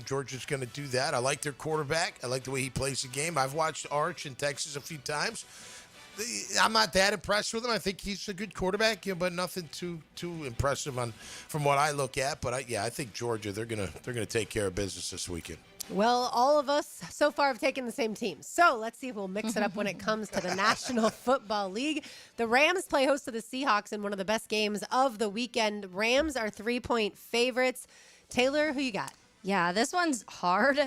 Georgia's going to do that. I like their quarterback. I like the way he plays the game. I've watched Arch in Texas a few times. I'm not that impressed with him. I think he's a good quarterback, but nothing too impressive from what I look at. But I think Georgia, they're gonna take care of business this weekend. Well, all of us so far have taken the same team. So let's see if we'll mix it up when it comes to the National Football League. The Rams play host to the Seahawks in one of the best games of the weekend. Rams are 3-point favorites. Taylor, who you got? Yeah, this one's hard,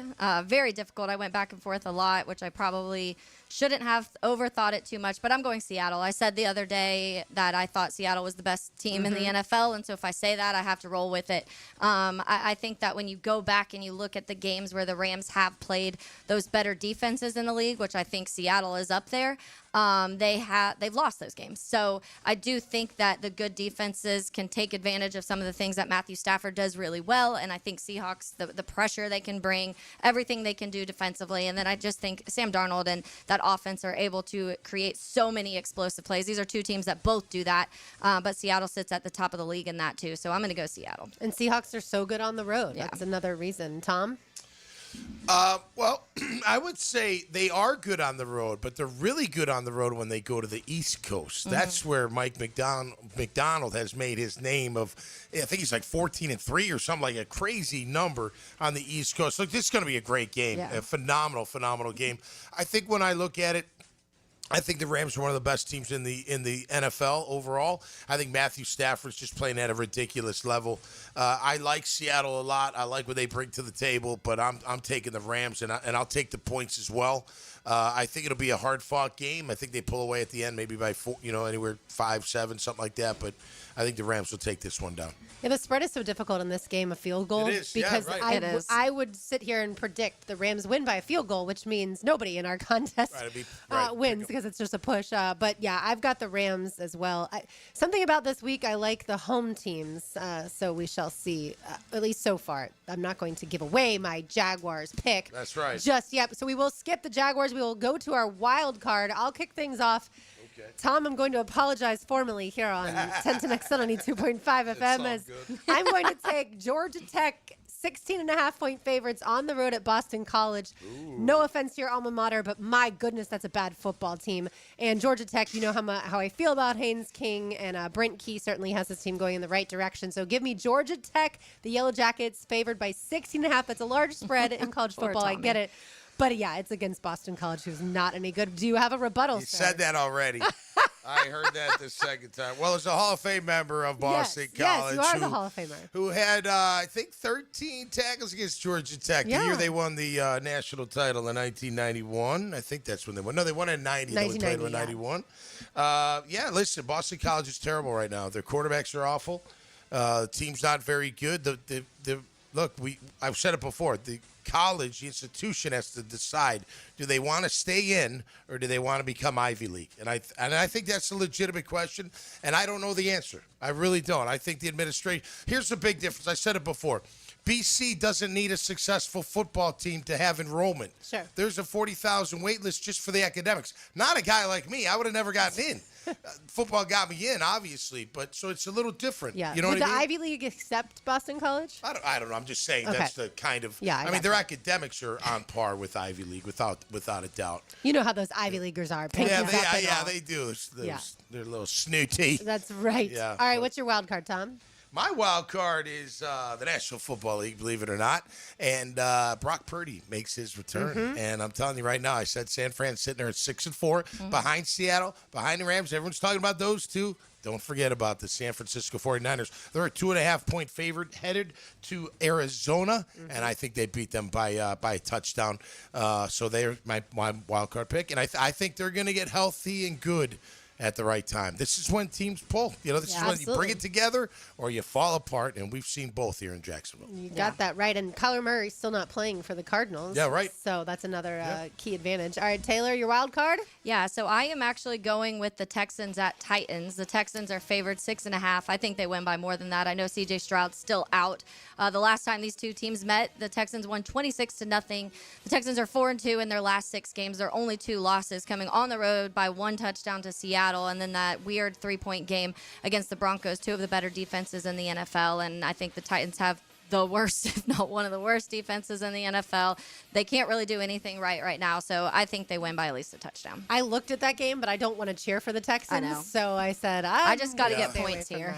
very difficult. I went back and forth a lot, which I probably shouldn't have overthought it too much, but I'm going Seattle. I said the other day that I thought Seattle was the best team in the NFL, and so if I say that, I have to roll with it. I think that when you go back and you look at the games where the Rams have played those better defenses in the league, which I think Seattle is up there, they've lost those games. So I do think that the good defenses can take advantage of some of the things that Matthew Stafford does really well, and I think Seahawks, the pressure they can bring, everything they can do defensively, and then I just think Sam Darnold and that offense are able to create so many explosive plays. These are two teams that both do that, but Seattle sits at the top of the league in that too, so I'm going to go Seattle. And Seahawks are so good on the road. Yeah. That's another reason. Tom? Well, I would say they are good on the road, but they're really good on the road when they go to the East Coast. That's where Mike McDonald has made his name of, I think he's like 14-3 or something, like a crazy number on the East Coast. Look, this is going to be a great game, a phenomenal game. I think when I look at it, I think the Rams are one of the best teams in the NFL overall. I think Matthew Stafford's just playing at a ridiculous level. I like Seattle a lot. I like what they bring to the table, but I'm taking the Rams, and I'll take the points as well. I think it'll be a hard-fought game. I think they pull away at the end, maybe by 4, anywhere 5-7, something like that. But I think the Rams will take this one down. Yeah, the spread is so difficult in this game, a field goal. It is, because I would sit here and predict the Rams win by a field goal, which means nobody in our contest wins because it's just a push. But yeah, I've got the Rams as well. Something about this week, I like the home teams, so we shall see, at least so far. I'm not going to give away my Jaguars pick. That's right. Just yet. So we will skip the Jaguars. We will go to our wild card. I'll kick things off. Tom, I'm going to apologize formally here on 10 to Next on 92.5 FM as I'm going to take Georgia Tech 16.5-point favorites on the road at Boston College. Ooh. No offense to your alma mater, but my goodness, that's a bad football team. And Georgia Tech, you know how I feel about Haynes King, and Brent Key certainly has his team going in the right direction. So give me Georgia Tech, the Yellow Jackets, favored by 16.5. That's a large spread in college football. I get it. But yeah, it's against Boston College, who's not any good. Do you have a rebuttal? You said that already. I heard that the second time. Well, as a Hall of Fame member of Boston College. Yes, you are the Hall of Famer. Who had, I think, 13 tackles against Georgia Tech. The year they won the national title in 1991. I think that's when they won. No, they won in 90. They played in 91. Listen, Boston College is terrible right now. Their quarterbacks are awful. The team's not very good. Look, I've said it before. The college, the institution has to decide, do they want to stay in or do they want to become Ivy League? And I think that's a legitimate question, and I don't know the answer. I really don't. I think the administration, here's the big difference. I said it before. BC doesn't need a successful football team to have enrollment. Sure. There's a 40,000 wait list just for the academics. Not a guy like me. I would have never gotten in. Football got me in, obviously, but so it's a little different. Yeah. You know Would what I mean? the Ivy League accept Boston College? I don't know. I'm just saying that's the kind of. Yeah. I mean, their academics are on par with Ivy League, without a doubt. You know how those Ivy Leaguers are. They do. They're a little snooty. That's right. Yeah. All right. What's your wild card, Tom? My wild card is the National Football League, believe it or not. And Brock Purdy makes his return. Mm-hmm. And I'm telling you right now, I said San Fran's sitting there at 6-4, behind Seattle, behind the Rams. Everyone's talking about those two. Don't forget about the San Francisco 49ers. They're a 2.5-point favorite headed to Arizona, and I think they beat them by a touchdown. So they're my wild card pick. And I think they're going to get healthy and good at the right time. This is when teams pull. This is when you bring it together or you fall apart, and we've seen both here in Jacksonville. You got that right. And Kyler Murray's still not playing for the Cardinals. Yeah, right. So that's another key advantage. All right, Taylor, your wild card? Yeah, so I am actually going with the Texans at Titans. The Texans are favored 6.5. I think they win by more than that. I know C.J. Stroud's still out. The last time these two teams met, the Texans won 26-0. The Texans are 4-2 in their last 6 games. Their only 2 losses coming on the road by 1 touchdown to Seattle, and then that weird 3-point game against the Broncos, 2 of the better defenses in the NFL. And I think the Titans have the worst, if not one of the worst defenses in the NFL. They can't really do anything right now, so I think they win by at least a touchdown. I looked at that game, but I don't want to cheer for the Texans. I know. So I said, I just got to get points here.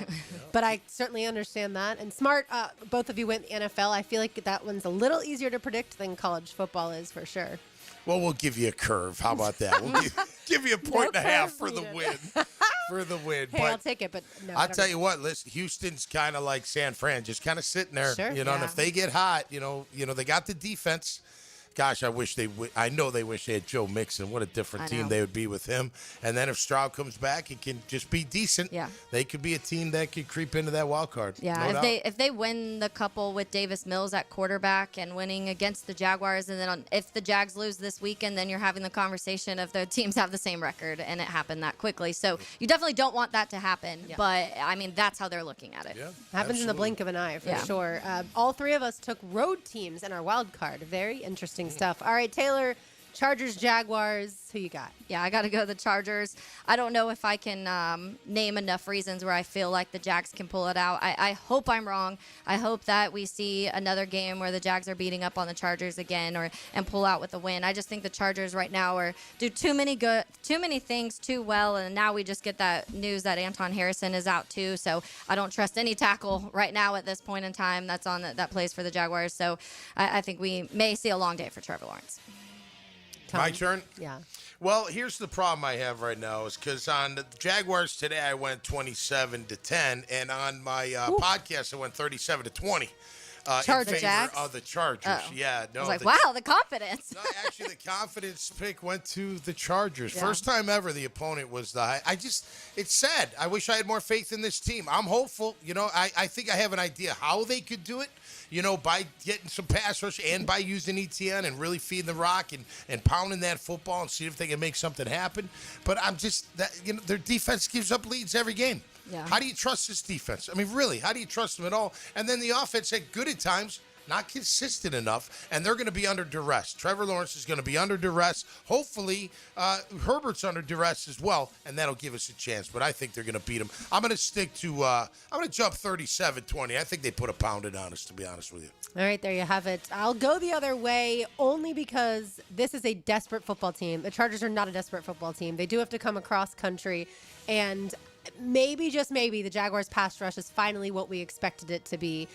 But I certainly understand that. And smart, both of you went NFL. I feel like that one's a little easier to predict than college football is for sure. Well, we'll give you a curve. How about that? We'll give you a point and a half for the win. For the win. Hey, I'll take it, but no. I'll tell you what, listen, Houston's kind of like San Fran, just kind of sitting there. Sure, and if they get hot, they got the defense. Gosh, I wish they would. I know they wish they had Joe Mixon. What a different team they would be with him. And then if Stroud comes back, he can just be decent. Yeah. They could be a team that could creep into that wild card. Yeah, if they win the couple with Davis Mills at quarterback and winning against the Jaguars, and then if the Jags lose this weekend, then you're having the conversation of the teams have the same record, and it happened that quickly. So you definitely don't want that to happen. Yeah. But, I mean, that's how they're looking at it. Yeah, happens in the blink of an eye, for sure. All 3 of us took road teams in our wild card. Very interesting stuff. All right, Taylor, Chargers, Jaguars, who you got? Yeah, I got to go the Chargers. I don't know if I can name enough reasons where I feel like the Jags can pull it out. I hope I'm wrong. I hope that we see another game where the Jags are beating up on the Chargers again and pull out with a win. I just think the Chargers right now do too many things too well, and now we just get that news that Anton Harrison is out too. So I don't trust any tackle right now at this point in time that plays for the Jaguars. So I think we may see a long day for Trevor Lawrence. My turn? Yeah. Well, here's the problem I have right now is because on the Jaguars today I went 27-10, and on my podcast I went 37-20. Charger in favor Jags? of the Chargers. Uh-oh. Yeah, no. I was like, wow, the confidence. No, actually, the confidence pick went to the Chargers. Yeah. First time ever the opponent was it's sad. I wish I had more faith in this team. I'm hopeful. I think I have an idea how they could do it. By getting some pass rush and by using ETN and really feeding the rock and pounding that football and see if they can make something happen. But I'm just their defense gives up leads every game. Yeah. How do you trust this defense? I mean, really, how do you trust them at all? And then the offense had good at times, not consistent enough, and they're going to be under duress. Trevor Lawrence is going to be under duress. Hopefully, Herbert's under duress as well, and that'll give us a chance. But I think they're going to beat him. I'm going to stick to I'm going to jump 37-20. I think they put a pounding on us, to be honest with you. All right, there you have it. I'll go the other way only because this is a desperate football team. The Chargers are not a desperate football team. They do have to come across country, and maybe, just maybe, the Jaguars' pass rush is finally what we expected it to be.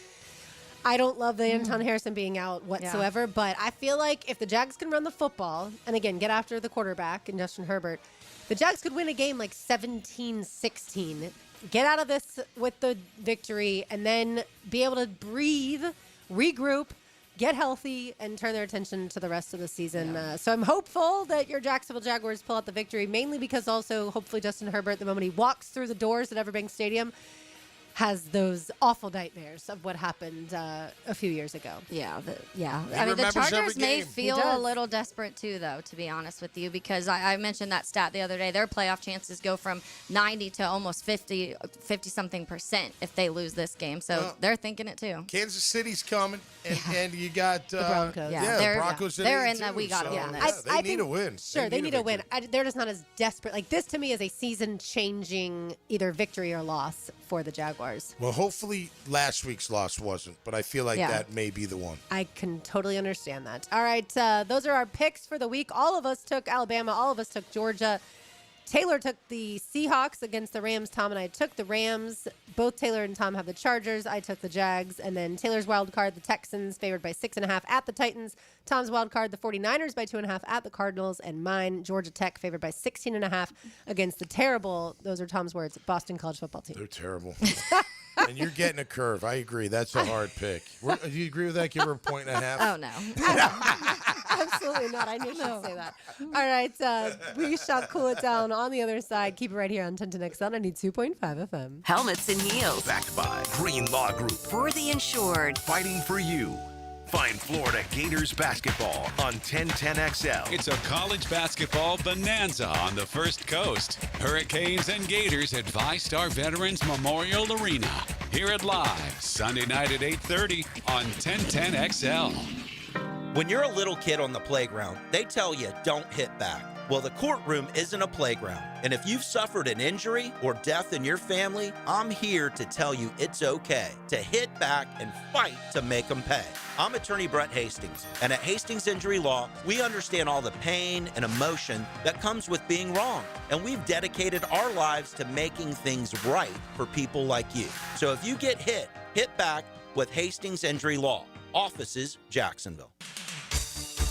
I don't love the Anton Harrison being out whatsoever, but I feel like if the Jags can run the football, and again, get after the quarterback and Justin Herbert, the Jags could win a game like 17-16. Get out of this with the victory, and then be able to breathe, regroup, get healthy, and turn their attention to the rest of the season. Yeah. So I'm hopeful that your Jacksonville Jaguars pull out the victory, mainly because also hopefully Justin Herbert, the moment he walks through the doors at Everbank Stadium, has those awful nightmares of what happened a few years ago. Yeah. I mean, the Chargers may game. feel a little desperate too, though, to be honest with you, because I mentioned that stat the other day. Their playoff chances go from 90 to almost 50-something% if they lose this game. So they're thinking it too. Kansas City's coming, and you got the Broncos. the Broncos. They're in that we got to win this. They need a win. Sure, they need a win. They're just not as desperate. Like, this to me is a season-changing either victory or loss for the Jaguars. Well, hopefully last week's loss wasn't, but I feel like that may be the one. I can totally understand that. All right, those are our picks for the week. All of us took Alabama. All of us took Georgia. Taylor took the Seahawks against the Rams. Tom and I took the Rams. Both Taylor and Tom have the Chargers. I took the Jags. And then Taylor's wild card, the Texans, favored by 6.5 at the Titans. Tom's wild card, the 49ers by 2.5 at the Cardinals. And mine, Georgia Tech, favored by 16.5 against the terrible, those are Tom's words, Boston College football team. They're terrible. And you're getting a curve. I agree. That's a hard pick. Do you agree with that? Give her a 1.5? Oh, no. Absolutely not. I knew she'd say that. All right. We shall cool it down on the other side. Keep it right here on 1010XL 92.5 FM. Helmets and heels. Backed by Green Law Group. For the insured. Fighting for you. Find Florida Gators basketball on 1010XL. It's a college basketball bonanza on the First Coast. Hurricanes and Gators at VyStar Veterans Memorial Arena. Hear it live Sunday night at 8:30 on 1010XL. When you're a little kid on the playground, they tell you don't hit back. Well, the courtroom isn't a playground. And if you've suffered an injury or death in your family, I'm here to tell you it's okay to hit back and fight to make them pay. I'm attorney Brett Hastings, and at Hastings Injury Law, we understand all the pain and emotion that comes with being wrong. And we've dedicated our lives to making things right for people like you. So if you get hit, hit back with Hastings Injury Law. Offices, Jacksonville.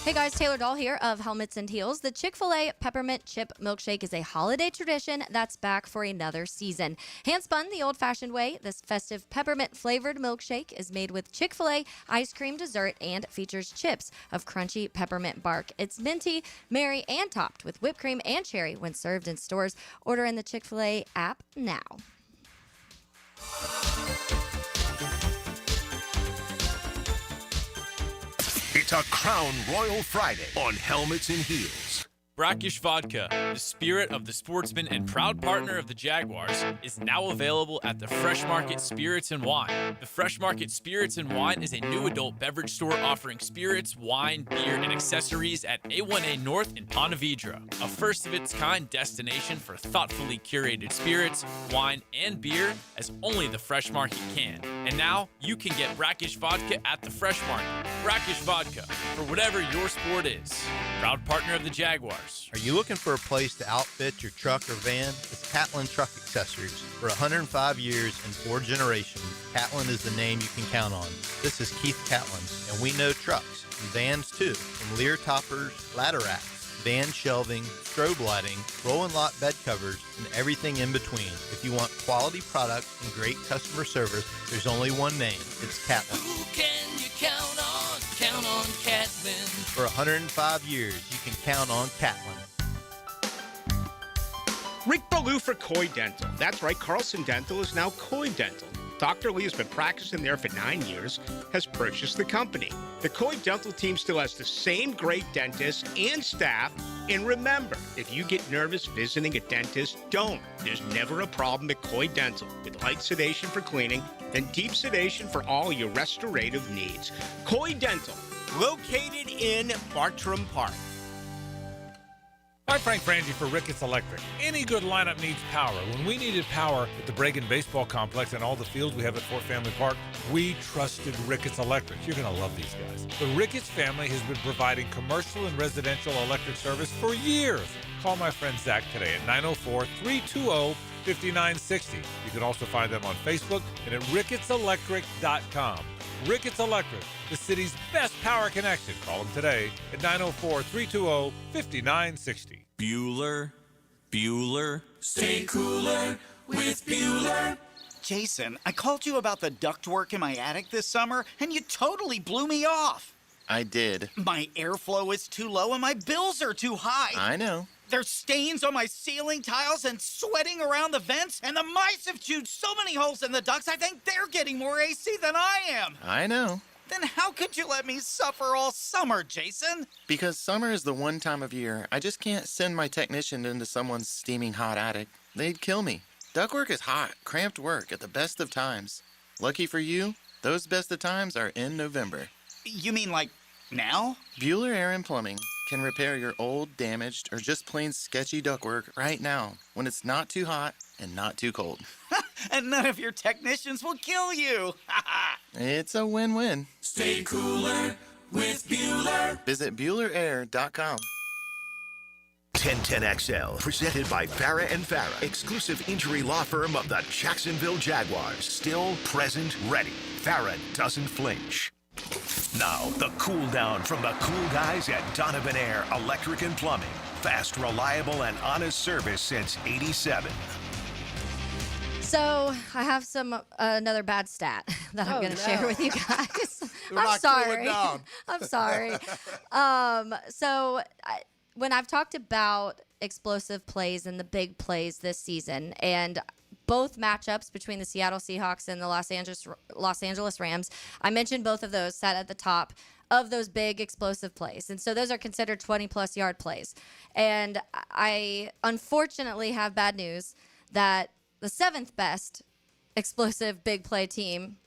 Hey guys, Taylor Dahl here of Helmets and Heels. The Chick-fil-A Peppermint Chip Milkshake is a holiday tradition that's back for another season. Hand-spun the old-fashioned way, this festive peppermint-flavored milkshake is made with Chick-fil-A ice cream dessert and features chips of crunchy peppermint bark. It's minty, merry, and topped with whipped cream and cherry when served in stores. Order in the Chick-fil-A app now. It's a Crown Royal Friday on Helmets and Heels. Brackish Vodka, the spirit of the sportsman and proud partner of the Jaguars, is now available at the Fresh Market Spirits and Wine. The Fresh Market Spirits and Wine is a new adult beverage store offering spirits, wine, beer, and accessories at A1A North in Ponte Vedra, a first-of-its-kind destination for thoughtfully curated spirits, wine, and beer as only the Fresh Market can. And now, you can get Brackish Vodka at the Fresh Market. Brackish Vodka, for whatever your sport is. Proud partner of the Jaguars. Are you looking for a place to outfit your truck or van? It's Catlin Truck Accessories. For 105 years and 4 generations, Catlin is the name you can count on. This is Keith Catlin, and we know trucks and vans too, from Lear toppers, ladder racks, van shelving, strobe lighting, roll and lock bed covers, and everything in between. If you want quality products and great customer service, there's only one name. It's Catlin. Who can you count on? Count on Catlin. For 105 years, you can count on Catlin. Rick Ballou for Coy Dental. That's right, Carlson Dental is now Coy Dental. Dr. Lee has been practicing there for 9 years, has purchased the company. The Coy Dental team still has the same great dentists and staff. And remember, if you get nervous visiting a dentist, don't. There's never a problem at Coy Dental with light sedation for cleaning and deep sedation for all your restorative needs. Coy Dental, located in Bartram Park. Hi, Frank Frangie for Ricketts Electric. Any good lineup needs power. When we needed power at the Bregan Baseball Complex and all the fields we have at Fort Family Park, we trusted Ricketts Electric. You're going to love these guys. The Ricketts family has been providing commercial and residential electric service for years. Call my friend Zach today at 904-320-5960. You can also find them on Facebook and at rickettselectric.com. Ricketts Electric, the city's best power connection. Call them today at 904-320-5960. Bueller. Stay cooler with Bueller. Jason, I called you about the ductwork in my attic this summer, and you totally blew me off. I did. My airflow is too low and my bills are too high. I know. There's stains on my ceiling tiles and sweating around the vents, and the mice have chewed so many holes in the ducts, I think they're getting more AC than I am. I know. Then how could you let me suffer all summer, Jason? Because summer is the one time of year I just can't send my technician into someone's steaming hot attic. They'd kill me. Ductwork is hot, cramped work at the best of times. Lucky for you, those best of times are in November. You mean like now? Bueller Air and Plumbing can repair your old, damaged, or just plain sketchy ductwork right now when it's not too hot and not too cold. And none of your technicians will kill you. It's a win-win. Stay cooler with Bueller. Visit BuellerAir.com. 1010XL, presented by Farah and Farah, exclusive injury law firm of the Jacksonville Jaguars. Still, present, ready. Farah doesn't flinch. Now, the cool down from the cool guys at Donovan Air Electric and Plumbing. Fast, reliable, and honest service since '87. So I have another bad stat that I'm going to share with you guys. I'm sorry. I'm sorry. When I've talked about explosive plays and the big plays this season, and both matchups between the Seattle Seahawks and the Los Angeles Rams, I mentioned both of those sat at the top of those big explosive plays. And so those are considered 20-plus yard plays. And I unfortunately have bad news that the 7th best explosive big play team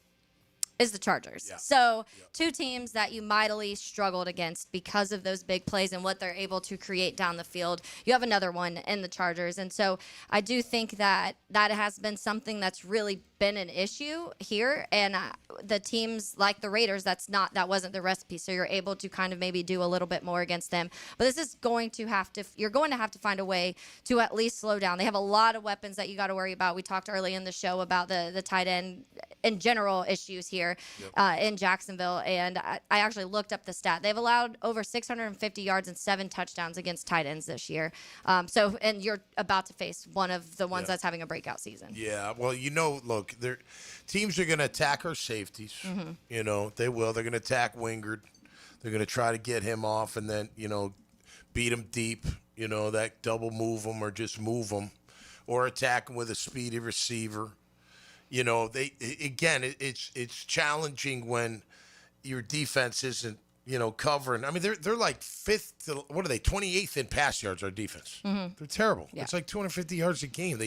is the Chargers. Yeah. So two teams that you mightily struggled against because of those big plays and what they're able to create down the field. You have another one in the Chargers. And so I do think that has been something that's really been an issue here. And the teams like the Raiders, that wasn't the recipe. So you're able to kind of maybe do a little bit more against them. But this is you're going to have to find a way to at least slow down. They have a lot of weapons that you got to worry about. We talked early in the show about the tight end in general issues here in Jacksonville. And I actually looked up the stat. They've allowed over 650 yards and 7 touchdowns against tight ends this year. And you're about to face one of the ones that's having a breakout season. Yeah, well, look, teams are going to attack our safeties. Mm-hmm. They will. They're going to attack Wingard. They're going to try to get him off and then, beat him deep, that double move him or just move him or attack him with a speedy receiver. It's challenging when your defense isn't, covering. I mean, they're like 5th to, 28th in pass yards, our defense. Mm-hmm. They're terrible. Yeah. It's like 250 yards a game.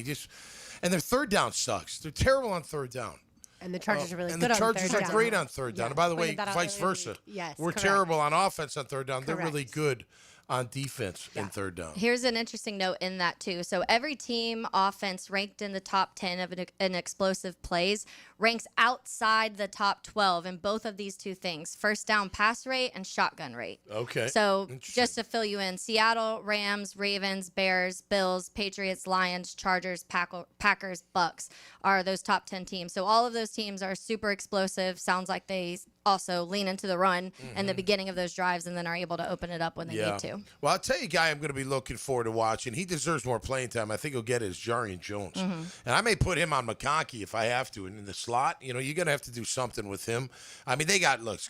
And their third down sucks. They're terrible on third down. And the Chargers are really good on third down. And the Chargers are great on third down. And by the way, vice versa. Yes, we're terrible on offense on third down. Correct. They're really good on defense in third down. Here's an interesting note in that, too. So every team offense ranked in the top 10 of an explosive plays ranks outside the top 12 in both of these two things, first down pass rate and shotgun rate. Okay. So just to fill you in, Seattle, Rams, Ravens, Bears, Bills, Patriots, Lions, Chargers, Packers, Bucks are those top 10 teams. So all of those teams are super explosive. Sounds like they also lean into the run in the beginning of those drives and then are able to open it up when they need to. Well, I'll tell you a guy I'm going to be looking forward to watching. He deserves more playing time. I think he'll get it as Jarian Jones. Mm-hmm. And I may put him on McConkey if I have to. And in the slot, you're going to have to do something with him. I mean,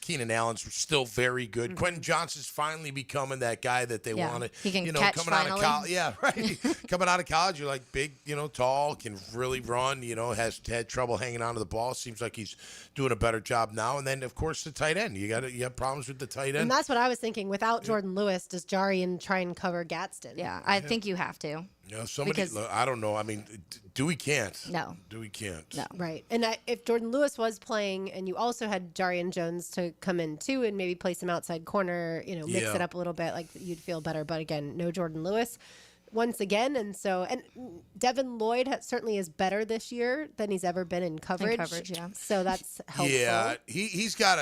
Keenan Allen's still very good. Mm-hmm. Quentin Johnson's finally becoming that guy that they wanted. He can catch coming finally. Out of college. Yeah, right. Coming out of college, you're like big, tall, can really run, has had trouble hanging on to the ball. Seems like he's doing a better job now. And then, of course, the tight end. You have problems with the tight end. And that's what I was thinking. Without Jordan Lewis, does Jarian try and cover Gadsden? Yeah, I think you have to. I don't know. I mean, Dewey can't. No. Dewey can't. No. Right. And if Jordan Lewis was playing and you also had Jarian Jones to come in too and maybe play some outside corner, mix it up a little bit, like you'd feel better. But again, no Jordan Lewis once again. And Devin Lloyd certainly is better this year than he's ever been in coverage. So that's helpful. Yeah, he's got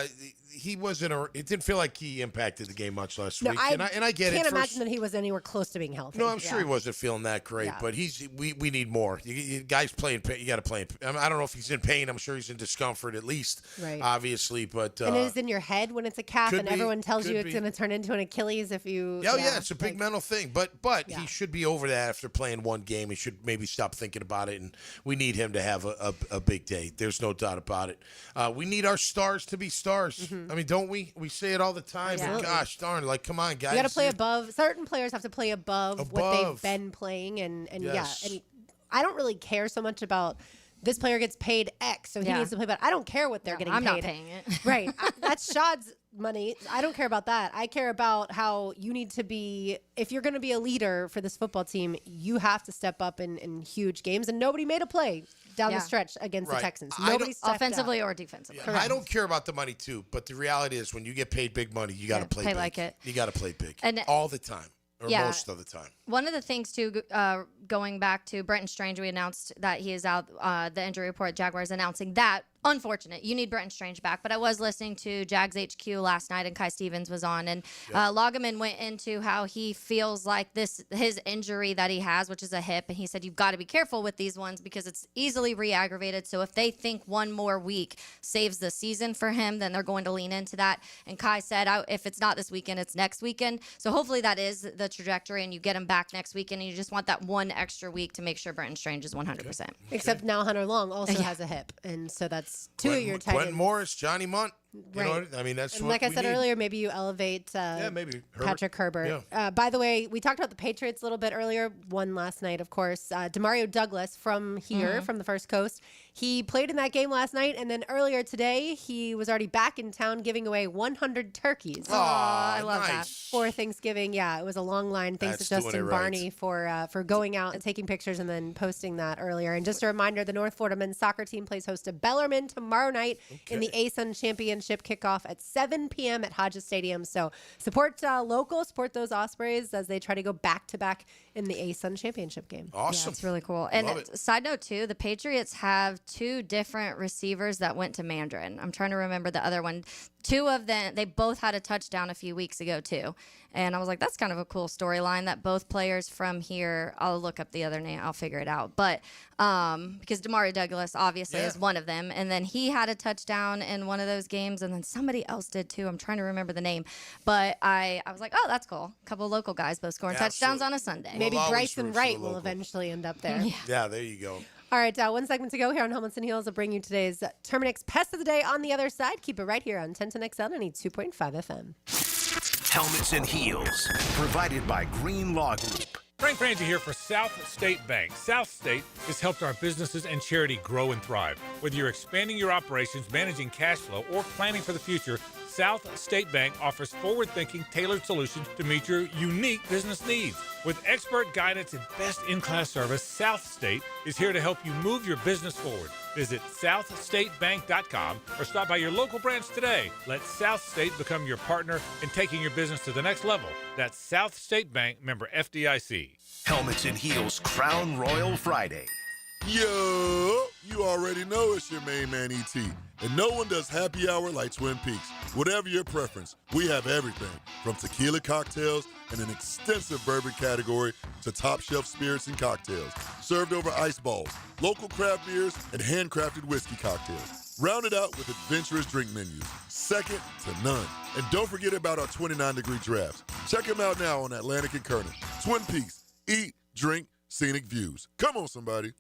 it didn't feel like he impacted the game much last week. And I get it. I can't imagine that he was anywhere close to being healthy. No, I'm sure he wasn't feeling that great, but we need more. Guys playing pain, you got to play. I don't know if he's in pain. I'm sure he's in discomfort at least, obviously. But and it is in your head when it's a calf and everyone tells you it's going to turn into an Achilles if you. It's a big mental thing. But he should be over that after playing one game. He should maybe stop thinking about it, and we need him to have a big day. There's no doubt about it. We need our stars to be stars. Mm-hmm. I mean, don't we? We say it all the time. But gosh darn, come on, guys. You got to play above. Certain players have to play above what they've been playing, and I don't really care so much about this player gets paid X, so he needs to play. But I don't care what they're getting paid. I'm not paying it. Right. That's Shad's money. I don't care about that. I care about how you need to be. If you're going to be a leader for this football team, you have to step up in huge games. And nobody made a play down the stretch against the Texans. Nobody offensively or defensively. Yeah, I don't care about the money too, but the reality is when you get paid big money, you got to play big. Like it. You got to play big and all the time. Or most of the time. One of the things, too, going back to Brenton Strange, we announced that he is out. The injury report, Jaguars announcing that. Unfortunate. You need Brenton Strange back. But I was listening to Jags HQ last night, and Kai Stevens was on, and Loggeman went into how he feels like his injury that he has, which is a hip, and he said you've got to be careful with these ones because it's easily re-aggravated. So if they think one more week saves the season for him, then they're going to lean into that. And Kai said, if it's not this weekend, it's next weekend. So hopefully that is the trajectory, and you get him back next weekend, and you just want that one extra week to make sure Brenton Strange is 100%. Okay. Except now Hunter Long also has a hip, and so that's two of your tight ends. Quentin Morris, Johnny Munt. You know what I mean, that's and what like I said earlier, maybe you elevate maybe Patrick Herbert. Yeah. By the way, we talked about the Patriots a little bit earlier. Won last night, of course. Demario Douglas from here, from the First Coast. He played in that game last night, and then earlier today, he was already back in town giving away 100 turkeys. Oh, I love that. For Thanksgiving, it was a long line. Thanks to Justin Barney for going out and taking pictures and then posting that earlier. And just a reminder, the North Florida men's soccer team plays host to Bellarmine tomorrow night in the ASUN Championship kickoff at 7 p.m. at Hodges Stadium. So support local, support those Ospreys as they try to go back-to-back in the ASUN Championship game. Awesome. Yeah, it's really cool. And side note, too, the Patriots have 2 different receivers that went to Mandarin. I'm trying to remember the other one. 2 of them, they both had a touchdown a few weeks ago, too. And I was like, that's kind of a cool storyline that both players from here, I'll look up the other name, I'll figure it out. But because Demario Douglas obviously is one of them. And then he had a touchdown in one of those games. And then somebody else did too. I'm trying to remember the name. But I was like, oh, that's cool. A couple of local guys both scoring touchdowns on a Sunday. Maybe Bryson Wright will eventually end up there. Yeah, there you go. All right, 1 segment to go here on Helmets and Heels. I'll bring you today's Terminix Pest of the Day on the other side. Keep it right here on 1010XL 92.5 FM. Helmets and Heels, provided by Green Law Group. Frank Frangie here for South State Bank. South State has helped our businesses and charity grow and thrive. Whether you're expanding your operations, managing cash flow, or planning for the future, South State Bank offers forward-thinking, tailored solutions to meet your unique business needs. With expert guidance and best-in-class service, South State is here to help you move your business forward. Visit southstatebank.com or stop by your local branch today. Let South State become your partner in taking your business to the next level. That's South State Bank, member FDIC. Helmets and Heels Crown Royal Friday. Yo, you already know it's your main man E.T. And no one does happy hour like Twin Peaks. Whatever your preference, we have everything from tequila cocktails and an extensive bourbon category to top shelf spirits and cocktails, served over ice balls, local craft beers, and handcrafted whiskey cocktails. Rounded out with adventurous drink menus, second to none. And don't forget about our 29-degree drafts. Check them out now on Atlantic and Kernan. Twin Peaks, eat, drink, scenic views. Come on, somebody.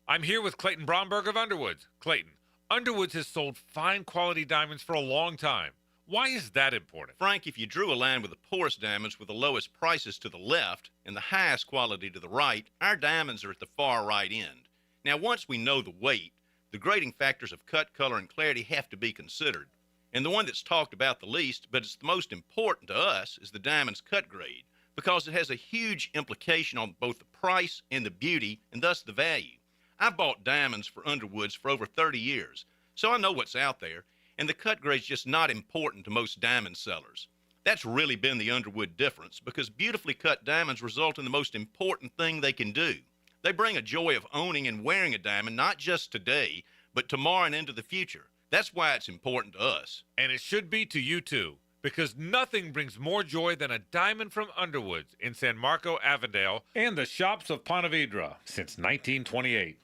I'm here with Clayton Bromberg of Underwoods. Clayton, Underwoods has sold fine quality diamonds for a long time. Why is that important? Frank, if you drew a line with the poorest diamonds with the lowest prices to the left and the highest quality to the right, our diamonds are at the far right end. Now, once we know the weight, the grading factors of cut, color, and clarity have to be considered. And the one that's talked about the least, but it's the most important to us, is the diamond's cut grade, because it has a huge implication on both the price and the beauty, and thus the value. I've bought diamonds for Underwoods for over 30 years, so I know what's out there, and the cut grade's just not important to most diamond sellers. That's really been the Underwood difference, because beautifully cut diamonds result in the most important thing they can do. They bring a joy of owning and wearing a diamond, not just today, but tomorrow and into the future. That's why it's important to us. And it should be to you too, because nothing brings more joy than a diamond from Underwoods in San Marco, Avondale, and the shops of Ponte Vedra since 1928.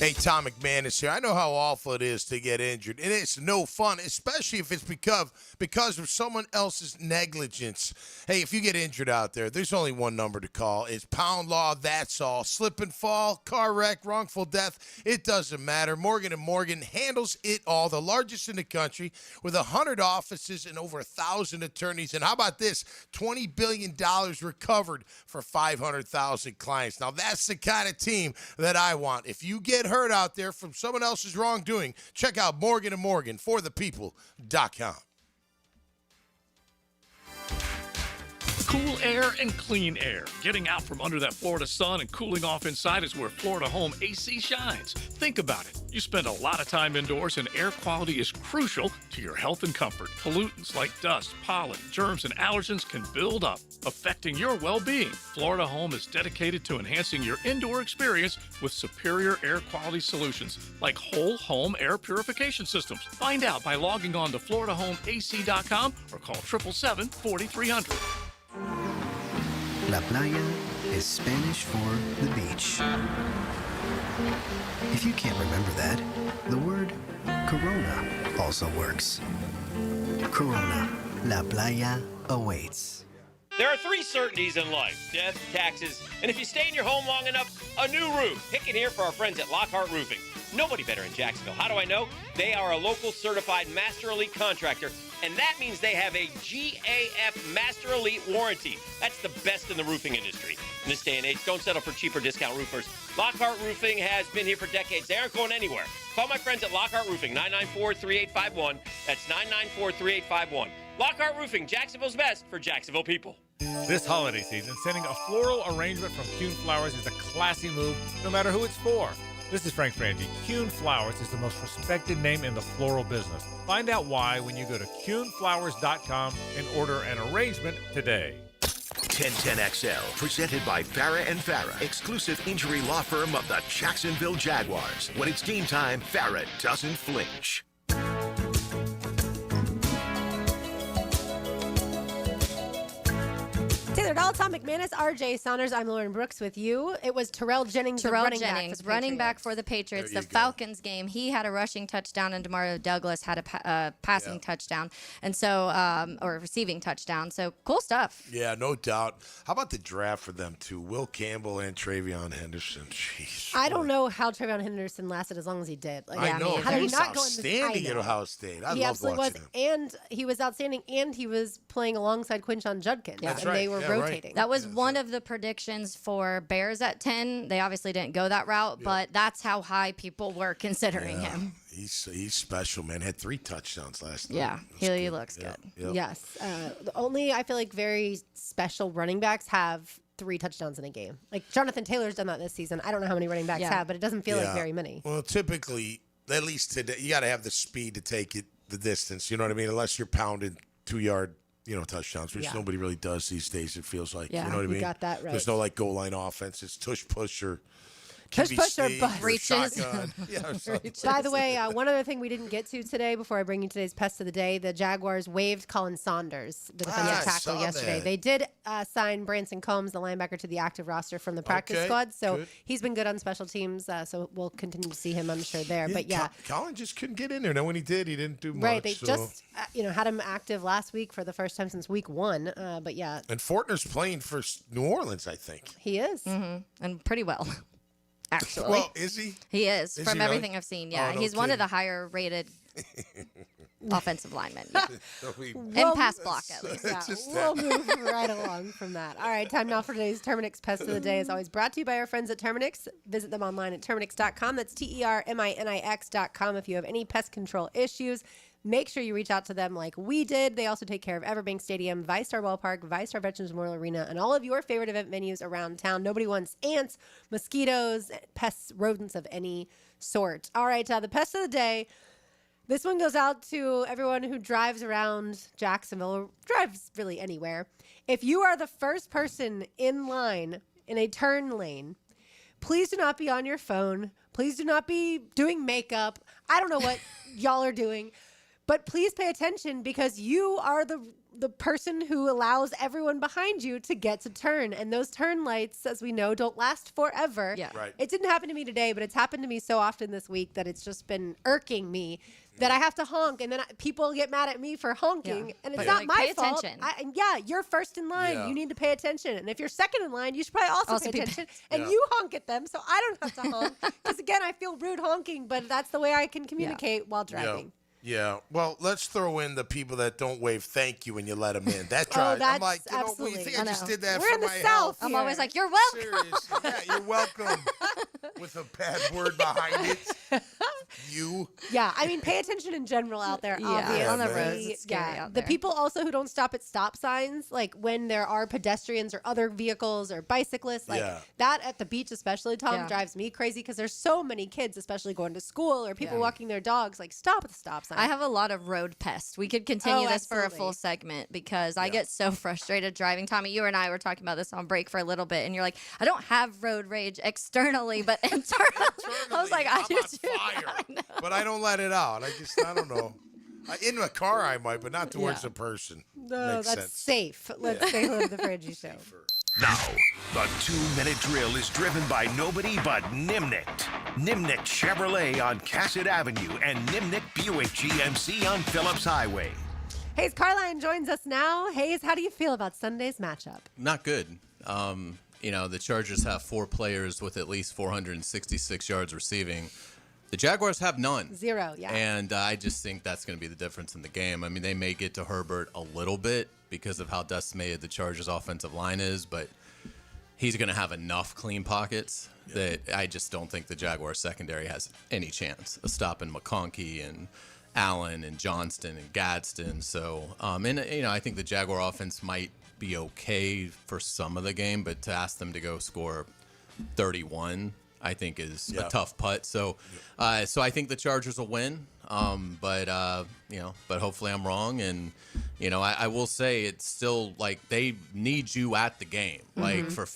Hey, Tom McManus here. I know how awful it is to get injured, and it's no fun, especially if it's because of someone else's negligence. Hey, if you get injured out there, there's only one number to call. It's Pound Law, that's all. Slip and fall, car wreck, wrongful death, it doesn't matter. Morgan & Morgan handles it all, the largest in the country, with 100 offices and over 1,000 attorneys. And how about this? $20 billion recovered for 500,000 clients. Now, that's the kind of team that I want. If you get hurt out there from someone else's wrongdoing, check out Morgan & Morgan for the people.com. Cool air and clean air. Getting out from under that Florida sun and cooling off inside is where Florida Home AC shines. Think about it. You spend a lot of time indoors, and air quality is crucial to your health and comfort. Pollutants like dust, pollen, germs, and allergens can build up, affecting your well-being. Florida Home is dedicated to enhancing your indoor experience with superior air quality solutions like whole home air purification systems. Find out by logging on to FloridaHomeAC.com or call 877-4300. La playa is Spanish for the beach. If you can't remember that, the word Corona also works. Corona, La Playa awaits. There are 3 certainties in life: death, taxes, and if you stay in your home long enough, a new roof. Pick it here for our friends at Lockhart Roofing. Nobody better in Jacksonville. How do I know? They are a local certified Master Elite contractor, and that means they have a GAF Master Elite warranty. That's the best in the roofing industry. In this day and age, don't settle for cheaper discount roofers. Lockhart Roofing has been here for decades. They aren't going anywhere. Call my friends at Lockhart Roofing, 994-3851. That's 994-3851. Lockhart Roofing, Jacksonville's best for Jacksonville people. This holiday season, sending a floral arrangement from Coen Flowers is a classy move, no matter who it's for. This is Frank Frangie. Coen Flowers is the most respected name in the floral business. Find out why when you go to CoenFlowers.com and order an arrangement today. 1010XL, presented by Farah and Farah, exclusive injury law firm of the Jacksonville Jaguars. When it's game time, Farah doesn't flinch. Taylor Dahl, Tom McManus, RJ Saunders. I'm Lauren Brooks with you. It was Terrell Jennings, running back for the Patriots. The Falcons game, he had a rushing touchdown, and Demario Douglas had a passing touchdown, and so or receiving touchdown. So cool stuff. Yeah, no doubt. How about the draft for them too? Will Campbell and Travion Henderson. Jeez. I don't know how Travion Henderson lasted as long as he did. Like, I know. How did he not go in this? Outstanding at Ohio State. I he love absolutely watching was, him. and he was outstanding, and he was playing alongside Quinshon Judkins. That's and right. they were rotating. Right. That was one of the predictions for Bears at 10. They obviously didn't go that route, but that's how high people were considering him. He's special, man. Had 3 touchdowns last night. Yeah, he looks good. Yep. Yes. Only, I feel like, very special running backs have 3 touchdowns in a game. Like, Jonathan Taylor's done that this season. I don't know how many running backs have, but it doesn't feel like very many. Well, typically, at least today, you got to have the speed to take it the distance. You know what I mean? Unless you're pounding 2-yard touchdowns, which nobody really does these days, it feels like. Yeah, you know what I mean? You got that right. There's no, goal line offense. It's tush push or Push or bust. Reaches. By the way, one other thing we didn't get to today before I bring you today's Pest of the Day, the Jaguars waived Colin Saunders, the defensive tackle, yesterday. That. They did sign Branson Combs, the linebacker, to the active roster from the practice squad. So he's been good on special teams, so we'll continue to see him, I'm sure, there. But Colin just couldn't get in there. Now, when he did, he didn't do much. Right, they just had him active last week for the first time since week 1. But yeah. And Fortner's playing for New Orleans, I think. He is. Mm-hmm. And pretty well. Actually. Well, is he? He is from he everything really? I've seen. Yeah, no he's one of the higher rated offensive linemen. Yeah. And pass block, at least. We'll move right along from that. All right, time now for today's Terminix Pest of the Day. As always, brought to you by our friends at Terminix. Visit them online at Terminix.com. That's TERMINIX.com. If you have any pest control issues, make sure you reach out to them like we did. They also take care of Everbank Stadium, ViStar Ballpark, ViStar Veterans Memorial Arena, and all of your favorite event venues around town. Nobody wants ants, mosquitoes, pests, rodents of any sort. All right, the Pest of the Day. This one goes out to everyone who drives around Jacksonville or drives really anywhere. If you are the first person in line in a turn lane, please do not be on your phone. Please do not be doing makeup. I don't know what y'all are doing. But please pay attention because you are the person who allows everyone behind you to get to turn. And those turn lights, as we know, don't last forever. Yeah. Right. It didn't happen to me today, but it's happened to me so often this week that it's just been irking me that I have to honk. And then people get mad at me for honking. And it's not my fault. Attention. You're first in line. Yeah. You need to pay attention. And if you're second in line, you should probably also pay attention. And you honk at them, so I don't have to honk. Because, again, I feel rude honking, but that's the way I can communicate while driving. Yeah, well, let's throw in the people that don't wave thank you when you let them in. That drives. I'm like, what do you think I just did that We're for in the my South health? I'm always like, you're welcome. Seriously, yeah, you're welcome. With a bad word behind it. you. Yeah, I mean, pay attention in general out there. Obviously. On the roads, it's scary out there. The people also who don't stop at stop signs, like when there are pedestrians or other vehicles or bicyclists, like that at the beach especially, Tom, drives me crazy because there's so many kids, especially going to school or people walking their dogs, like stop at the stop sign. I have a lot of road pests. We could continue this for a full segment because I get so frustrated driving. Tommy, you and I were talking about this on break for a little bit, and you're like, I don't have road rage externally, but internally, I was like, I do too. Fire, but I don't let it out. I don't know. In the car I might, but not towards the person. No, Makes that's sense. safe. Let's say hello to the Frangie Show. Now, the 2-minute drill is driven by nobody but Nimnicht. Nimnicht Chevrolet on Cassett Avenue and Nimnicht Buick GMC on Phillips Highway. Hayes Carline joins us now. Hayes, how do you feel about Sunday's matchup? Not good. The Chargers have 4 players with at least 466 yards receiving. The Jaguars have none. 0, yeah. And I just think that's going to be the difference in the game. I mean, they may get to Herbert a little bit because of how decimated the Chargers' offensive line is, but he's going to have enough clean pockets that I just don't think the Jaguars' secondary has any chance of stopping McConkey and Allen and Johnston and Gadsden. So, I think the Jaguar offense might be okay for some of the game, but to ask them to go score 31, I think is a tough putt. So, so I think the Chargers will win. But hopefully I'm wrong. And, I will say it's still like they need you at the game. Like for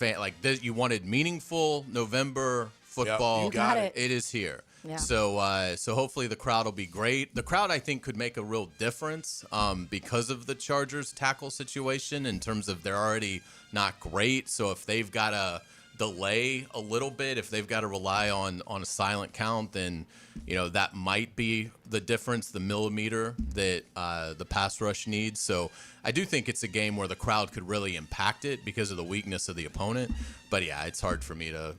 you wanted meaningful November football. You got it. It is here. Yeah. So hopefully the crowd will be great. The crowd, I think, could make a real difference because of the Chargers tackle situation in terms of they're already not great. So if they've got to delay a little bit, if they've got to rely on a silent count, then that might be the difference, the millimeter that the pass rush needs. So I do think it's a game where the crowd could really impact it because of the weakness of the opponent. But yeah, it's hard for me to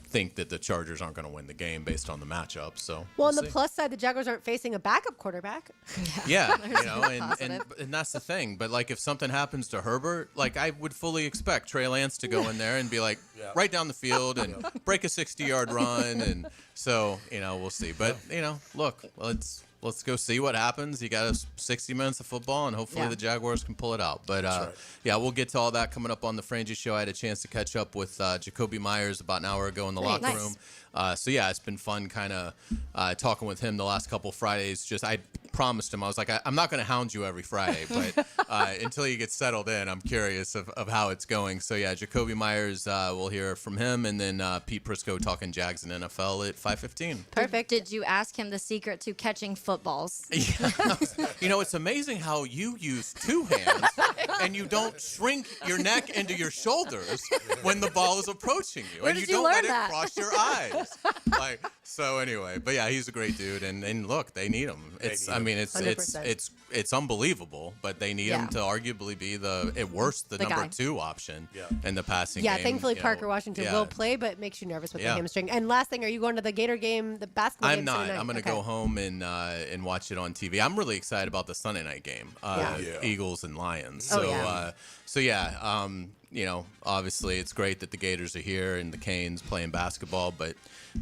think that the Chargers aren't going to win the game based on the matchup. So on the plus side, the Jaguars aren't facing a backup quarterback. Yeah, and that's the thing. But like if something happens to Herbert, like I would fully expect Trey Lance to go in there and be like right down the field and break a 60-yard run. And so we'll see. But look, let's go see what happens. You got 60 minutes of football, and hopefully the Jaguars can pull it out. But, we'll get to all that coming up on the Frangie Show. I had a chance to catch up with Jacoby Myers about an hour ago in the locker room. It's been fun kind of talking with him the last couple Fridays. I promised him, I was like, I'm not going to hound you every Friday, but until you get settled in, I'm curious of how it's going. So, Jacoby Myers, we'll hear from him, and then Pete Prisco talking Jags and NFL at 5:15. Perfect. Did you ask him the secret to catching footballs? It's amazing how you use 2 hands and you don't shrink your neck into your shoulders when the ball is approaching you. Where and did you you don't learn let that? it cross your eyes. But he's a great dude. And look, they need him. It's unbelievable, but they need him to arguably be at worst the number guy. 2 option in the passing game. Yeah, thankfully Parker Washington will play, but it makes you nervous with the hamstring. And last thing, are you going to the Gator game, the basketball game? I'm not. I'm going to go home and watch it on TV. I'm really excited about the Sunday night game, Eagles and Lions. Obviously it's great that the Gators are here and the Canes playing basketball, but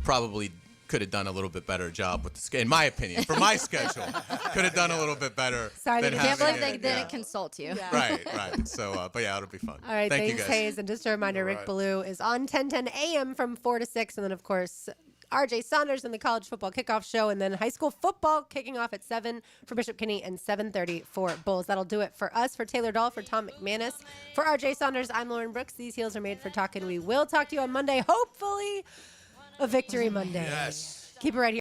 probably could have done a little bit better job with the in my opinion, for my schedule, could have done a little bit better. Sorry, I can't believe they didn't consult you. Yeah. Right. So, it'll be fun. All right, thanks, you guys. Hayes. And just a reminder, Rick Ballou is on 10:10 a.m. from 4 to 6, and then of course RJ Saunders in the college football kickoff show, and then high school football kicking off at 7 for Bishop Kinney and 7:30 for Bulls. That'll do it for us. For Taylor Dahl, for Tom McManus, for RJ Saunders, I'm Lauren Brooks. These heels are made for talking. We will talk to you on Monday, hopefully a victory Monday. Yes. Keep it right here.